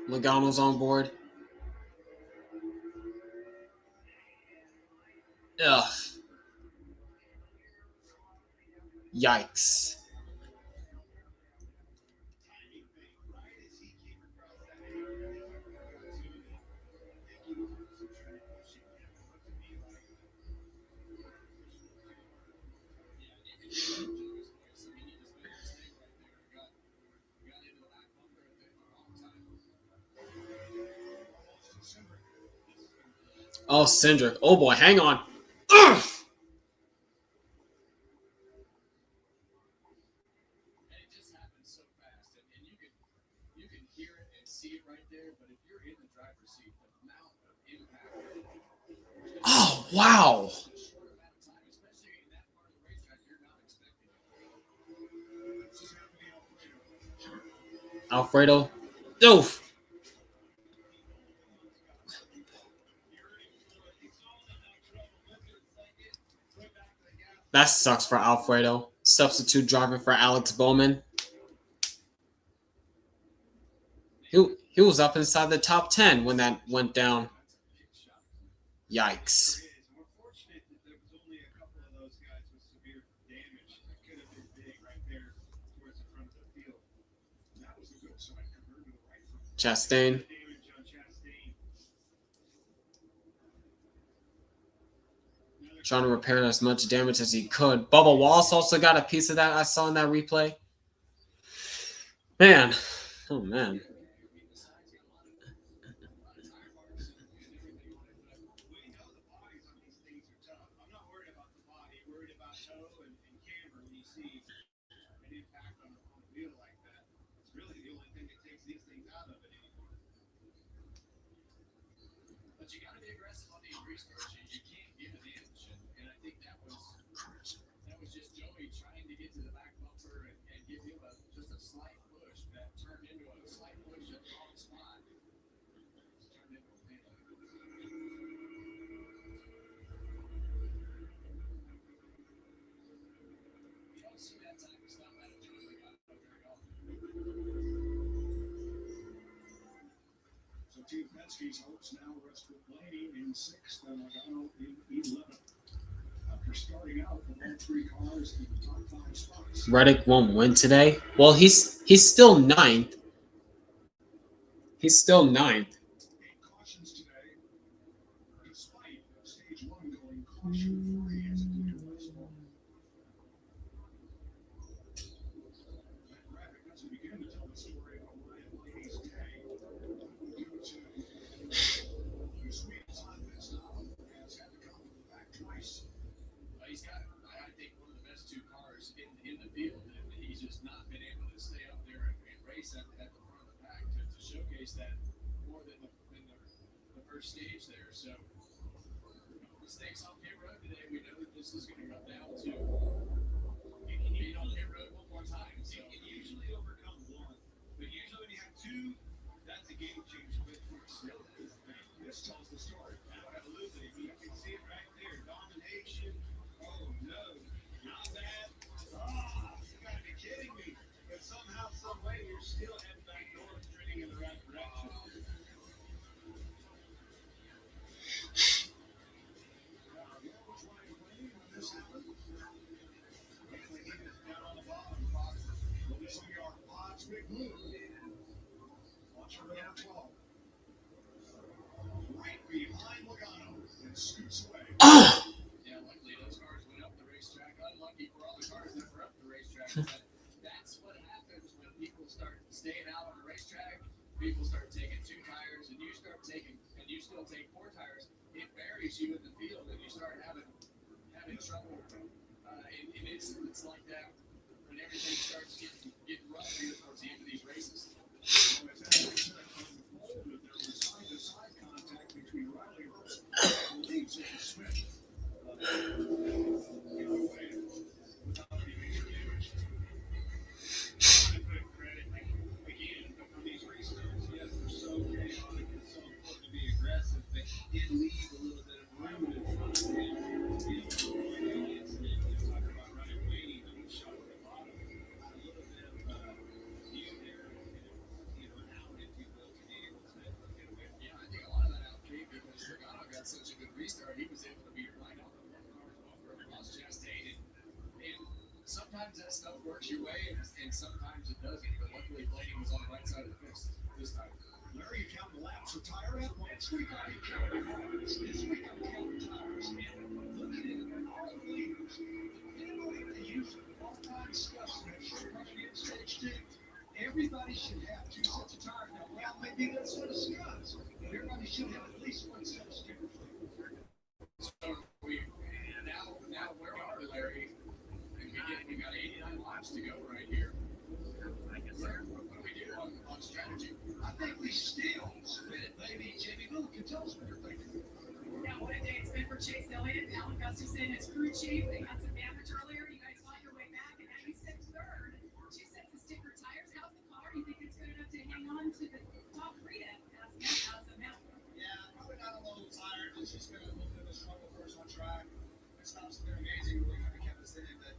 Speaker 1: Logano's on board. Ugh. Yikes. Oh, Cindric. Oh boy, hang on. Ugh! Oh, wow. Alfredo. Oof. That sucks for Alfredo. Substitute driver for Alex Bowman. He was up inside the top 10 when that went down. Yikes. Chastain. Trying to repair as much damage as he could. Bubba Wallace also got a piece of that I saw in that replay. Man. Oh, man.
Speaker 2: Team Penske's hopes now rest with Blaney in 6th and Logano in 11th. After starting out with all 3 cars in the top 5 spots.
Speaker 1: Reddick won't win today. Well, he's still ninth. He's still ninth.
Speaker 2: Cautions today, despite stage one going caution-free as it did last fall. Reddick doesn't begin to tell the story of Ryan Blaney's day due to the sweet time this stop has had to come to the back twice.
Speaker 9: He's got, I think, one of the best two cars in the field, and he's just not been able to stay up there and race at the front of the pack to showcase that more than the first stage there. So, mistakes on pit road today. We know that this is going to come down to being on pit road one more time. So.
Speaker 2: It can usually overcome one, but usually when you have two, that's a game changer. This tells the story. Absolutely. You can see it right there. Domination. Oh, no. Not that. You got to be kidding me. But somehow, some way, you're still heading back north, trending in the right direction. Watch her down 12. Right behind Logano and scoots away.
Speaker 9: Yeah, luckily those cars went up the racetrack. Unlucky for all the cars that were up the racetrack. But that's what happens when people start staying out on the racetrack. People start taking 2 tires, and you start taking, and you still take 4 tires. It buries you in the field, and you start having trouble. And it's like that when everything starts getting rough here towards the end of these races.
Speaker 2: There was side-to-side contact between Riley Hurst and Leeds in the switch. Without any major damage. I put credit again on these races. Yes, they're so chaotic and so important to be aggressive. They did leave a little bit of room in front of them. Talk about running Blaney, but he shot at the bottom. A little bit of view there, an out, if you will, to be able to get away.
Speaker 9: Yeah, I think a lot of that out came because Logano got such a good restart. He was able to be right on the cars off Chastain. And sometimes that stuff works your way, and sometimes it doesn't. But luckily, Blaney was on the right side of the fence this time.
Speaker 2: Larry, you count the laps for tire at once. We got to count the tires. This week I'm counting tires. And looking at all the leaders, the ability to use all-time stuff that should run in stage 2. Everybody should have 2 sets of tires. Now, well, maybe that's what it does, but everybody should have at least 1 set of stickers.
Speaker 9: So now where are we, Larry? We got 89 laps to go right here. What do we do on strategy?
Speaker 2: I think we still spin it, baby. Jimmie, Lou can tell us what you're thinking.
Speaker 3: Yeah, what a day it's been for Chase Elliott. Alan Gustafson as crew chief. They had some damage earlier. You guys fought your way back, and now you sit third. 2 sets of sticker tires. How's the car? You think it's good enough to hang on to the top 3 then? How's the mount?
Speaker 2: Yeah, probably not a little tired. It's just been a little bit of a struggle for us on track. It stops been amazing. Really kind of kept us in it, but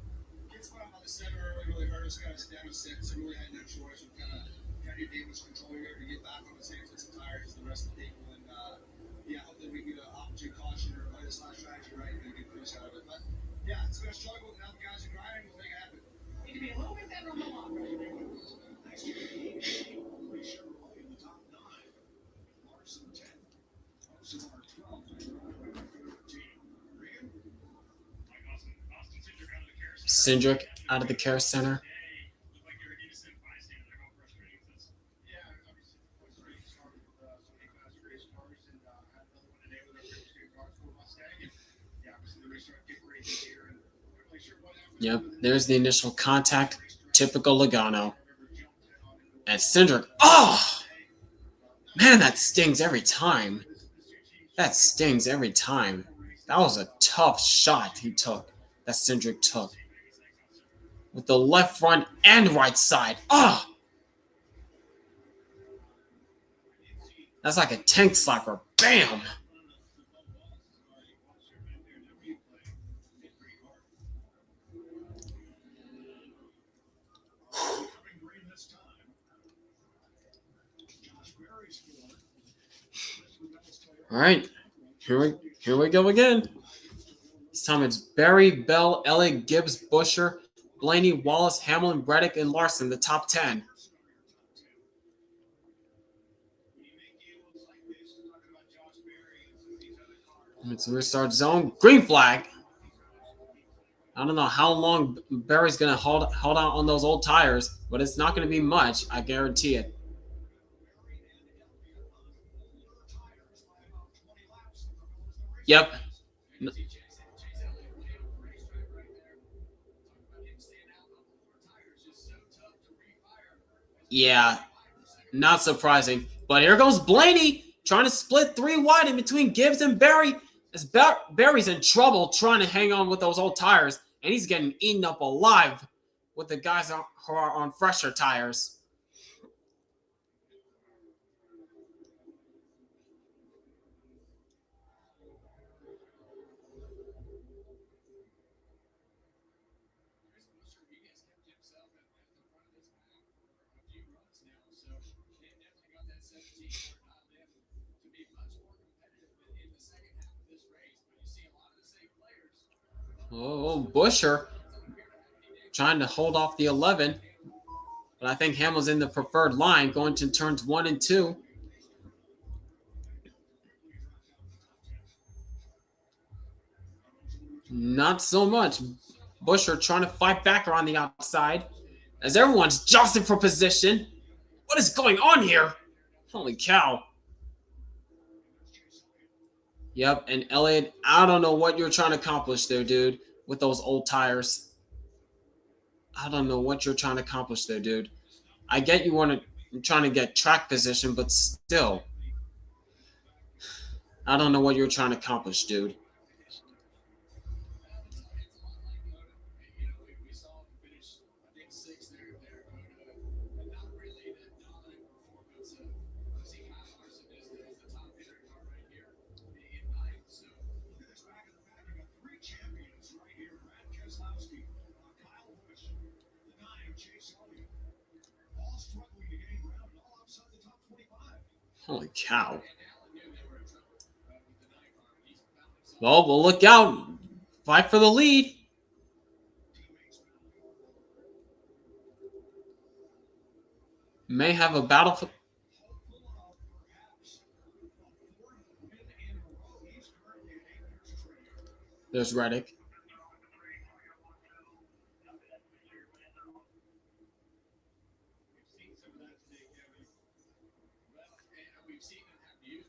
Speaker 2: gets put up on the center early really hurt us. Got us down to 6, so really had no choice. We kind of your damage control here to get back on the same sets of tires as the rest of the people. And yeah, hopefully we get an opportune caution or play this last strategy right and get a good push out of it. But yeah, it's been a struggle. Now the guys are grinding. We'll make it happen.
Speaker 3: Need to be a little bit better on the long run.
Speaker 2: Next year, Chevrolet in the top 9. Larson 10. Larson are 12. 13. Regan?
Speaker 1: Cindric out of the care center. Yep, there's the initial contact. Typical Logano. And Cindric. Oh! Man, that stings every time. That stings every time. That was a tough shot he took. That Cindric took. With the left front and right side. Oh! That's like a tank slapper. Bam! All right, here we go again. This time it's Barry, Bell, Elliott, Gibbs, Busher, Blaney, Wallace, Hamlin, Reddick, and Larson, the top 10. It's a restart zone. Green flag. I don't know how long Barry's going to hold out on those old tires, but it's not going to be much. I guarantee it. Yep. Yeah, not surprising. But here goes Blaney trying to split 3 wide in between Gibbs and Barry. As Barry's in trouble trying to hang on with those old tires, and he's getting eaten up alive with the guys who are on fresher tires. Oh, Busher trying to hold off the 11. But I think Hamlin's in the preferred line going to turns 1 and 2. Not so much. Busher trying to fight back around the outside as everyone's jostling for position. What is going on here? Holy cow. Yep, and Elliott, I don't know what you're trying to accomplish there, dude, with those old tires. I don't know what you're trying to accomplish there, dude. I get you're trying to get track position, but still. I don't know what you're trying to accomplish, dude. Holy cow. Well, we'll look out. Fight for the lead. May have a battle for... There's Reddick.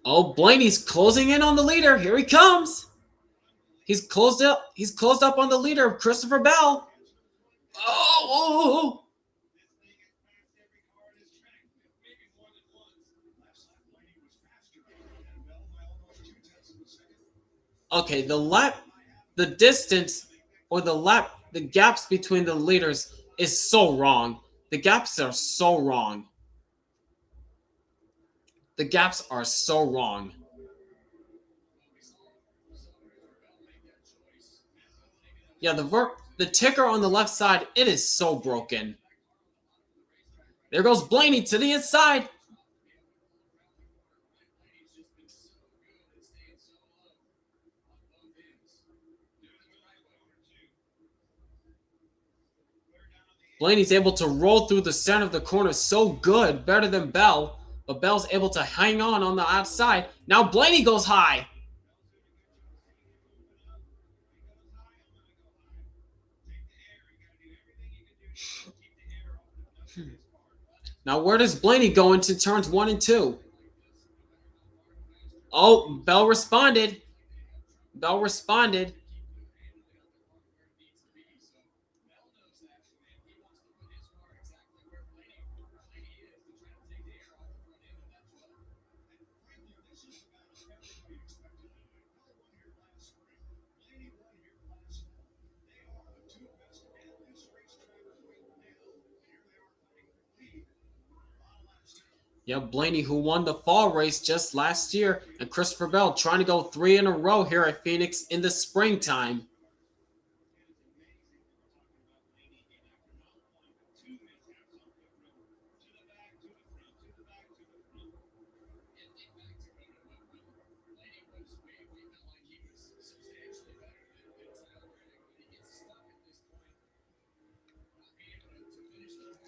Speaker 1: Oh, Blaney's closing in on the leader. Here he comes. He's closed up. He's closed up on the leader, Christopher Bell. Oh. Okay, the distance or the gaps between the leaders is so wrong. The gaps are so wrong. The gaps are so wrong. Yeah, the ticker on the left side, it is so broken. There goes Blaney to the inside. Blaney's able to roll through the center of the corner so good, better than Bell. But Bell's able to hang on the outside. Now Blaney goes high. Now where does Blaney go into turns 1 and 2? Oh, Bell responded. Bell responded. Yeah, Blaney, who won the fall race just last year, and Christopher Bell trying to go 3 in a row here at Phoenix in the springtime.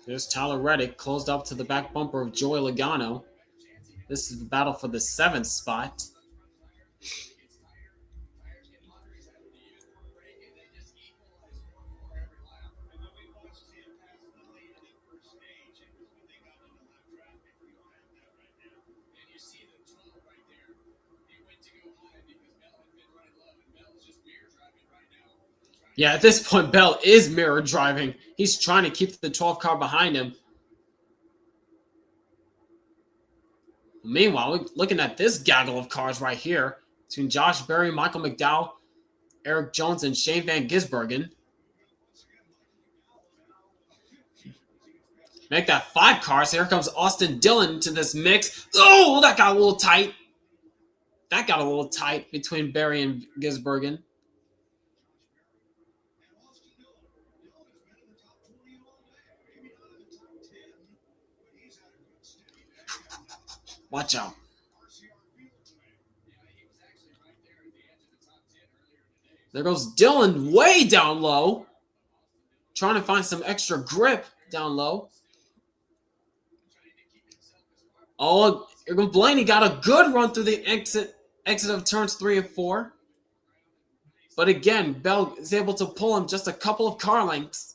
Speaker 1: There's Tyler Reddick, closed up to the back bumper of Joey Logano. This is the battle for the 7th spot. Yeah, at this point, Bell is mirror driving. He's trying to keep the 12 car behind him. Meanwhile, we're looking at this gaggle of cars right here between Josh Berry, Michael McDowell, Eric Jones, and Shane Van Gisbergen. Make that 5 cars. Here comes Austin Dillon to this mix. Oh, that got a little tight. That got a little tight between Berry and Gisbergen. Watch out. There goes Dillon way down low. Trying to find some extra grip down low. Oh, here goes Blaney. Got a good run through the exit of turns 3 and 4. But again, Bell is able to pull him just a couple of car lengths.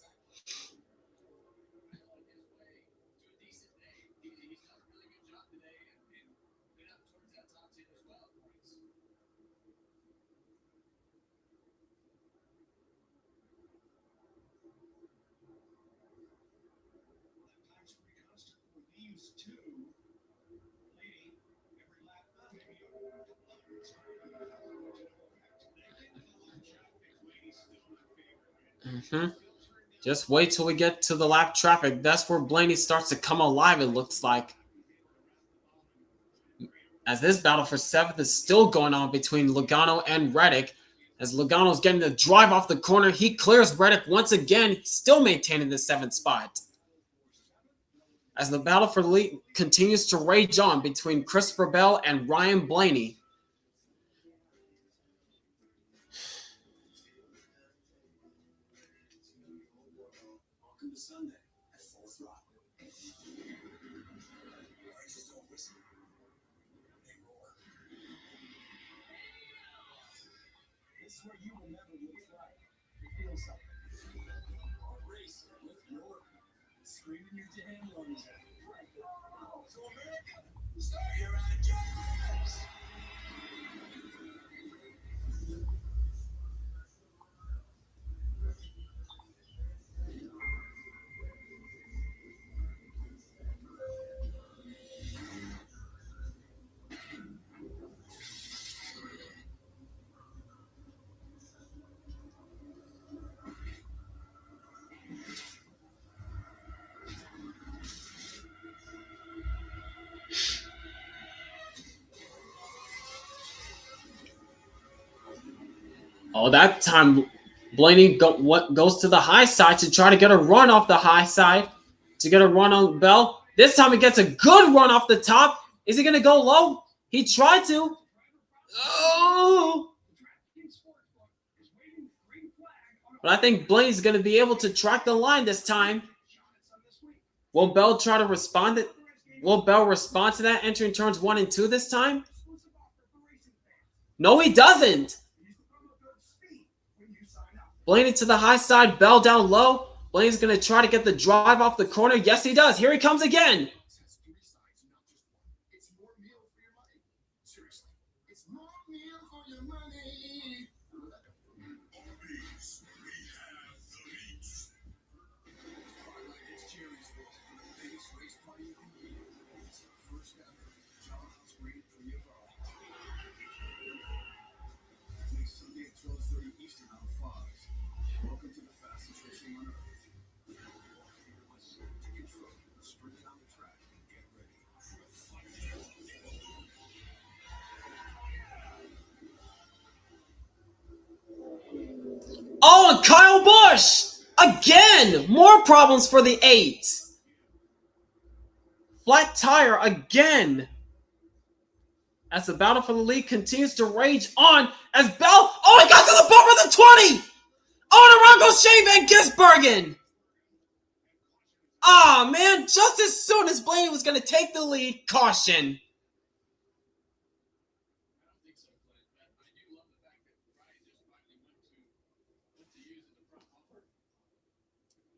Speaker 1: Just wait till we get to the lap traffic. That's where Blaney starts to come alive, it looks like. As this battle for 7th is still going on between Logano and Reddick. As Logano's getting the drive off the corner, he clears Reddick once again, still maintaining the 7th spot. As the battle for the lead continues to rage on between Christopher Bell and Ryan Blaney. Oh, that time Blaney goes to the high side to try to get a run off the high side, to get a run on Bell. This time he gets a good run off the top. Is he going to go low? He tried to. Oh! But I think Blaney's going to be able to track the line this time. Will Bell try to respond? Will Bell respond to that entering turns 1 and 2 this time? No, he doesn't. Blaney to the high side, Bell down low. Blaney's going to try to get the drive off the corner. Yes, he does. Here he comes again. Oh, and Kyle Busch! Again! More problems for the 8. Flat tire again. As the battle for the lead continues to rage on, as Bell... Oh, he got to the bumper of the 20! Oh, and around goes Shane Van Gisbergen! Ah, man, just as soon as Blaney was going to take the lead, caution.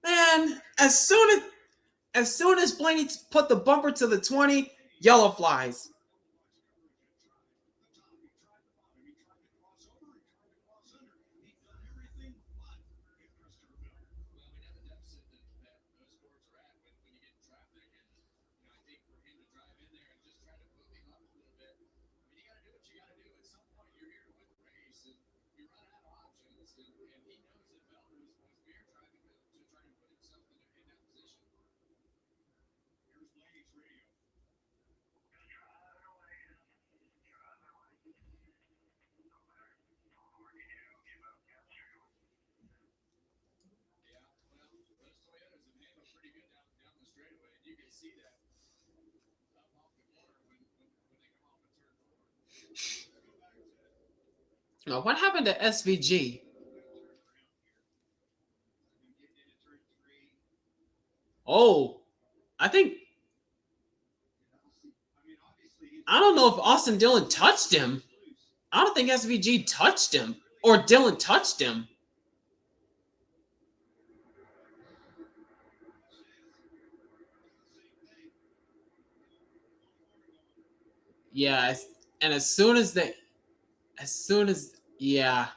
Speaker 1: Man, as soon as Blaney put the bumper to the 20, yellow flies. Now, what happened to SVG? Oh, I think I don't know if Austin Dillon touched him. I don't think SVG touched him or Dillon touched him. Yeah, and as soon as yeah.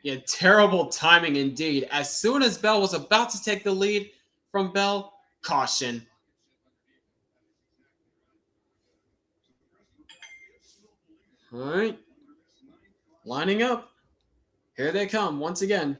Speaker 1: Yeah, terrible timing indeed. As soon as Bell was about to take the lead from Bell, caution. All right. Lining up. Here they come once again.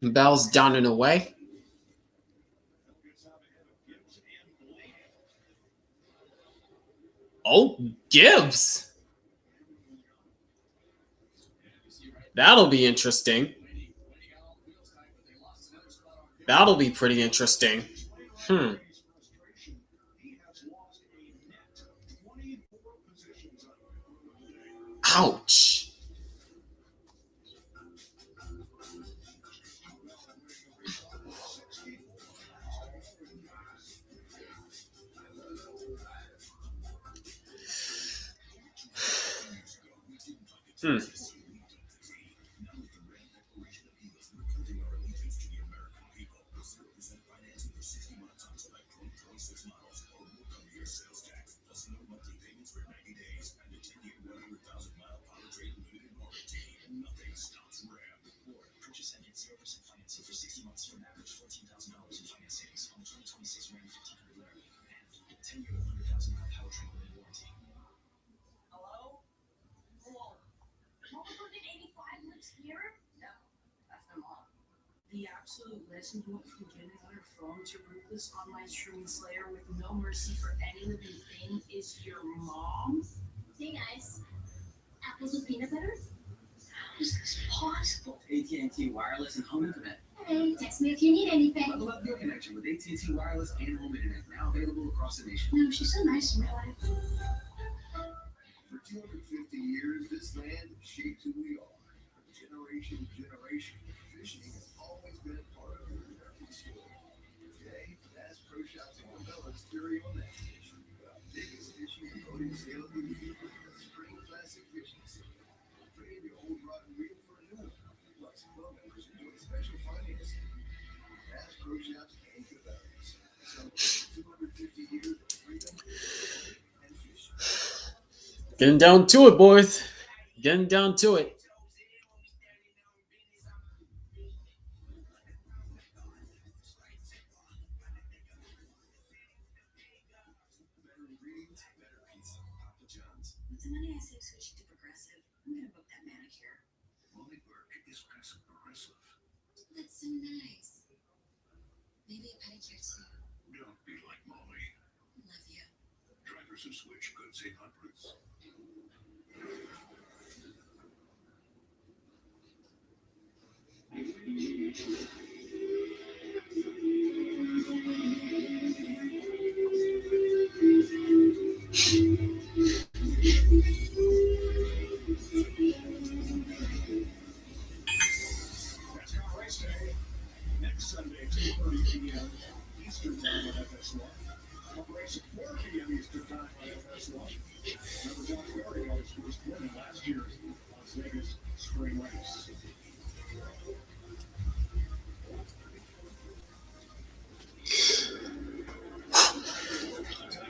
Speaker 1: Bell's down and away. Oh, Gibbs. That'll be interesting. That'll be pretty interesting. Ouch.
Speaker 8: The absolute legend went from getting on her phone to ruthless online streaming slayer with no mercy for any living thing is your mom?
Speaker 3: Hey guys, apples with peanut butter? How is this possible?
Speaker 6: AT&T Wireless and Home Internet.
Speaker 3: Hey, text me if you need anything.
Speaker 6: Level up your connection with AT&T Wireless and Home Internet, now available across the nation.
Speaker 3: No, she's so nice in real life.
Speaker 5: For 250 years, this land shaped who we are. Generation to generation, fishing has always been a part of the American story. Today, Bass Pro Shops and Cabela's carry on that tradition. Biggest fishing and boating sale of the year, the Spring Classic Fishing Sale. Trade your old rod and reel for a new one. Plus, club members enjoy special financing. Bass Pro Shops and Cabela's. Celebrating 250 years of freedom and fishing.
Speaker 1: Getting down to it, boys. Getting down to it.
Speaker 5: Better ingredients, better
Speaker 4: So Monday I saved switching to Progressive. I'm gonna book that manicure.
Speaker 5: Molly Burke is passive aggressive.
Speaker 3: That's so nice. Maybe a pedicure too.
Speaker 5: Don't be like Molly.
Speaker 3: Love you.
Speaker 5: Drivers who switch could save hundreds.
Speaker 2: NASCAR Race Day next Sunday, 2:30 p.m. Eastern Time on FS1. Operation 4 p.m. Eastern Time on FS1. Remember, Josh Berry got his first win in last year's Las Vegas spring race.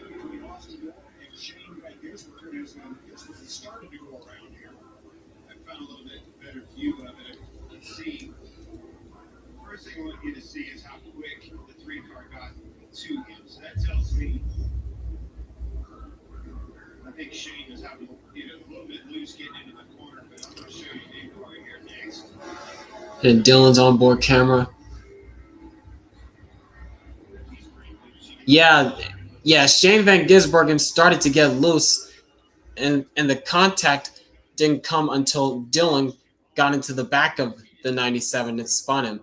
Speaker 2: Between Austin Dillon and Shane Van Gisbergen as Gisbergen started to go around here.
Speaker 10: I found a little bit better view of it. Let's see. First thing I want you to see is how quick the 3-car got to him. So that tells me I think Shane is having a little bit loose getting into the corner, but I'm going to show you the car here next.
Speaker 1: And Dylan's onboard camera. Yeah, Shane Van Gisbergen started to get loose, and the contact didn't come until Dylan got into the back of the 97 and spun him.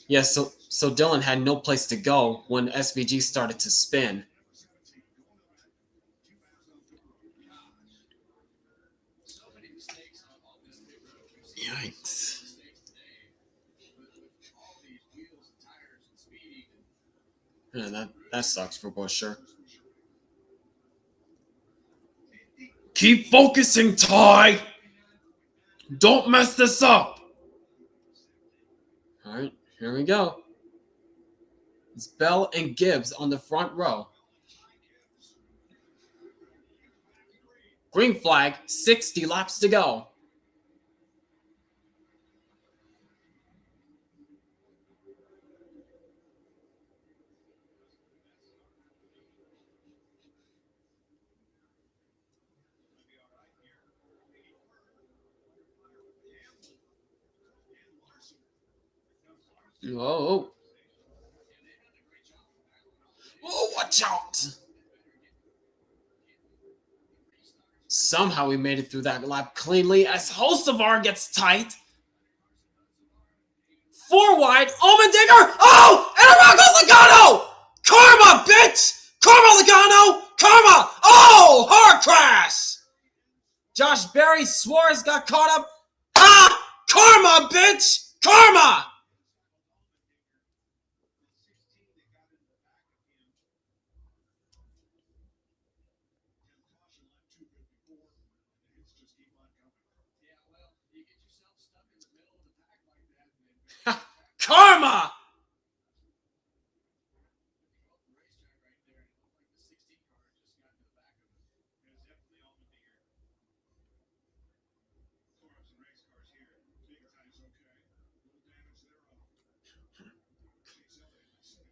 Speaker 1: Yeah, so Dylan had no place to go when SVG started to spin. Yikes. Yeah, that sucks for Buescher. Keep focusing, Ty! Don't mess this up! Alright, here we go. It's Bell and Gibbs on the front row. Green flag, 60 laps to go. Whoa. Oh, watch out! Somehow we made it through that lap cleanly as Hocevar gets tight. 4 wide, Allmendinger! Oh! And around goes Logano! Karma, bitch! Karma, Logano! Karma! Oh! Hard crash! Josh Berry, Suarez got caught up. Ah! Karma, bitch! Karma! Karma!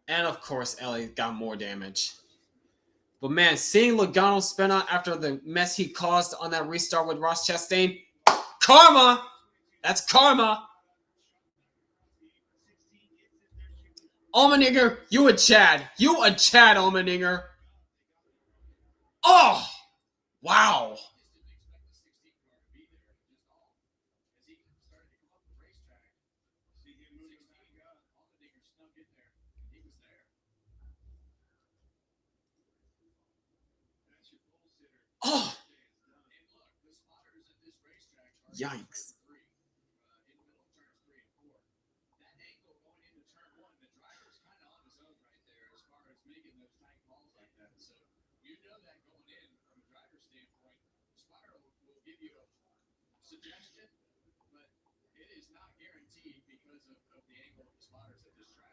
Speaker 1: And of course, Elliott got more damage. But man, seeing Logano spin out after the mess he caused on that restart with Ross Chastain, karma! That's karma! Allmendinger, you a Chad. You a Chad, Allmendinger. Oh! Wow. Oh! Yikes.
Speaker 9: Suggestion, but it is not guaranteed because of the angle of the spotters at this track.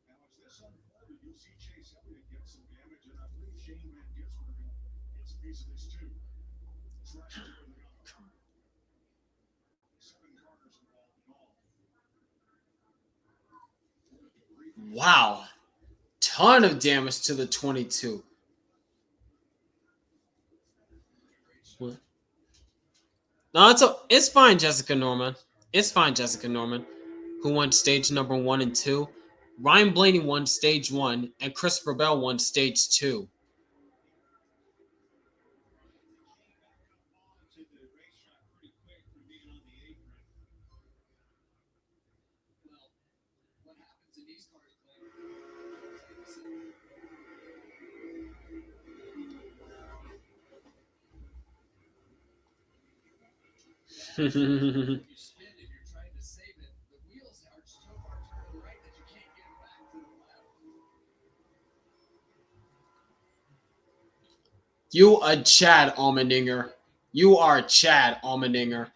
Speaker 2: Now, as this unfolded, you'll see Chase Elliott get some damage, and I believe Shane Van Gisbergen gets a piece of this too. It's right there with the 7 cars involved in all.
Speaker 1: Wow. Ton of damage to the 22. No, it's fine, Jessica Norman. It's fine, Jessica Norman, who won stage number 1 and 2. Ryan Blaney won stage 1, and Christopher Bell won stage 2.
Speaker 10: To the racetrack pretty quick from being on the apron.
Speaker 9: Well, what happens in these cars, Clay? You spin if you're trying to save it. The wheels are so far turned to the right that you can't get back to the left.
Speaker 1: You a Chad Almendinger. You are Chad Almendinger.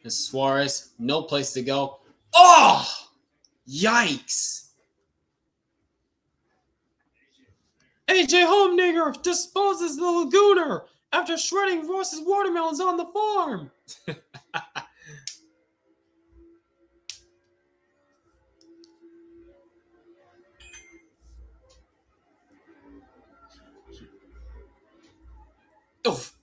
Speaker 1: And Suarez, no place to go. Oh! Yikes! AJ Allmendinger disposes the Lagooner after shredding Ross's watermelons on the farm. Oof.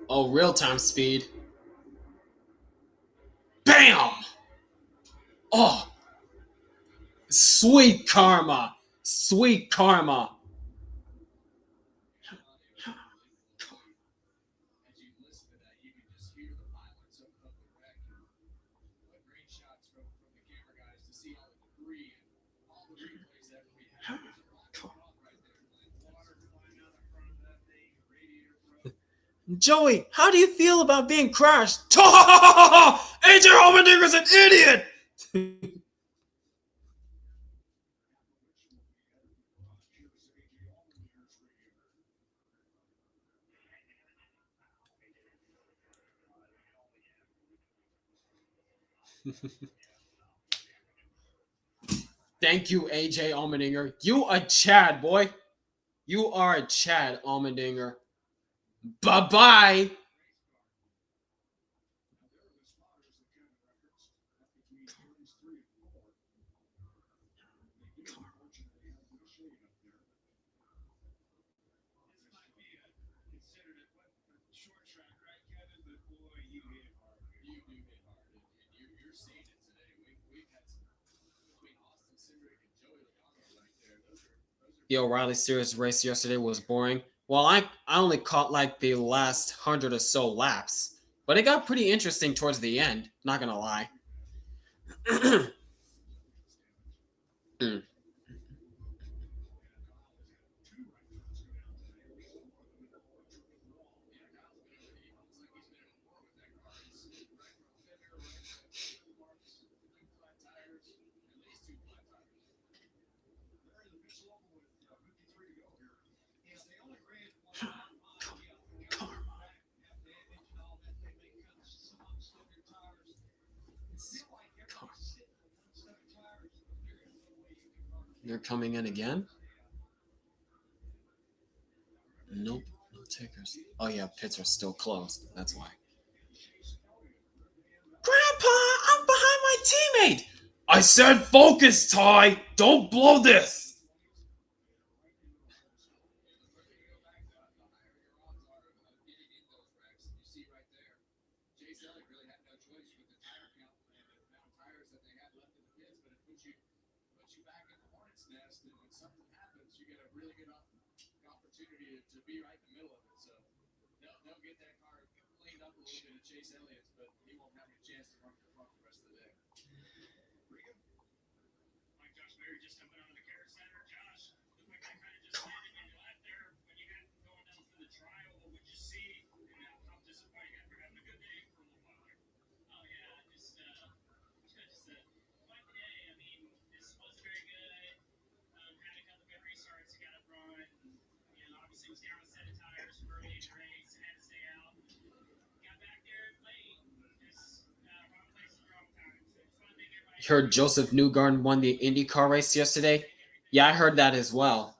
Speaker 1: Oh, real-time speed. Bam! Oh! Sweet karma. Sweet karma.
Speaker 9: As you listen to that, you can just hear the violence of the wreck. Great shots from the camera guys to see all the debris and all the replays that we have. Right there. Water flying out the front of that thing, radiator broke.
Speaker 1: Joey, how do you feel about being crashed? AJ Allmendinger's an idiot! Thank you, AJ Allmendinger. You a Chad, boy. You are a Chad Allmendinger. Bye-bye.
Speaker 10: Short track, right, Kevin? But boy, you hit hard.
Speaker 9: You do hit hard, and you're seeing it today. We've had some between Austin Cindric and Joey Logano right there. Those are
Speaker 1: The O'Reilly Series race yesterday was boring. Well, I only caught like the last 100 or so laps, but it got pretty interesting towards the end. Not gonna lie. They're coming in again? Nope, no takers. Oh yeah, pits are still closed. That's why. Grandpa, I'm behind my teammate! I said focus, Ty! Don't blow this!
Speaker 9: opportunity to be right in the middle of it. So they'll get that car cleaned up a little bit at Chase Elliott's, but he won't have any chance to run the rest of the day.
Speaker 2: Like Josh Berry just jumping onto the carrot center. Josh, looked like I kind of just landed in your lap there when you got going down through the trial. What would you see? And how disappointing after having a good day for a little while. Oh yeah, just quite the day. I mean, this was very good. Had a couple good restarts. He got up front. Obviously was down a set of tires early in the race. Had to stay out. Got back there late. Just wrong place at the wrong time. So just want to thank everybody.
Speaker 1: Heard Joseph Newgarden won the IndyCar race yesterday. Yeah, I heard that as well.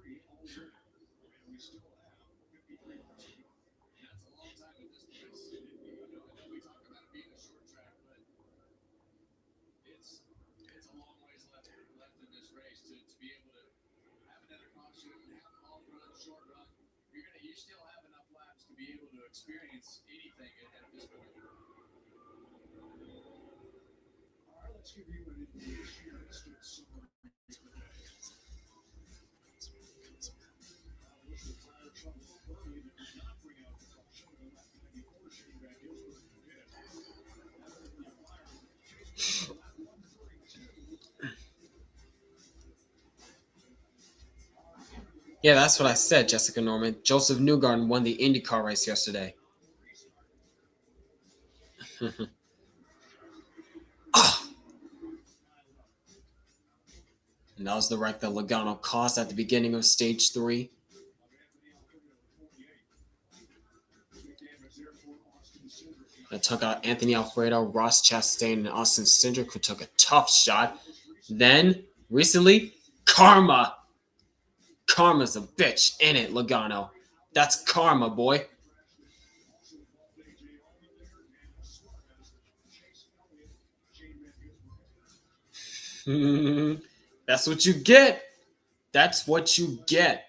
Speaker 10: we still have 53 laps to go.
Speaker 9: That's a long time at this place. I know we talk about it being a short track, but it's a long ways left in this race to be able to have another caution, have a long run, short run. You still have enough laps to be able to experience anything at this point.
Speaker 10: All right, let's give you an instant summary of the day. With the tire trouble, Burley did not bring out the caution, and lap 94 shooting back Gibbs for the pit.
Speaker 1: Yeah, that's what I said, Jessica Norman. Joseph Newgarden won the IndyCar race yesterday. And that was the wreck that Logano caused at the beginning of stage 3. That took out Anthony Alfredo, Ross Chastain, and Austin Cindric, who took a tough shot. Then, recently, Karma. Karma's a bitch, ain't it, Logano? That's karma, boy. That's what you get. That's what you get.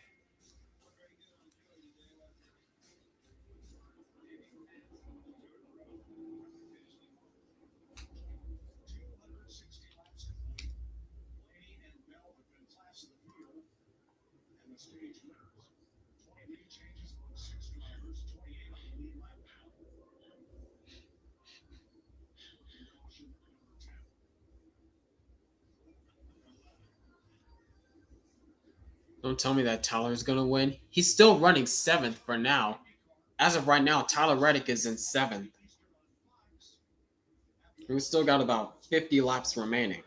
Speaker 1: Don't tell me that Tyler's going to win. He's still running 7th for now. As of right now, Tyler Reddick is in 7th. We've still got about 50 laps remaining.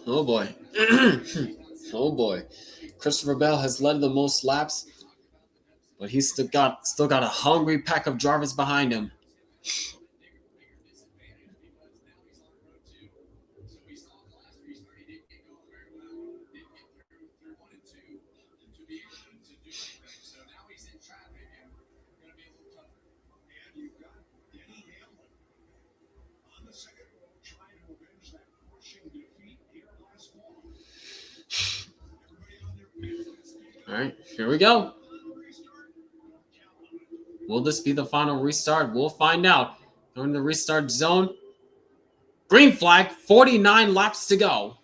Speaker 1: Oh boy. Oh boy. Christopher Bell has led the most laps, but he's still got a hungry pack of drivers behind him.
Speaker 10: And you've got Denny Hamlin on the second row trying to avenge that crushing defeat here last fall. Everybody on their feet.
Speaker 1: All right, here we go. Will this be the final restart? We'll find out. Going to the restart zone. Green flag, 49 laps to go.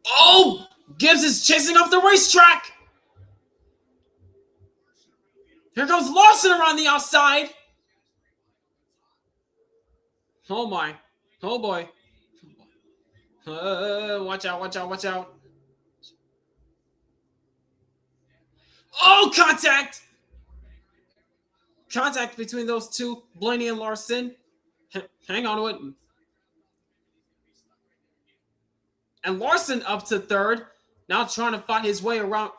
Speaker 1: Oh! Gibbs is chasing up the racetrack. Here goes Larson around the outside. Oh my. Oh boy. Watch out, watch out, watch out. Oh, contact! Contact between those two, Blaney and Larson. Hang on to it. And Larson up to 3rd. Now trying to find his way around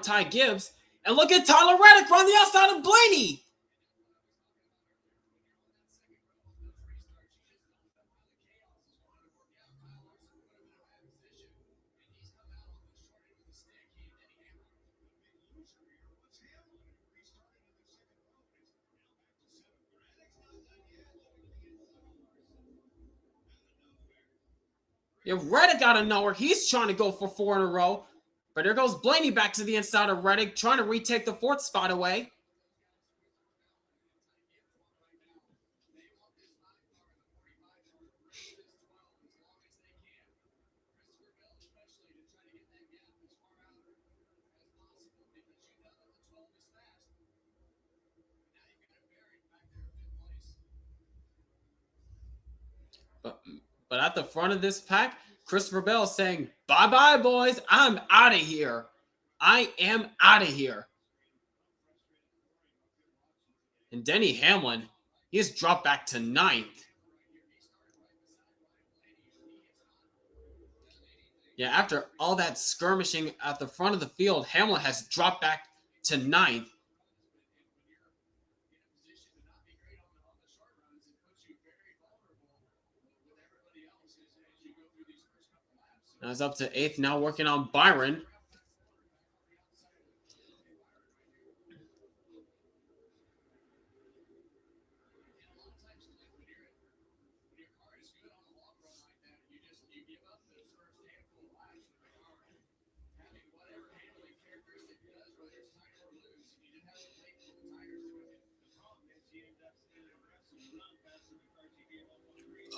Speaker 1: Ty Gibbs. And look at Tyler Reddick on the outside of Blaney. Yeah, Reddick out of nowhere. He's trying to go for 4 in a row. But there goes Blaney back to the inside of Reddick, trying to retake the 4th spot away. But at the front of this pack, Christopher Bell saying, bye-bye, boys. I'm out of here. I am out of here. And Denny Hamlin, he has dropped back to 9th. Yeah, after all that skirmishing at the front of the field, Hamlin has dropped back to 9th. Now it's up to 8th, now working on Byron.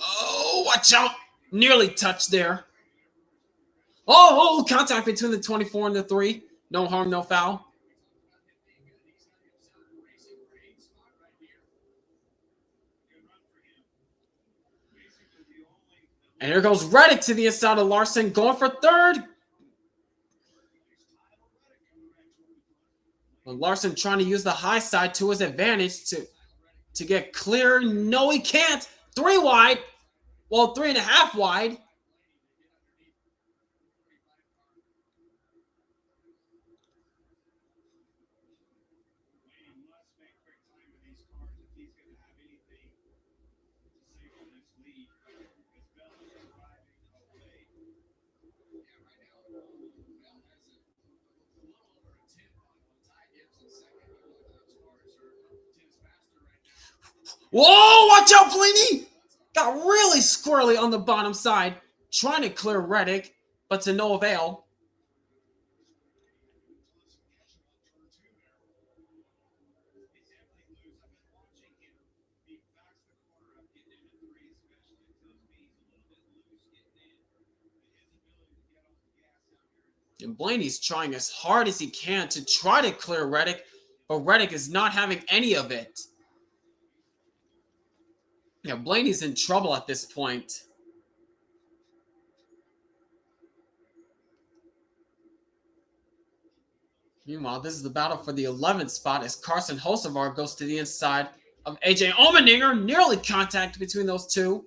Speaker 1: Oh, watch out. Nearly touched there. Oh, contact between the 24 and the 3. No harm, no foul. And here goes Reddick to the inside of Larson, going for 3rd. And Larson trying to use the high side to his advantage to get clear. No, he can't. 3 wide. Well, 3.5 wide. Whoa, watch out, Blaney! Got really squirrely on the bottom side, trying to clear Reddick, but to no avail. And Blaney's trying as hard as he can to try to clear Reddick, but Reddick is not having any of it. Yeah, Blaney's in trouble at this point. Meanwhile, this is the battle for the 11th spot as Carson Hocevar goes to the inside of AJ Allmendinger. Nearly contact between those two.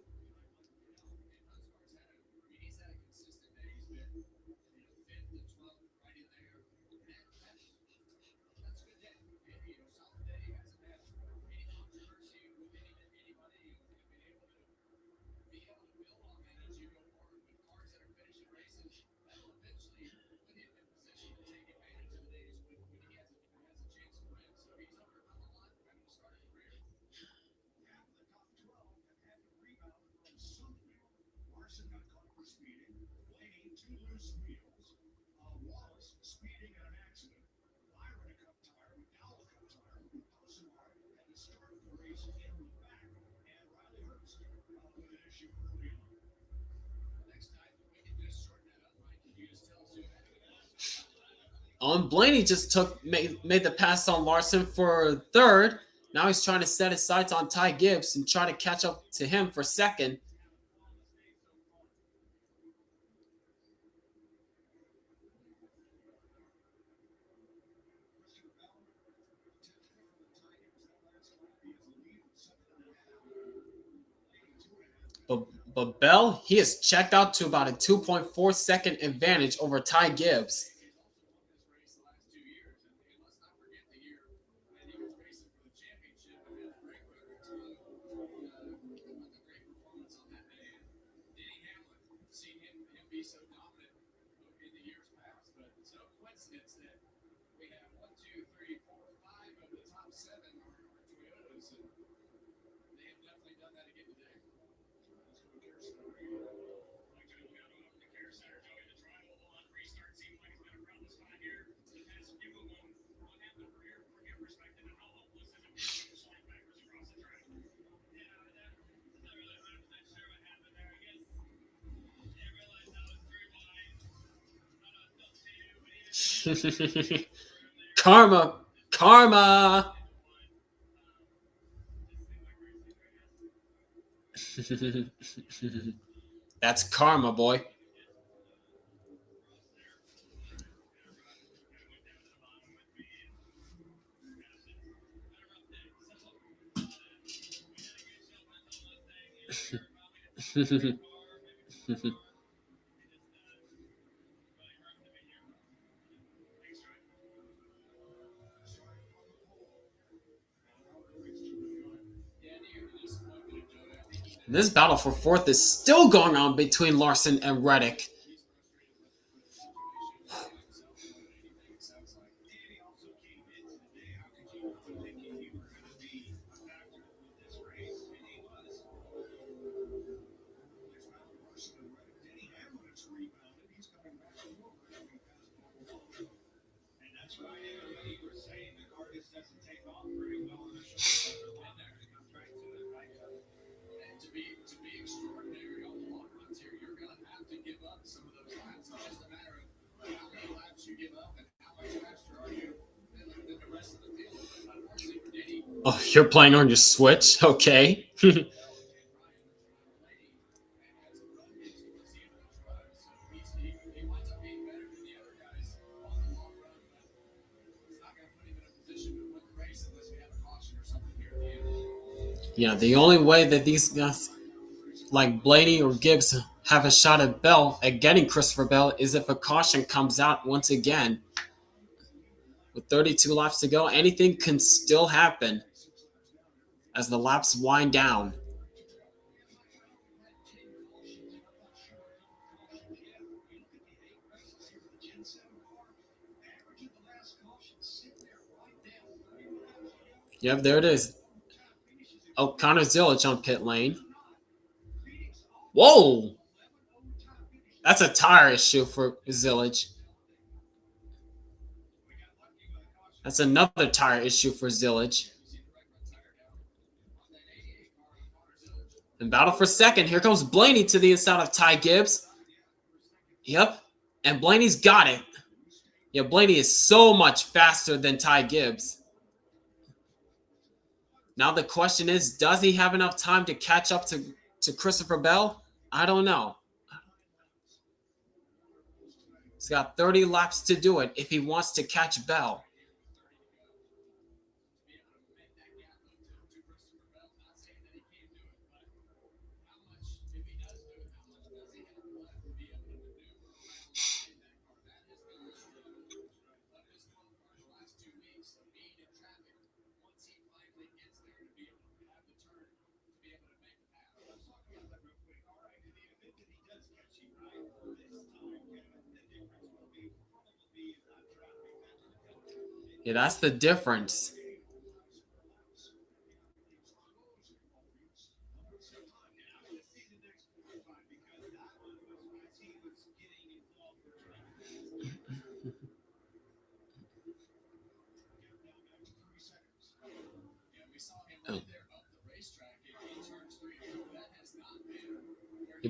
Speaker 1: And Blaney just made the pass on Larson for 3rd. Now he's trying to set his sights on Ty Gibbs and try to catch up to him for 2nd. But Bell, he is checked out to about a 2.4 second advantage over Ty Gibbs. Karma. Karma. That's karma, boy. This battle for fourth is still going on between Larson and Reddick.
Speaker 10: Denny Hamlin has rebounded. He's coming back to work. And that's why everybody was saying the car just doesn't take off very well on the show.
Speaker 9: And to be extraordinary on the long runs here, you're going to have to give up some of those laps. It's just a matter of how many laps you give up and how much faster are you than the rest of the field. Unfortunately for Denny.
Speaker 1: Oh, you're playing on your Switch? Okay. Yeah, the only way that these guys, like Blaney or Gibbs, have a shot at Bell, at getting Christopher Bell, is if a caution comes out once again. With 32 laps to go, anything can still happen as the laps wind down. Yep, there it is. Oh, Connor Zillage on pit lane. Whoa! That's a tire issue for Zillage. That's another tire issue for Zillage. In battle for second, here comes Blaney to the inside of Ty Gibbs. Yep, and Blaney's got it. Yeah, Blaney is so much faster than Ty Gibbs. Now the question is, does he have enough time to catch up to Christopher Bell? I don't know. He's got 30 laps to do it if he wants to catch Bell. Yeah, that's the difference. Oh.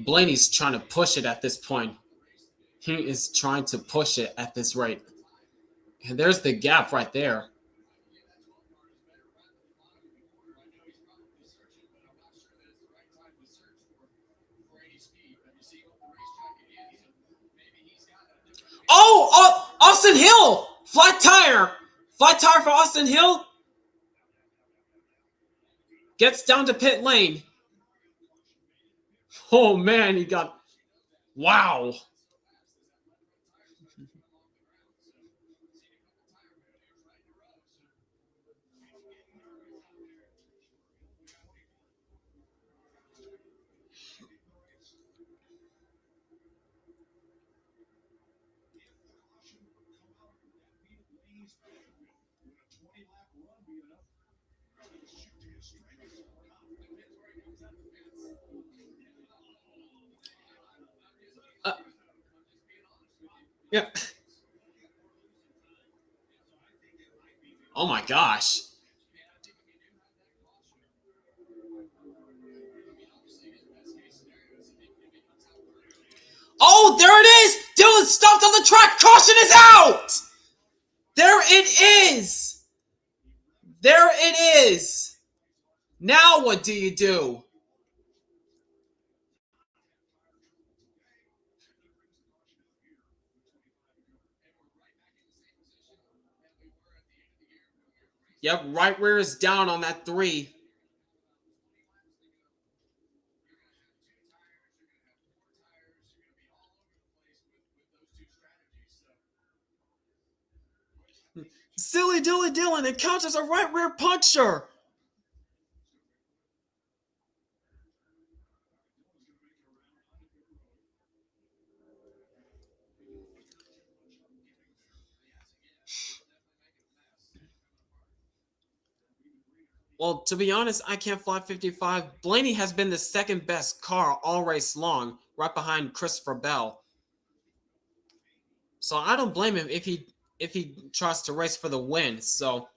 Speaker 1: Blaney's trying to push it at this point. He is trying to push it at this rate. And there's the gap right there. Oh, Austin Hill! Flat tire! Flat tire for Austin Hill. Gets down to pit lane. Oh, man, he got... Wow. Yeah. Oh my gosh. Oh, there it is! Dylan stopped on the track. Caution is out! There it is! There it is! Now what do you do? Yep, right rear is down on that 3. Silly dilly Dillon encounters a right rear puncher. Well, to be honest, I can't fly 55. Blaney has been the second best car all race long, right behind Christopher Bell. So I don't blame him if he tries to race for the win. So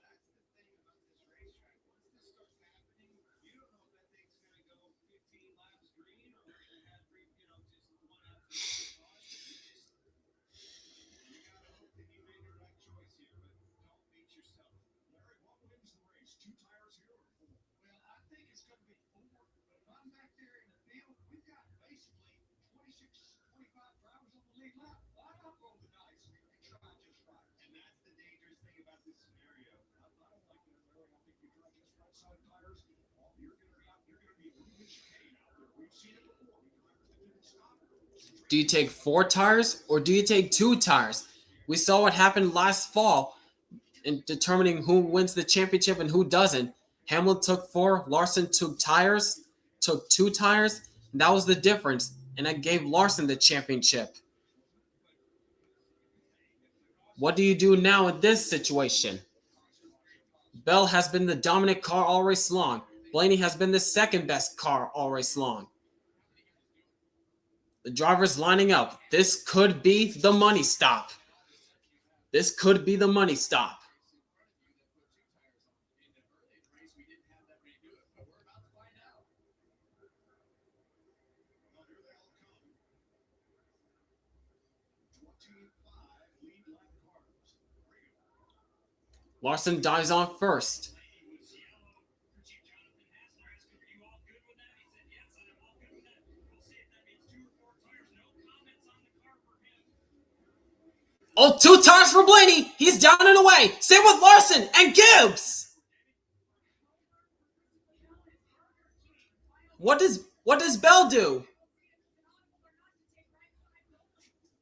Speaker 1: do you take 4 tires or do you take 2 tires? We saw what happened last fall in determining who wins the championship and who doesn't. Hamlin took 4, Larson took 2 tires, and that was the difference. And that gave Larson the championship. What do you do now in this situation? Bell has been the dominant car all race long. Blaney has been the second best car all race long. The drivers lining up. This could be the money stop. This could be the money stop. Larson dives on first. Oh, 2 tires for Blaney. He's down and away. Same with Larson and Gibbs. What does Bell do?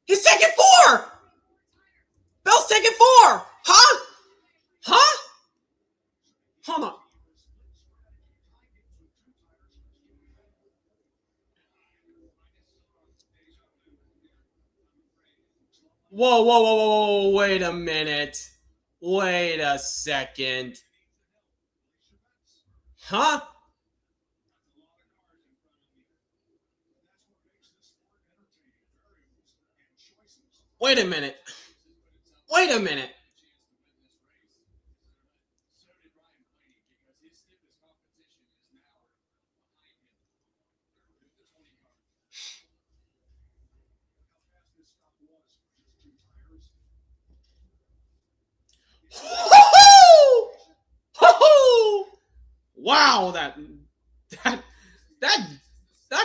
Speaker 1: He's taking 4. Bell's taking 4. Huh? Huh? Hold on. Whoa, wait a minute. Wait a second. Huh? Wait a minute. Wait a minute. Wow, that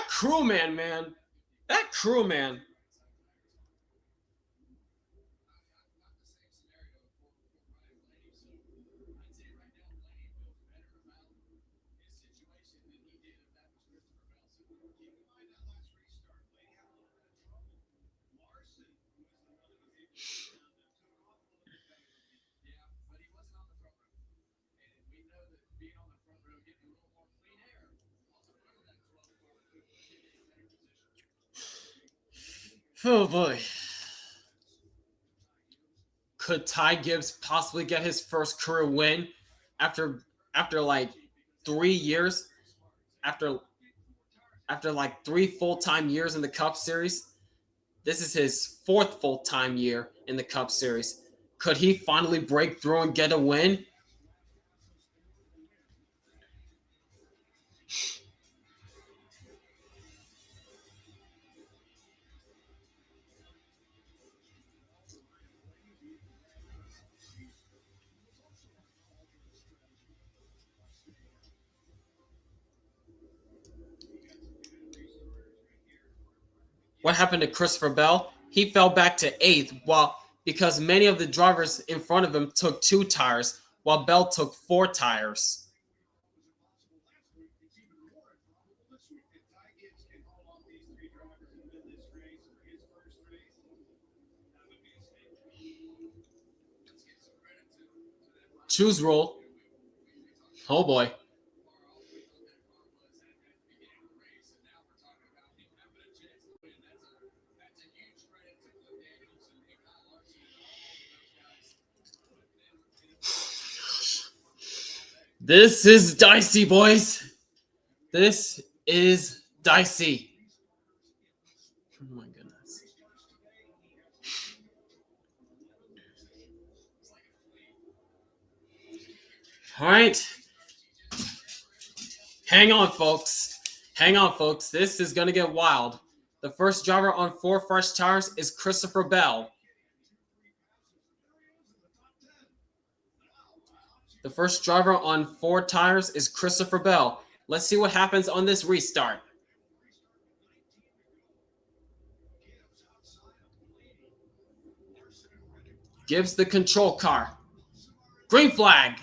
Speaker 1: crewman, man. That crewman. Oh boy. Could Ty Gibbs possibly get his first career win after like 3 years? After like 3 full-time years in the Cup Series? This is his 4th full-time year in the Cup Series. Could he finally break through and get a win? What happened to Christopher Bell? He fell back to 8th because many of the drivers in front of him took 2 tires, while Bell took 4 tires. Choose rule. Oh boy. This is dicey, boys. This is dicey. Oh my goodness. All right. Hang on, folks. Hang on, folks. This is going to get wild. The first driver on 4 fresh tires is Christopher Bell. The first driver on 4 tires is Christopher Bell. Let's see what happens on this restart. Gibbs the control car. Green flag.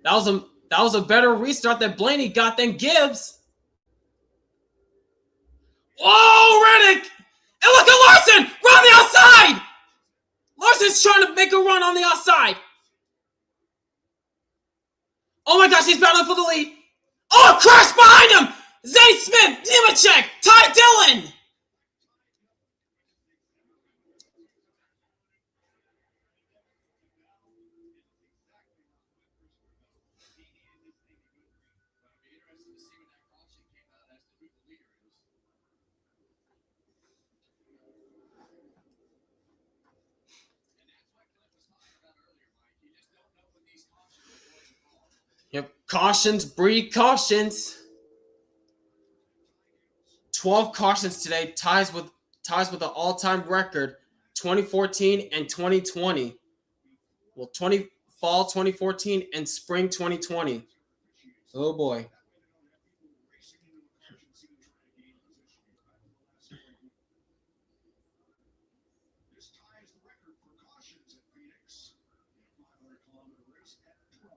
Speaker 1: That was a better restart that Blaney got than Gibbs. Whoa, Reddick! And look at Larson! Run the outside! Larson's trying to make a run on the outside. Oh my gosh, he's battling for the lead. Oh, crash behind him! Zane Smith, Nemechek, Ty Dillon! Yep, cautions breed cautions. 12 cautions today, ties with the all-time record 2014 and 2020. Well, fall 2014 and spring 2020. Oh boy.
Speaker 10: This ties the record for cautions at Phoenix. 500-kilometer race at 12.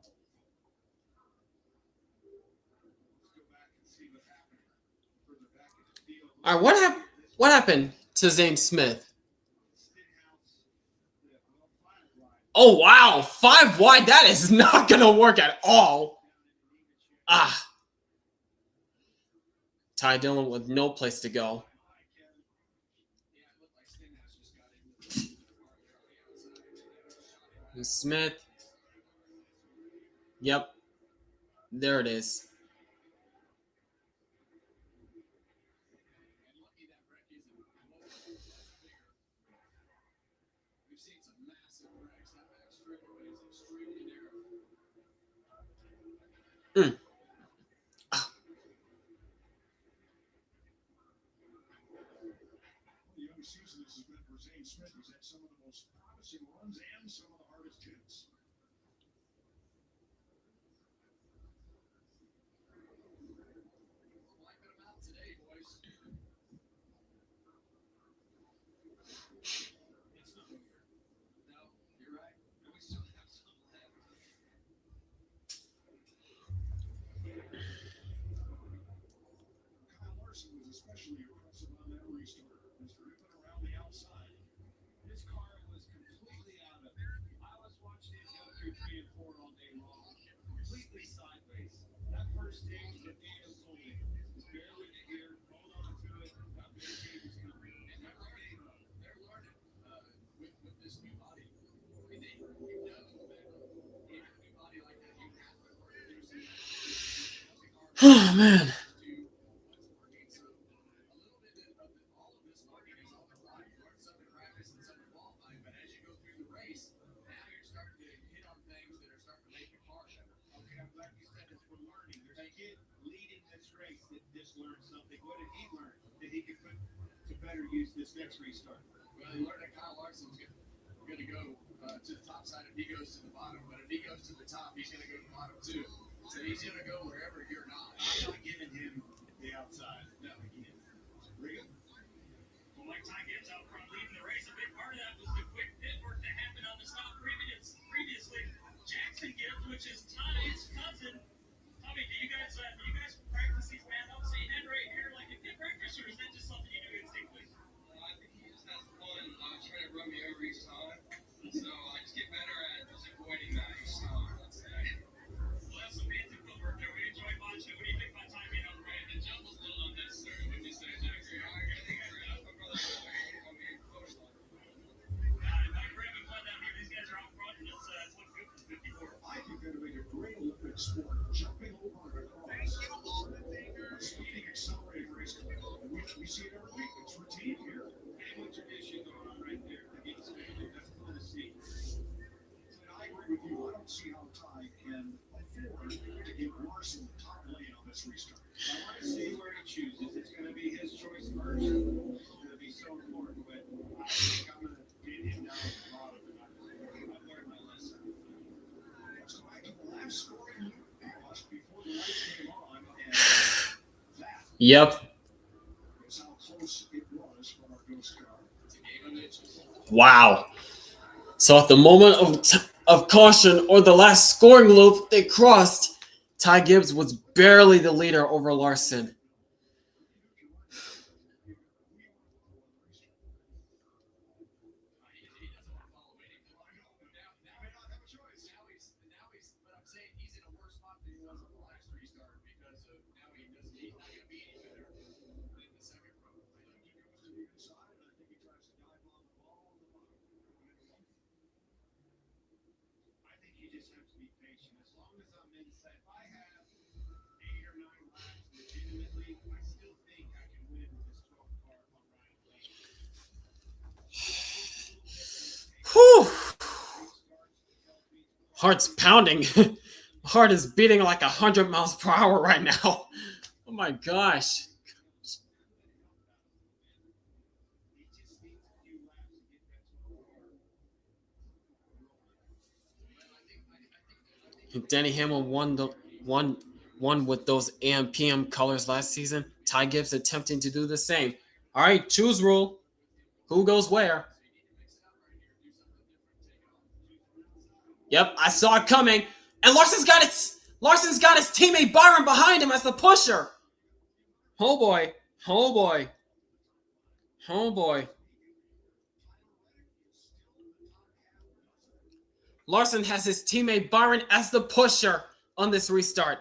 Speaker 10: Let's go back and see what happened. Further back in the field.
Speaker 1: All right, what happened to Zane Smith? Oh wow, 5 wide. That is not gonna work at all. Ty Dillon with no place to go. And Smith. Yep. There it is.
Speaker 10: The young season this has been for Zane Smith. He's had some of the most promising runs and some of the hardest hits. Especially impressive on that restart. He's driven around the outside. His car was completely out of it. I was watching him go through 3 and 4 all day long, completely sideways. That first stage, the Daniels told him, was barely to here, hold on to it, got big changes coming. And they're learning with this new body. I mean, they know that you have a new body like that, you have to produce it.
Speaker 1: Oh man.
Speaker 10: Learn something. What did he learn that he could put to better use this next restart?
Speaker 9: Well, he learned that Kyle Larson's going to go to the top side if he goes to the bottom, but if he goes to the top, he's going to go to the bottom too. So he's going to go wherever you're not.
Speaker 10: I'm not giving him Let's see how Ty can afford to give Larson the top lane on this restart.
Speaker 9: I want to see where he chooses. It's going to be his choice first. It's going to be so important, but I think I'm going to get him down at the bottom, and I've learned my lesson.
Speaker 10: Let's go back to the last scoring loss before the light came on, and that
Speaker 1: Yep.
Speaker 10: is how close it was for our ghost car.
Speaker 9: It's a game of inches.
Speaker 1: Wow. So at the moment of caution or the last scoring loop they crossed, Ty Gibbs was barely the leader over Larson.
Speaker 10: I think you just have to be patient. As long as I'm inside, if I have 8 or 9 laps legitimately, I still think I can win with this 12 car on Ryan Blaney.
Speaker 1: Whew. Heart's pounding. Heart is beating like 100 miles per hour right now. Oh my gosh. Denny Hamlin won with those AM PM colors last season. Ty Gibbs attempting to do the same. All right, choose rule. Who goes where? Yep, I saw it coming. And Larson's got his teammate Byron behind him as the pusher. Oh boy. Oh boy. Oh boy. Larson has his teammate Byron as the pusher on this restart.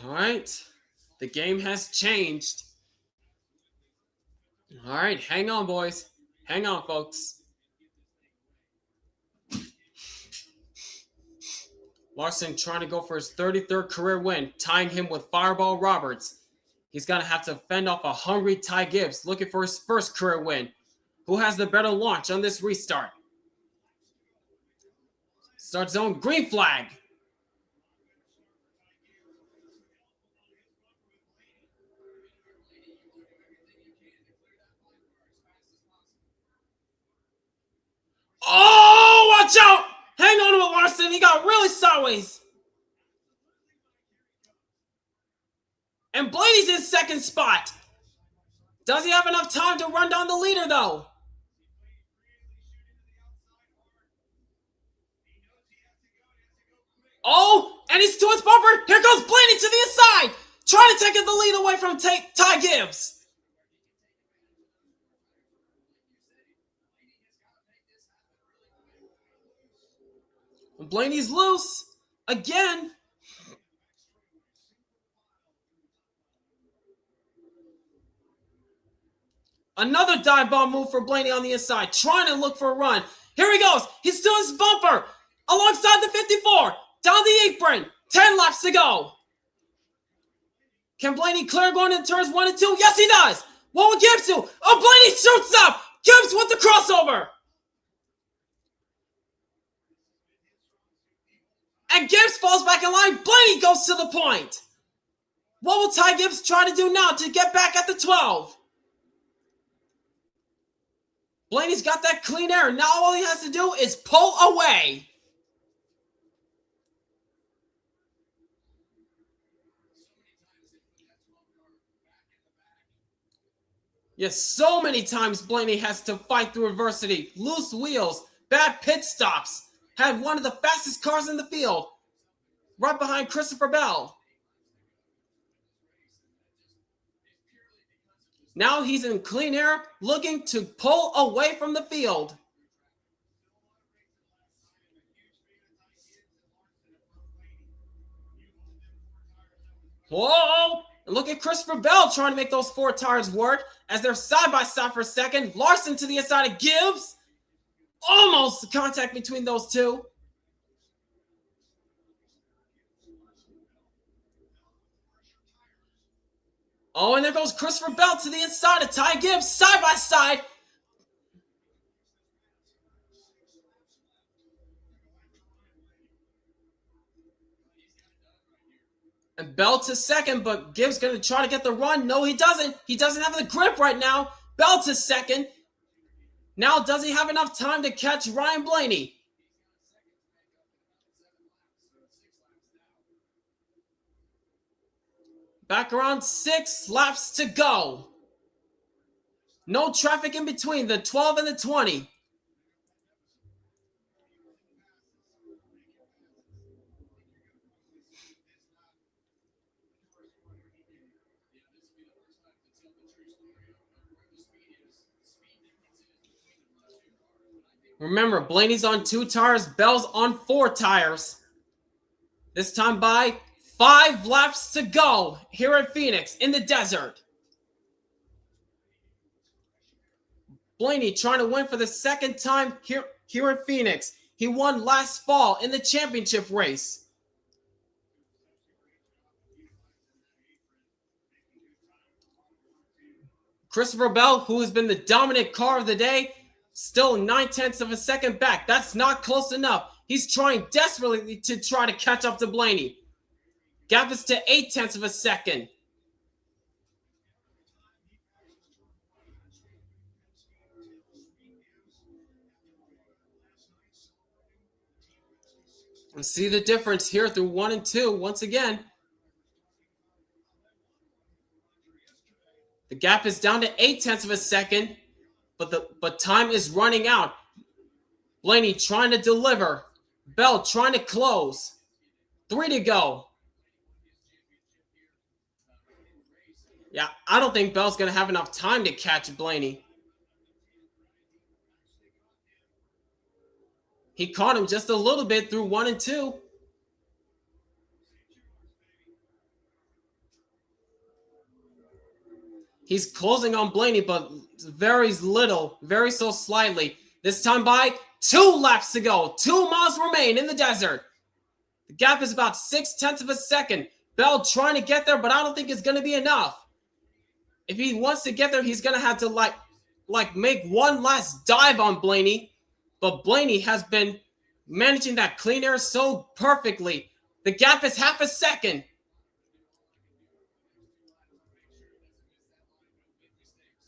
Speaker 1: All right. The game has changed. All right. Hang on, boys. Hang on, folks. Larson trying to go for his 33rd career win, tying him with Fireball Roberts. He's going to have to fend off a hungry Ty Gibbs looking for his first career win. Who has the better launch on this restart? Start zone, green flag. Oh, watch out! Hang on to it, Larson. He got really sideways. And Blaney's in second spot. Does he have enough time to run down the leader, though? Oh, and he's to his bumper. Here goes Blaney to the inside, trying to take the lead away from Ty Gibbs. Blaney's loose again. Another dive bomb move for Blaney on the inside, trying to look for a run. Here he goes. He's still his bumper alongside the 54. Down the apron. 10 laps to go. Can Blaney clear going into turns 1 and 2? Yes, he does. What will Gibbs do? Oh, Blaney shoots up. Gibbs with the crossover. And Gibbs falls back in line. Blaney goes to the point. What will Ty Gibbs try to do now to get back at the 12? Blaney's got that clean air. Now all he has to do is pull away. Yes, so many times Blaney has to fight through adversity. Loose wheels, bad pit stops. Had one of the fastest cars in the field. Right behind Christopher Bell. Now he's in clean air, looking to pull away from the field. Whoa! And look at Christopher Bell trying to make those 4 tires work as they're side by side for a second. Larson to the inside of Gibbs. Almost contact between those two. Oh, and there goes Christopher Bell to the inside of Ty Gibbs, side by side. And Bell to second, but Gibbs going to try to get the run. No, he doesn't. He doesn't have the grip right now. Bell to second. Now, does he have enough time to catch Ryan Blaney? Back around 6 laps to go. No traffic in between the 12 and the 20. Remember, Blaney's on 2 tires, Bell's on 4 tires. This time by 5 laps to go here at Phoenix in the desert. Blaney trying to win for the second time here at Phoenix. He won last fall in the championship race. Christopher Bell, who has been the dominant car of the day, still 9/10 of a second back. That's not close enough. He's trying desperately to try to catch up to Blaney. Gap is to 8/10 of a second. And see the difference here through 1 and 2 once again. The gap is down to 8/10 of a second, but time is running out. Blaney trying to deliver. Bell trying to close. 3 to go. Yeah, I don't think Bell's going to have enough time to catch Blaney. He caught him just a little bit through 1 and 2. He's closing on Blaney, but very little, very so slightly. This time by 2 laps to go. 2 miles remain in the desert. The gap is about 6/10 of a second. Bell trying to get there, but I don't think it's going to be enough. If he wants to get there, he's going to have to like make one last dive on Blaney. But Blaney has been managing that clean air so perfectly. The gap is 1/2 a second.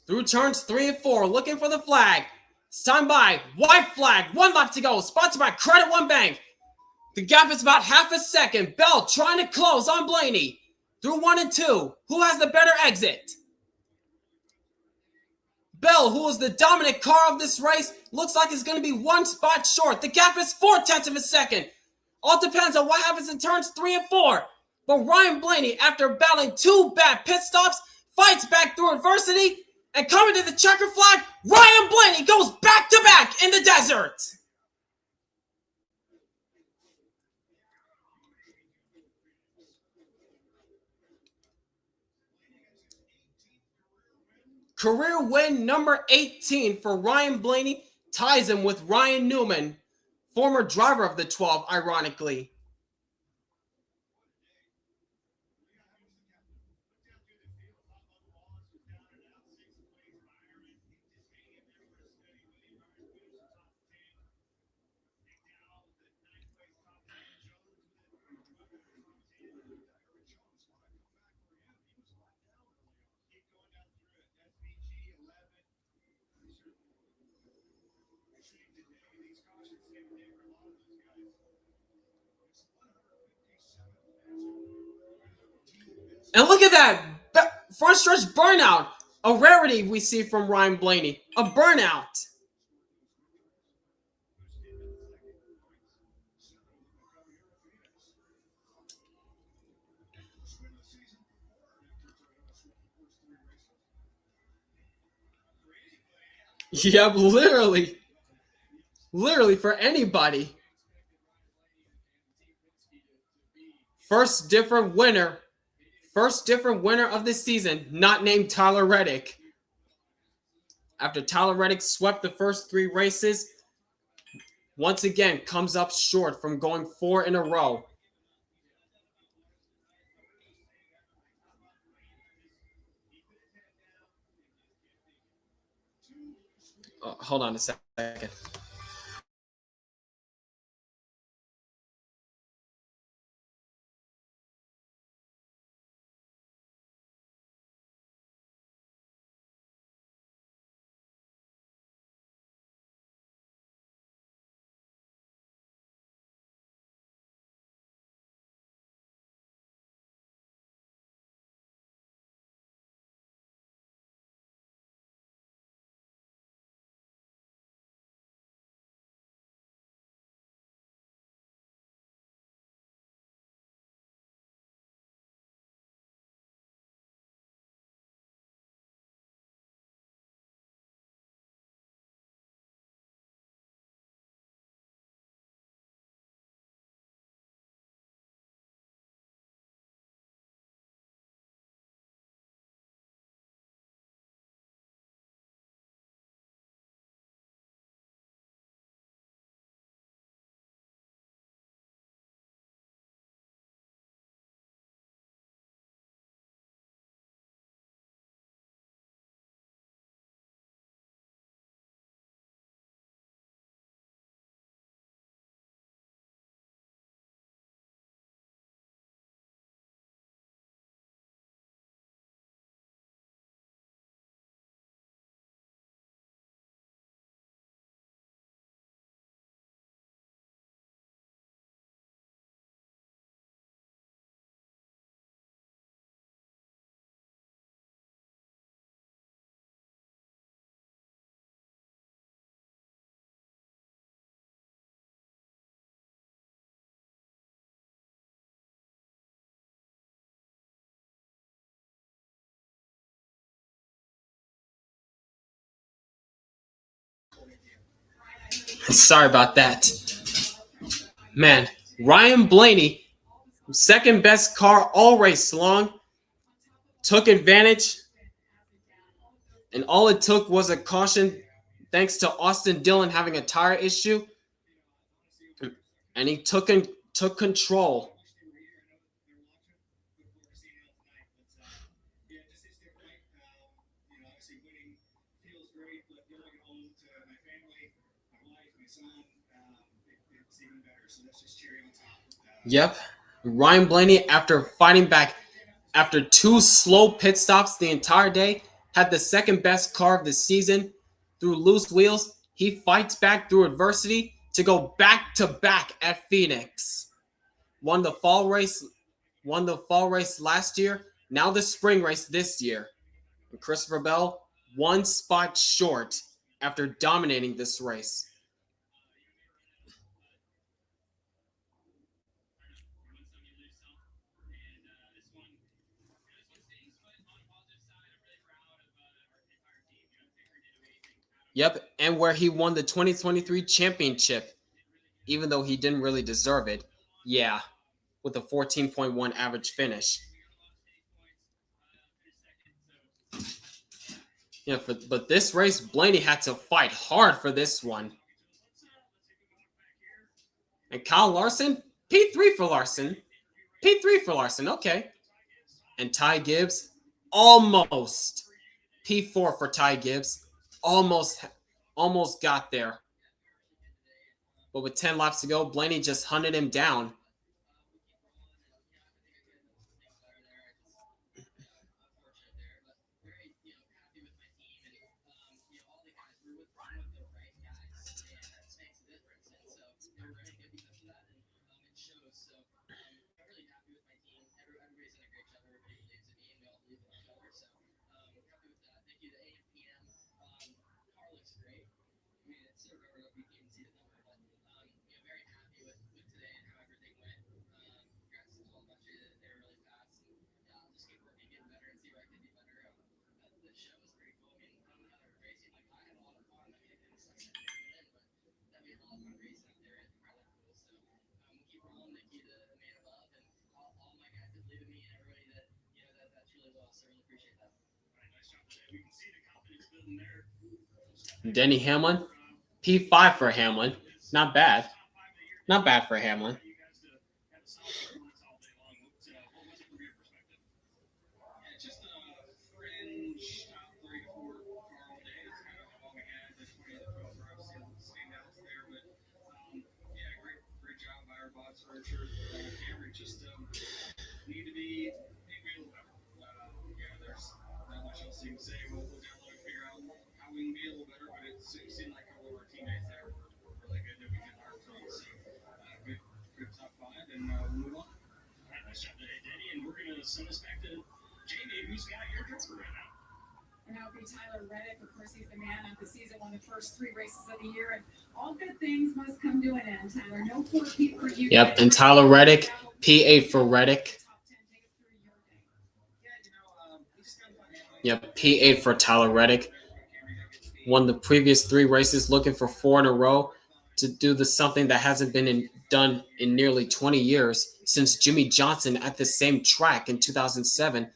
Speaker 1: Through turns 3 and 4, looking for the flag. Stand by. White flag. 1 lap to go. Sponsored by Credit One Bank. The gap is about 1/2 a second. Bell trying to close on Blaney. Through 1 and 2. Who has the better exit? Bell, who is the dominant car of this race, looks like it's going to be 1 spot short. The gap is 4/10 of a second. All depends on what happens in turns 3 and 4. But Ryan Blaney, after battling 2 bad pit stops, fights back through adversity. And coming to the checker flag, Ryan Blaney goes back to back in the desert. Career win number 18 for Ryan Blaney, ties him with Ryan Newman, former driver of the 12, ironically. And look at that front stretch burnout. A rarity we see from Ryan Blaney. A burnout. Yep, literally. Literally for anybody. First different winner of the season, not named Tyler Reddick. After Tyler Reddick swept the first 3 races, once again comes up short from going 4 in a row. Oh, hold on a second. Sorry about that. Man, Ryan Blaney, second best car all race long, took advantage, and all it took was a caution thanks to Austin Dillon having a tire issue, and he took control. Yep, Ryan Blaney, after fighting back after 2 slow pit stops the entire day, had the second best car of the season. Through loose wheels, he fights back through adversity to go back to back at Phoenix. Won the fall race last year, now the spring race this year. And Christopher Bell 1 spot short after dominating this race. Yep, and where he won the 2023 championship, even though he didn't really deserve it. Yeah, with a 14.1 average finish. Yeah, but this race, Blaney had to fight hard for this one. And Kyle Larson, P3 for Larson. P3 for Larson, okay. And Ty Gibbs, almost. P4 for Ty Gibbs. Almost got there. But with 10 laps to go, Blaney just hunted him down. Denny Hamlin, P5 for Hamlin. Not bad. Not bad for Hamlin.
Speaker 10: Just fringe top 3 to 4 car all day is kind of all we had. The 20 of the 12 were obviously standouts there, but yeah, great job by our boss for sure. Cameron just need to be a little better. Yeah, there's not much else you can say. We'll definitely figure out how we can be a little better, but it seemed like all of our teammates there were really good that we can learn from. So good top 5, and we'll move on. All right, nice job today, Denny, and we're going to send this back to Jamie, who's got your driver right now.
Speaker 4: And that would be Tyler Reddick. Of course, he's the man of the season, won the first 3 races of the year. And all good things must come to an end, Tyler. No poor Pete for you.
Speaker 1: Yep, and Tyler Reddick, P8 for Reddick. Yep, P8 for Tyler Reddick. Won the previous 3 races, looking for 4 in a row to do something that hasn't been done in nearly 20 years since Jimmie Johnson at the same track in 2007.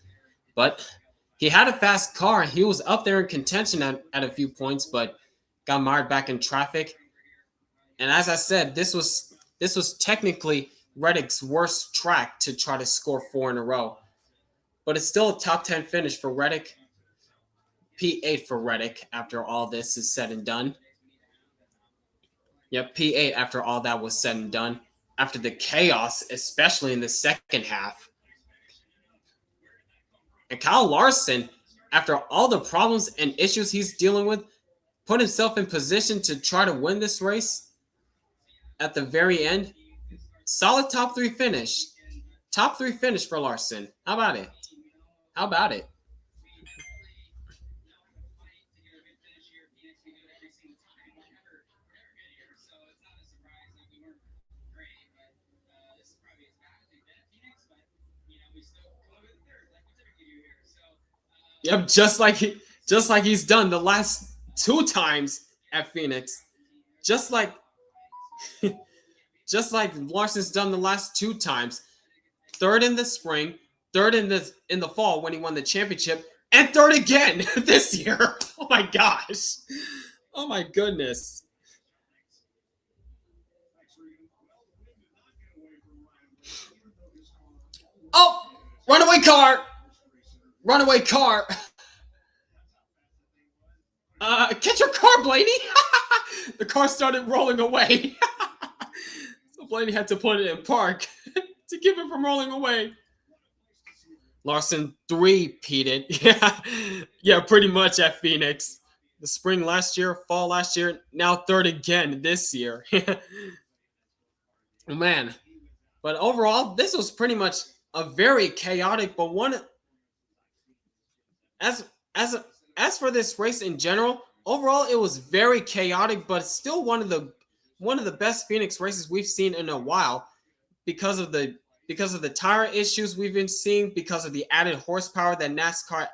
Speaker 1: But he had a fast car. He was up there in contention at a few points, but got mired back in traffic. And as I said, this was technically Reddick's worst track to try to score 4 in a row. But it's still a top 10 finish for Reddick. P8 for Reddick after all this is said and done. Yep, P8 after all that was said and done. After the chaos, especially in the second half. And Kyle Larson, after all the problems and issues he's dealing with, put himself in position to try to win this race at the very end. Solid top 3 finish. Top 3 finish for Larson. How about it? How about it? Yep, just like he's done the last 2 times at Phoenix. Just like Larson's done the last 2 times. 3rd in the spring, 3rd in the fall when he won the championship, and 3rd again this year. Oh my gosh. Oh my goodness. Oh, runaway car. Runaway car. Catch your car, Blaney. The car started rolling away. So Blaney had to put it in park to keep it from rolling away. Larson 3-peated. Yeah, pretty much at Phoenix. The spring last year, fall last year, now 3rd again this year. Man. But overall, this was pretty much a very chaotic, but one as for this race in general, overall it was very chaotic, but still one of the best Phoenix races we've seen in a while because of the tire issues we've been seeing, because of the added horsepower that NASCAR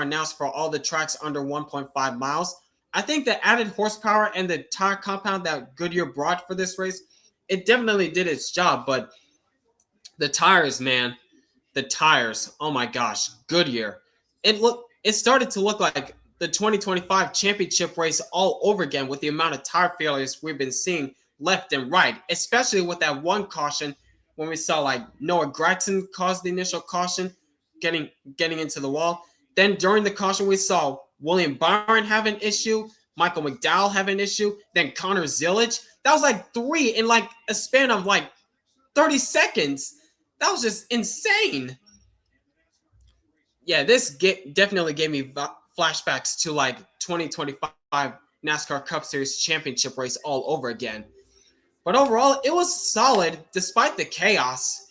Speaker 1: announced for all the tracks under 1.5 miles. I think the added horsepower and the tire compound that Goodyear brought for this race, it definitely did its job, but the tires, man, the tires, oh my gosh, Goodyear. It started to look like the 2025 championship race all over again with the amount of tire failures we've been seeing left and right, especially with that one caution when we saw like Noah Gragson caused the initial caution getting into the wall. Then during the caution, we saw William Byron have an issue, Michael McDowell have an issue, then Connor Zillage. That was like 3 in like a span of like 30 seconds. That was just insane. Yeah, this definitely gave me flashbacks to like 2025 NASCAR Cup Series championship race all over again. But overall, it was solid despite the chaos.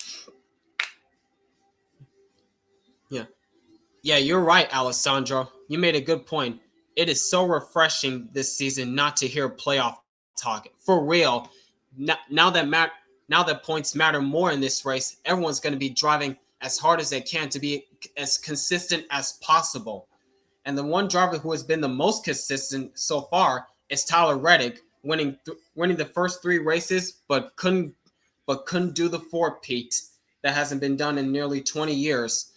Speaker 1: Yeah, you're right, Alessandro. You made a good point. It is so refreshing this season not to hear playoff talk. For real. Now that points matter more in this race, everyone's going to be driving as hard as they can to be as consistent as possible. And the one driver who has been the most consistent so far is Tyler Reddick, winning the first 3 races, but couldn't do the 4-peat. That hasn't been done in nearly 20 years.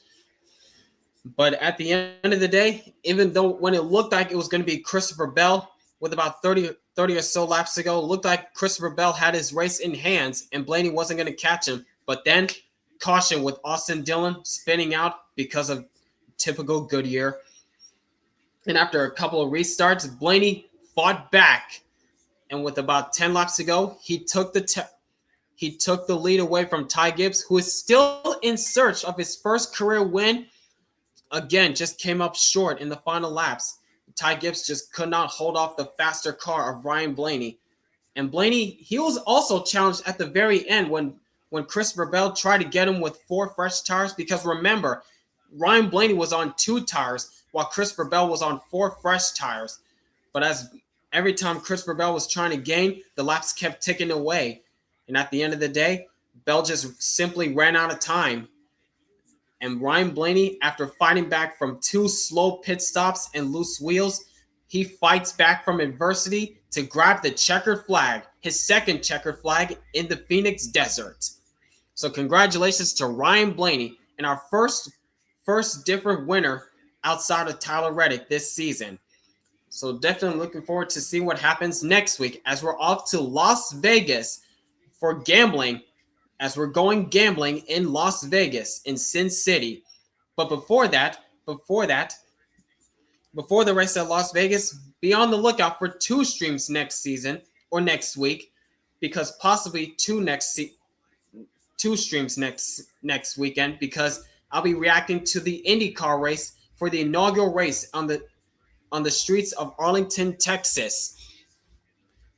Speaker 1: But at the end of the day, even though when it looked like it was going to be Christopher Bell, with about 30 or so laps to go. It looked like Christopher Bell had his race in hands and Blaney wasn't going to catch him. But then caution with Austin Dillon spinning out because of typical Goodyear. And after a couple of restarts, Blaney fought back. And with about 10 laps to go, he took the lead away from Ty Gibbs, who is still in search of his first career win. Again, just came up short in the final laps. Ty Gibbs just could not hold off the faster car of Ryan Blaney. And Blaney, he was also challenged at the very end when Christopher Bell tried to get him with 4 fresh tires. Because remember, Ryan Blaney was on 2 tires while Christopher Bell was on 4 fresh tires. But as every time Christopher Bell was trying to gain, the laps kept ticking away. And at the end of the day, Bell just simply ran out of time. And Ryan Blaney, after fighting back from 2 slow pit stops and loose wheels, he fights back from adversity to grab the checkered flag, his second checkered flag in the Phoenix desert. So congratulations to Ryan Blaney and our first different winner outside of Tyler Reddick this season. So definitely looking forward to see what happens next week as we're off to Las Vegas for gambling, as we're going gambling in Las Vegas in Sin City. But before the race at Las Vegas, be on the lookout for 2 streams next season or next week, because possibly 2 streams next weekend, because I'll be reacting to the IndyCar race for the inaugural race on the streets of Arlington, Texas.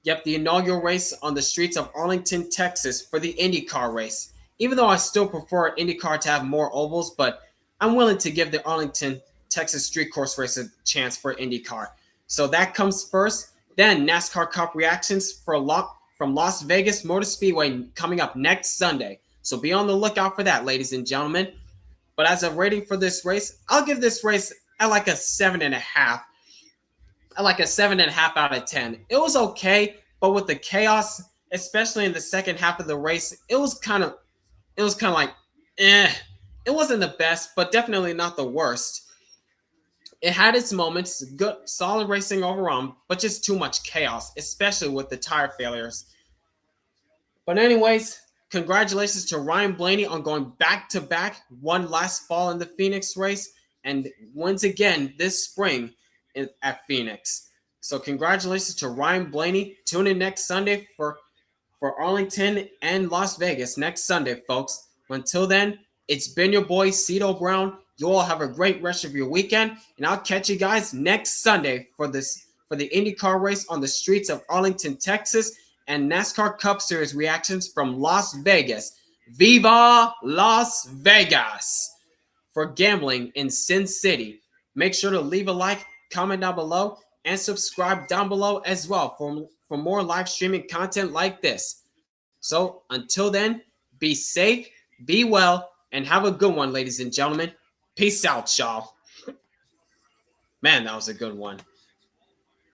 Speaker 1: Yep, the inaugural race on the streets of Arlington, Texas for the IndyCar race. Even though I still prefer IndyCar to have more ovals, but I'm willing to give the Arlington, Texas street course race a chance for IndyCar. So that comes first. Then NASCAR Cup reactions from Las Vegas Motor Speedway coming up next Sunday. So be on the lookout for that, ladies and gentlemen. But as a rating for this race, I'll give this race at like a 7.5. Like a 7.5 out of 10. It was okay, but with the chaos, especially in the second half of the race, it was kind of like, It wasn't the best, but definitely not the worst. It had its moments, good, solid racing overall, but just too much chaos, especially with the tire failures. But anyways, congratulations to Ryan Blaney on going back-to-back, one last fall in the Phoenix race, and once again this spring at Phoenix. So congratulations to Ryan Blaney. Tune in next Sunday for Arlington and Las Vegas next Sunday, folks. Until then, it's been your boy, Cito Brown. You all have a great rest of your weekend, and I'll catch you guys next Sunday for the IndyCar race on the streets of Arlington, Texas, and NASCAR Cup Series reactions from Las Vegas. Viva Las Vegas! For gambling in Sin City. Make sure to leave a like, comment down below, and subscribe down below as well for more live streaming content like this. So until then, be safe, be well, and have a good one, ladies and gentlemen. Peace out, y'all. Man, that was a good one.